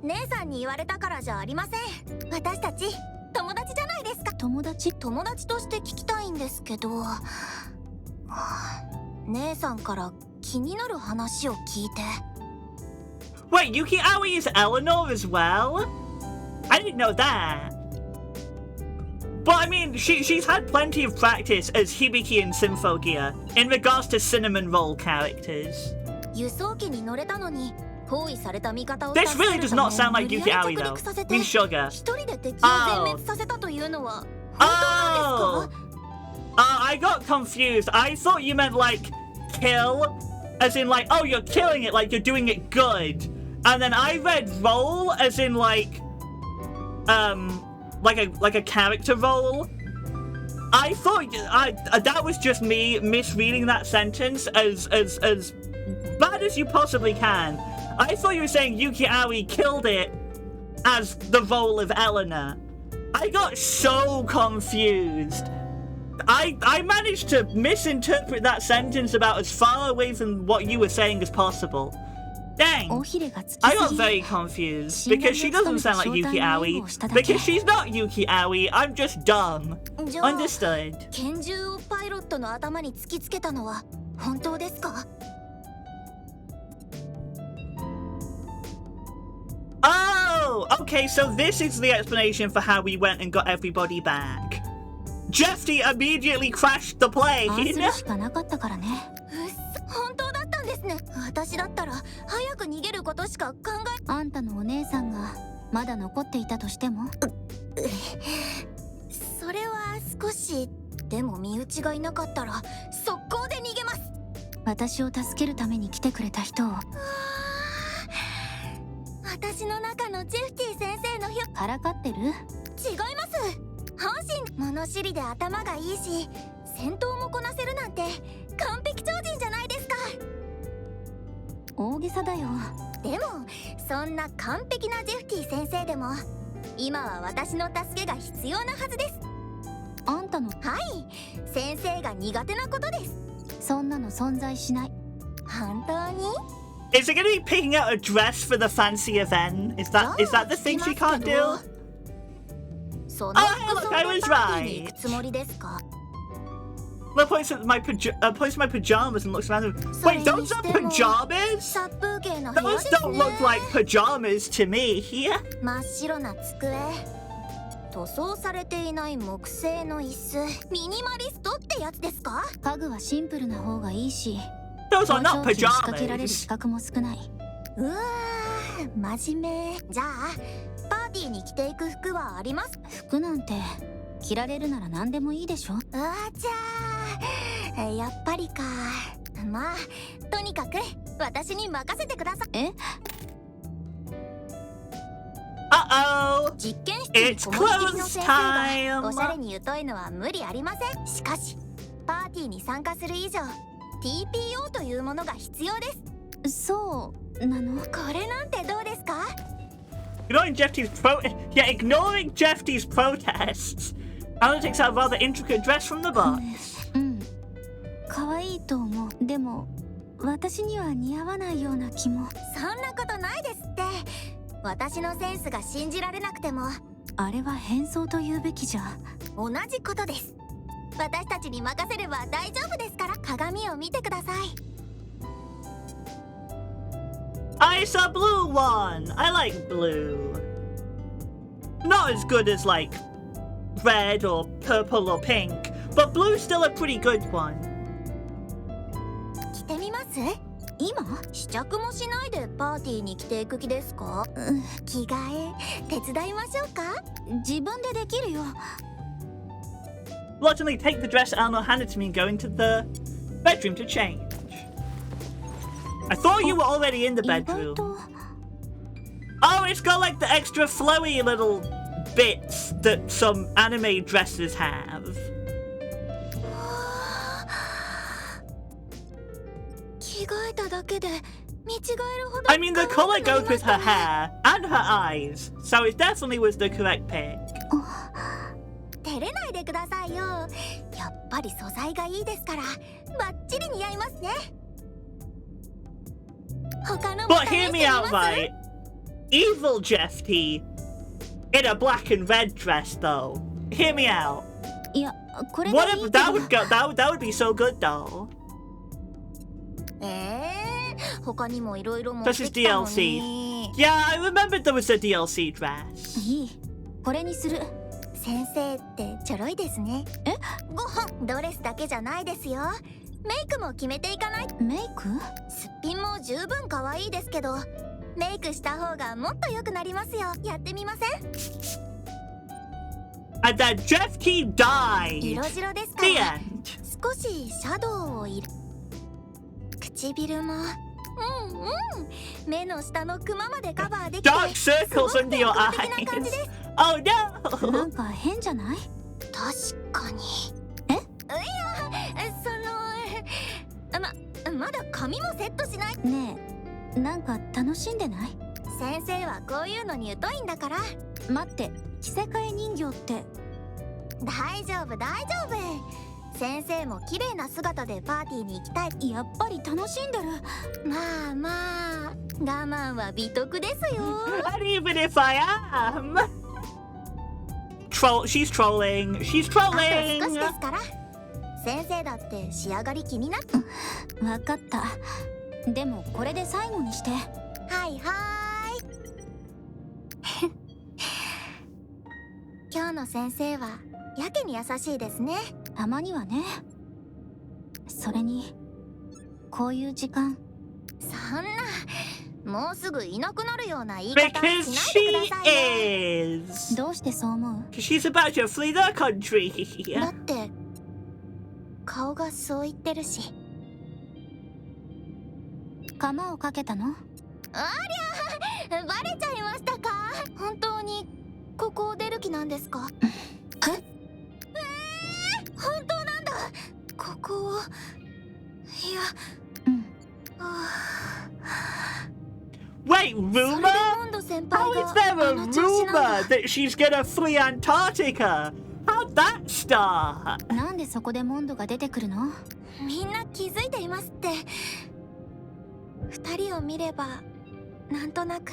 姉さんに言われたからじゃありません。私たち友達じゃないですか。友達？友達として聞きたいんですけど、姉さんから気になる話を聞いて。 Wait, Yuki Aoi is Eleanor as well? I didn't know that. But I mean, she's had plenty of practice as Hibiki in Symphogia in regards to cinnamon roll characters. 輸送機に乗れたのに包囲された味方を This really does not sound like Yuki Aoi 無理や though. り着陸させ I て mean Sugar. 一人で敵を全滅させたというのは本当 Oh! なんですか？ I got confused. I thought you meant like kill, as in like, oh, you're killing it, like you're doing it good. And then I read roll as in like a character role. I thought that was just me misreading that sentence as bad as you possibly can. I thought you were saying Yuki Aoi killed it as the role of Eleanor. I got so confused. I managed to misinterpret that sentence about as far away from what you were saying as possible. Dang. 尾ひれがつき I す got ぎ。 very confused because she doesn't sound like Yuki Aoi. Because she's not Yuki Aoi, I'm just dumb. じゃあ Understood. 拳銃をパイロットの頭に突きつけたのは本当ですか？ Oh, okay, so this is the explanation for how we went and got everybody back. Jeffy immediately crashed the ああす plane. るしかなかったからね。うっそ、本当だったんですね。私だったら早く逃げることしか考あんたのお姉さんがまだ残っていたとしても？それは少し。でも身内がいなかったら速攻で逃げます。私を助けるために来てくれた人を。私の中のジェフティ先生のからかってる？違います。本心物知りで頭がいいし戦闘もこなせるなんて完璧超人じゃないですか。大げさだよ。でもそんな完璧なジェフティ先生でも今は私の助けが必要なはずです。あんたの？はい、先生が苦手なことです。そんなの存在しない。本当に？ Is it going to be picking out a dress for the fancy event? Is that the thing she can't do? その服装 look, I で was パーティーに right. 行くつもりですか？ Well, points at my pajamas and looks around. Wait, those are pajamas? 殺風景な部屋 Those です don't ね。 look like pajamas to me. Here. 真っ白な机、塗装されていない木製の椅子、ミニマリストってやつですか？家具はシンプルな方がいいし、 Those are 工 not 場地に仕掛けられる pajamas. 資格も少ない。うわー、真面目。じゃあパーティーに着ていく服はあります？服なんて着られるなら何でもいいでしょ。あーじゃあやっぱりか。まあとにかく私に任せてください。え？ Uh-oh! 実験室に It's こもりきりの close 先生が time! おしゃれに疎いのは無理ありません。しかしパーティーに参加する以上 TPO というものが必要です。そうなの？これなんてどうですか？ Ignoring ignoring Jeff T's protests. Anna takes out a rather intricate dress from the box. うん、可愛いと思う。でも私には似合わないような気も。そんなことないですって。私のセンスが信じられなくてもあれは変装と言うべきじゃ。同じことです。私たちに任せれば大丈夫ですから。鏡を見てください。I saw a blue one. I like blue. Not as good as like red or purple or pink, but blue's still a pretty good one. 着てみます？今試着もしないでパーティーに着ていく気ですか？着替え手伝いましょうか？自分でできるよ。Reluctantly take the dress Alma handed to me and go into the bedroom to change. I thought you were already in the 意外 bedroom. と Oh, it's got like the extra flowy little bits that some anime dresses have. 着替えただけで見違えるほど I mean, the color goes with her hair and her eyes, so it definitely was the correct pick. 照れないでくださいよ。やっぱり素材がいいですからバッチリ似合いますね。他のも But 試 hear して me み out, ます？ right? Evil Jeff T in a black and red dress, though. Hear me out. いやこれが What いい if けど that would go? That would be so good, though. 他にもいろいろ持ってき This たの is に。 Yeah, I remembered there was a DLC dress. いいこれにする。先生ってちょろいですね。ご飯ドレスだけじゃないですよ。メイクも決めていかない。メイク？すっぴんも十分可愛いですけどメイクした方がもっと良くなりますよ。やってみません？ And then Jeff T died. 色白ですか The ら end. 少しシャドウを入れ唇も目の下のクマまでカバーできて Dark すご circles く under your 健康的な感じ eyes. です。 Oh な no! んか変じゃない？確かに。え？いやまだ髪もセットしない。ねえなんか楽しんでない？先生はこういうのに疎いんだから。待って着せ替え人形って。大丈夫大丈夫。先生も綺麗な姿でパーティーに行きたい。やっぱり楽しんでる。まあまあ我慢は美徳ですよ。 And even if I am. She's trolling. She's あと少し trolling. ですから。先生だって仕上がり気になって。わかった。でもこれで最後にして。はいはーい。今日の先生はやけに優しいですね。たまにはね。それにこういう時間。そんなもうすぐいなくなるような言い方 Because しないで she くださいね。 is. どうしてそう思う？ She's about to flee the country. だって顔がそう言ってるし。釜をかけたの？ありゃバレちゃいましたか？本当にここを出る気なんですか？本当なんだ。ここをいやうん。Wait, それで rumor? モンド先 How 輩 is there が a あの調子なん rumor だ。 that she's gonna flee Antarctica? How'd that start? なんでそこでモンドが出てくるの？みんな気づいていますって。二人を見ればなんとなく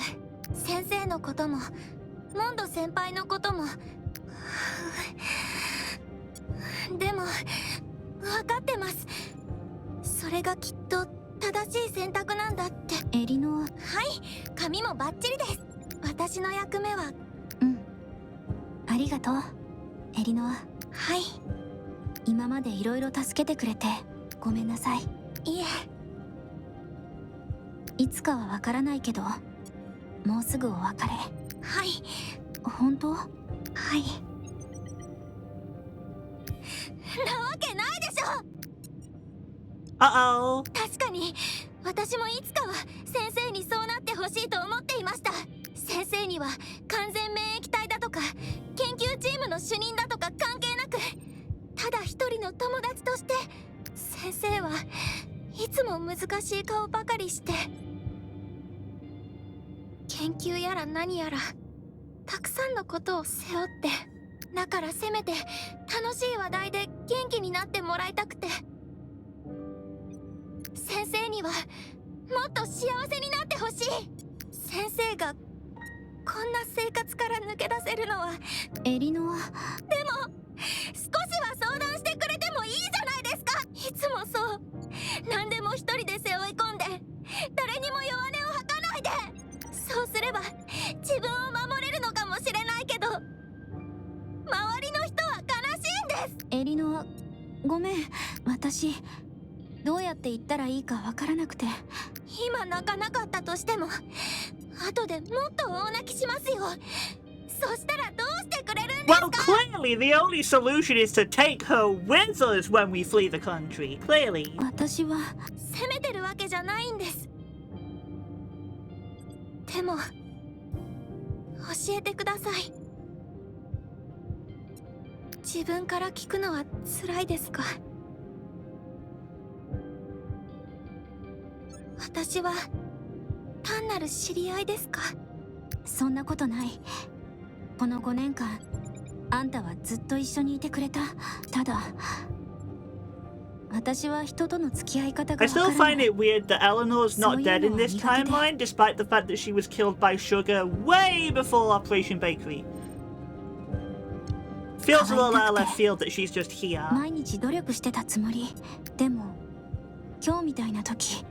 先生のこともモンド先輩のこともでも分かってます。それがきっと正しい選択なんだって。エリノは。はい、髪もバッチリです。私の役目は。うんありがとうエリノは。はい。今までいろいろ助けてくれてごめんなさい。いえ。いつかはわからないけどもうすぐお別れ。はい。本当？はい。なわけないでしょ。Uh-oh. 確かに私もいつかは先生にそうなってほしいと思っていました。先生にには完全免疫体だとか研究チームの主任だとか関係なく、ただ一人の友達として先生はいつも難しい顔ばかりして、研究やら何やらたくさんのことを背負って、だからせめて楽しい話題で元気になってもらいたくて、先生にはもっと幸せになってほしい。先生がこんな生活から抜け出せるのは。エリノア、でも少しは相談してくれてもいいじゃないですか。いつもそう、何でも一人で背負い込んで誰にも弱音を吐かないで。そうすれば自分を守れるのかもしれないけど、周りの人は悲しいんです。エリノア、ごめん。私どうやって言ったらいいかわからなくて。今泣かなかったとしても後でもっと大泣きしますよ。そしたらどうしてくれるんですか？ Well, clearly the only solution is to take her with us when we flee the country. Clearly. 私は責めてるわけじゃないんです。でも教えてください。自分から聞くのは辛いですか？私は単なる知り合いですか？そんなことない。この5年間あんたはずっと一緒にいてくれた。ただ私は人との付き合い方が I わから still な find い。 it weird that Eleanor's not dead in this timeline, despite the fact that she was killed by Sugar way before Operation Bakery. Feels a little out of left field that she's just here. 毎日努力してたつもり。でも今日みたいな時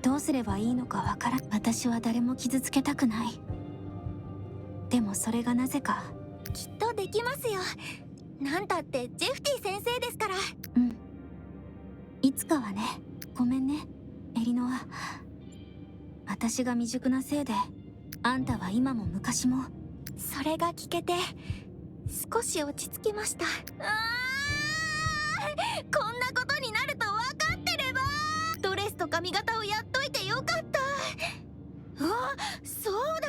どうすればいいのかわからん。私は誰も傷つけたくない。でもそれがなぜか。きっとできますよ。なんたってジェフティ先生ですから。うん、いつかはね。ごめんねエリノア。私が未熟なせいであんたは今も昔も。それが聞けて少し落ち着きました。こんなことになると分かってれば。ドレスと髪型をやっといてよかった。あ、そうだ、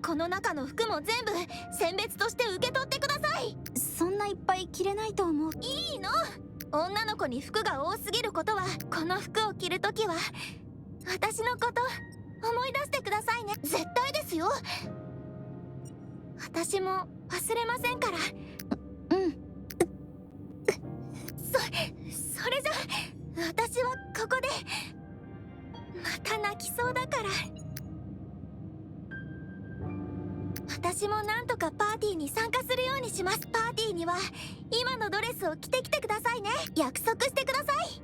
この中の服も全部選別として受け取ってください。そんないっぱい着れないと思う。いいの、女の子に服が多すぎることは、この服を着るときは私のこと思い出してくださいね。絶対ですよ。私も忘れませんから。うん。それじゃ私はここで。また泣きそうだから。私もなんとかパーティーに参加するようにします。パーティーには今のドレスを着てきてくださいね。約束してください。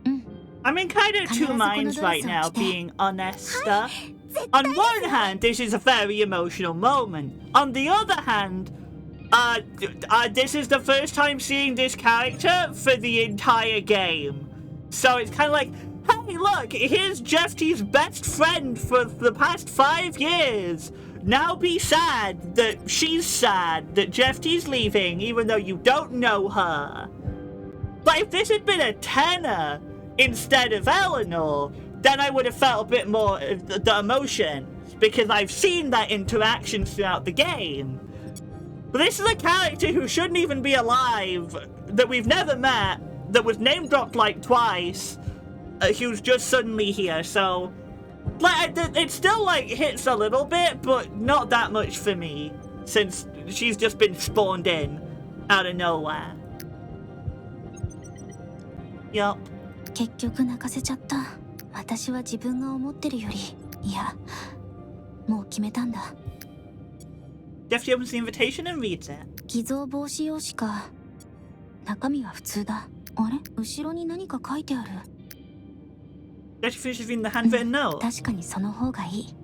うん。 I'm in kind of two minds right now, being honest. On one hand, this is a very emotional moment. On the other hand, this is the first time seeing this character for the entire game. So it's kind of like, hey, look, here's Jeffy's best friend for the past 5 years. Now be sad that she's sad that Jeffy's leaving, even though you don't know her. But if this had been a tenor instead of Eleanor, then I would have felt a bit more of the emotion, because I've seen that interaction throughout the game. But this is a character who shouldn't even be alive, that we've never met, that was name dropped like twice, who's just suddenly here, so like it still like hits a little bit, but not that much for me, since she's just been spawned in out of nowhere. Yup. 結局泣かせちゃった。私は自分が思ってるより、いや、もう決めたんだ。Jeffy opens the invitation and reads it. 偽造防止用紙か。中身は普通だ。あれ、後ろに何か書いてある。Jeffy finishes reading the handwritten note. 確かにその方がいい。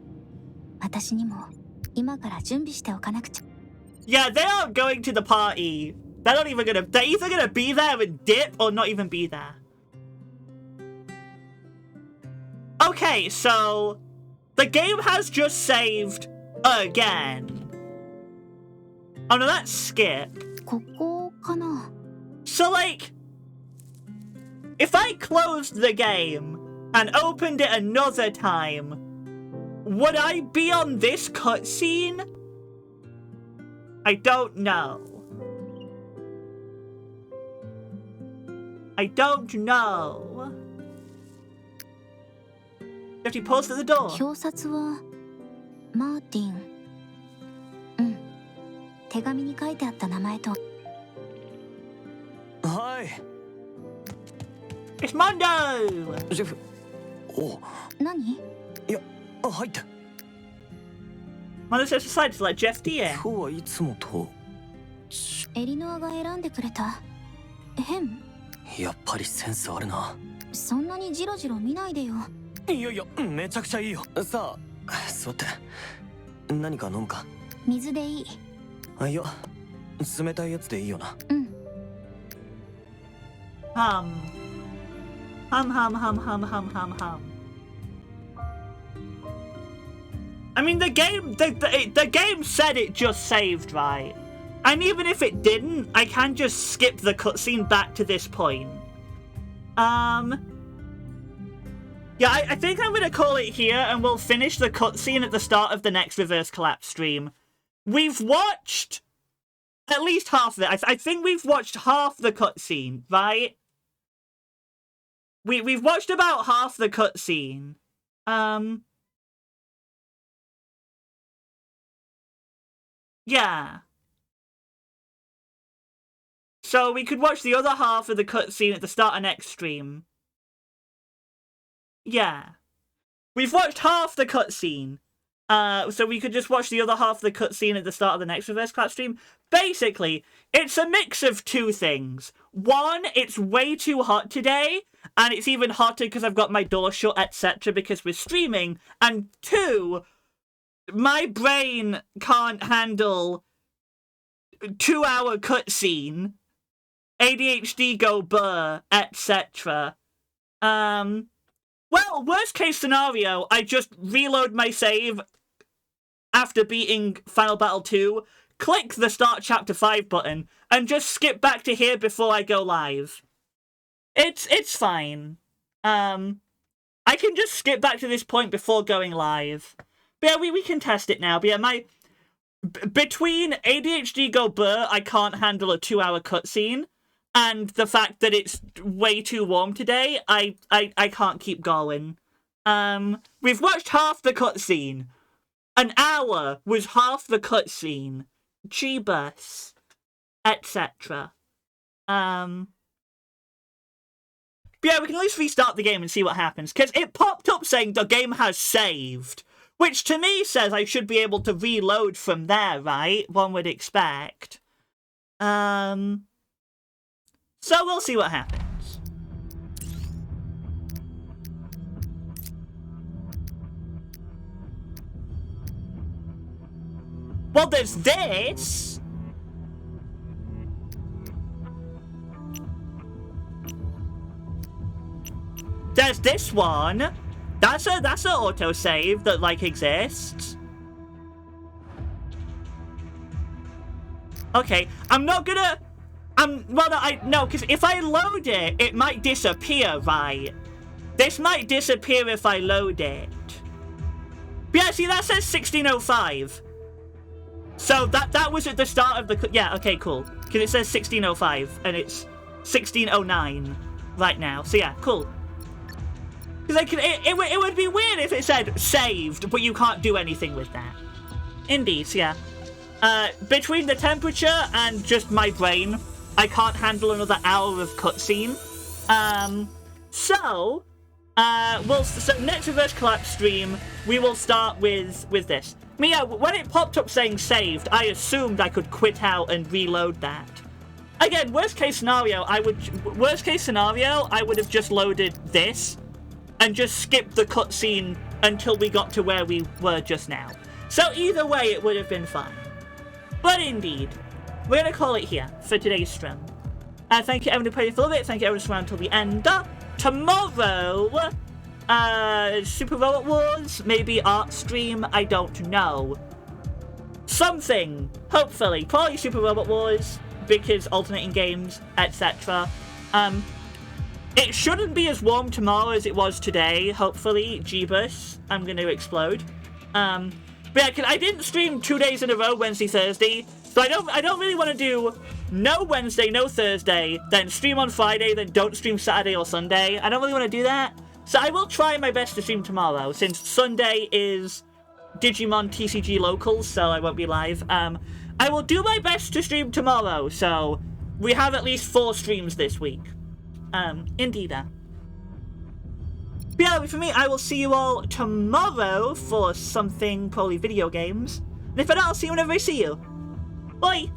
私にも今から準備しておかなくちゃ。Yeah, they're not going to the party. They're not even gonna. They're either gonna be there and dip or not even be there. Okay, so the game has just saved again. Oh no, that's skip. ここかな。 So like, if I closed the game and opened it another time, Would I be on this cutscene? I don't know. I don't know. If he paused at the door. 表札はマーティン。うん。手紙に書いてあった名前と。はい。It's Mondo! シェフ。お。何？いや、入って。Mondo says decided to let Jeff D in. 今日はいつもと。エリノアが選んでくれた。変？やっぱりセンスあるな。そんなにジロジロ見ないでよ。いやいや、めちゃくちゃいいよ。さあ、座って。何か飲むか？水でいい。あ、いや、冷たいやつでいいよな。うん。Hum. I mean, the game said it just saved, right? And even if it didn't, I can just skip the cutscene back to this point. Yeah, I think I'm gonna call it here, and we'll finish the cutscene at the start of the next Reverse Collapse stream. We've watched at least half of it. I think we've watched half the cutscene, right? We've watched about half the cutscene. Yeah. So we could watch the other half of the cutscene at the start of next stream. Yeah. We've watched half the cutscene. So we could just watch the other half of the cutscene at the start of the next Reverse Collapse stream. Basically, it's a mix of two things. One, it's way too hot today, and it's even hotter because I've got my door shut, etc., because we're streaming. And two, my brain can't handle 2-hour cutscene, ADHD go burr, etc. Well, worst case scenario, I just reload my save after beating Final Battle 2, click the Start Chapter 5 button, and just skip back to here before I go live. It's fine. I can just skip back to this point before going live. But yeah, we can test it now. But yeah, between ADHD go burr, I can't handle a 2-hour cutscene, and the fact that it's way too warm today, I can't keep going. We've watched half the cutscene. An hour was half the cutscene. Jeebus. Etc. But yeah, we can at least restart the game and see what happens, because it popped up saying the game has saved, which to me says I should be able to reload from there, right? One would expect. So we'll see what happens. Well, there's this. There's this one. That's an autosave that, like, exists. Okay, I'm not gonna... no, because if I load it, it might disappear, right? This might disappear if I load it. But yeah, see, that says 1605. So that was at the start of the... Yeah, okay, cool. Because it says 1605, and it's 1609 right now. So yeah, cool. Because it would be weird if it said saved, but you can't do anything with that. Indeed, so yeah. Between the temperature and just my brain, I can't handle another hour of cutscene. So next Reverse Collapse stream, we will start with this. I mean, yeah, when it popped up saying saved, I assumed I could quit out and reload that. Again, worst case scenario, I would have just loaded this and just skipped the cutscene until we got to where we were just now. So either way, it would have been fine. But indeed, we're going to call it here for today's stream. Thank you everyone who played for it. Thank you everyone who around until the end. Tomorrow, Super Robot Wars, maybe art stream, I don't know. Something, hopefully. Probably Super Robot Wars, because alternating games, etc. It shouldn't be as warm tomorrow as it was today, hopefully. Jeebus, I'm going to explode. But yeah, 'cause I didn't stream 2 days in a row, Wednesday, Thursday, so I don't really want to do no Wednesday, no Thursday, then stream on Friday, then don't stream Saturday or Sunday. I don't really want to do that. So I will try my best to stream tomorrow, since Sunday is Digimon TCG Locals, so I won't be live. I will do my best to stream tomorrow, so we have at least 4 streams this week. Indeed. But yeah, for me, I will see you all tomorrow for something, probably video games. And if I don't, I'll see you whenever I see you. Bye!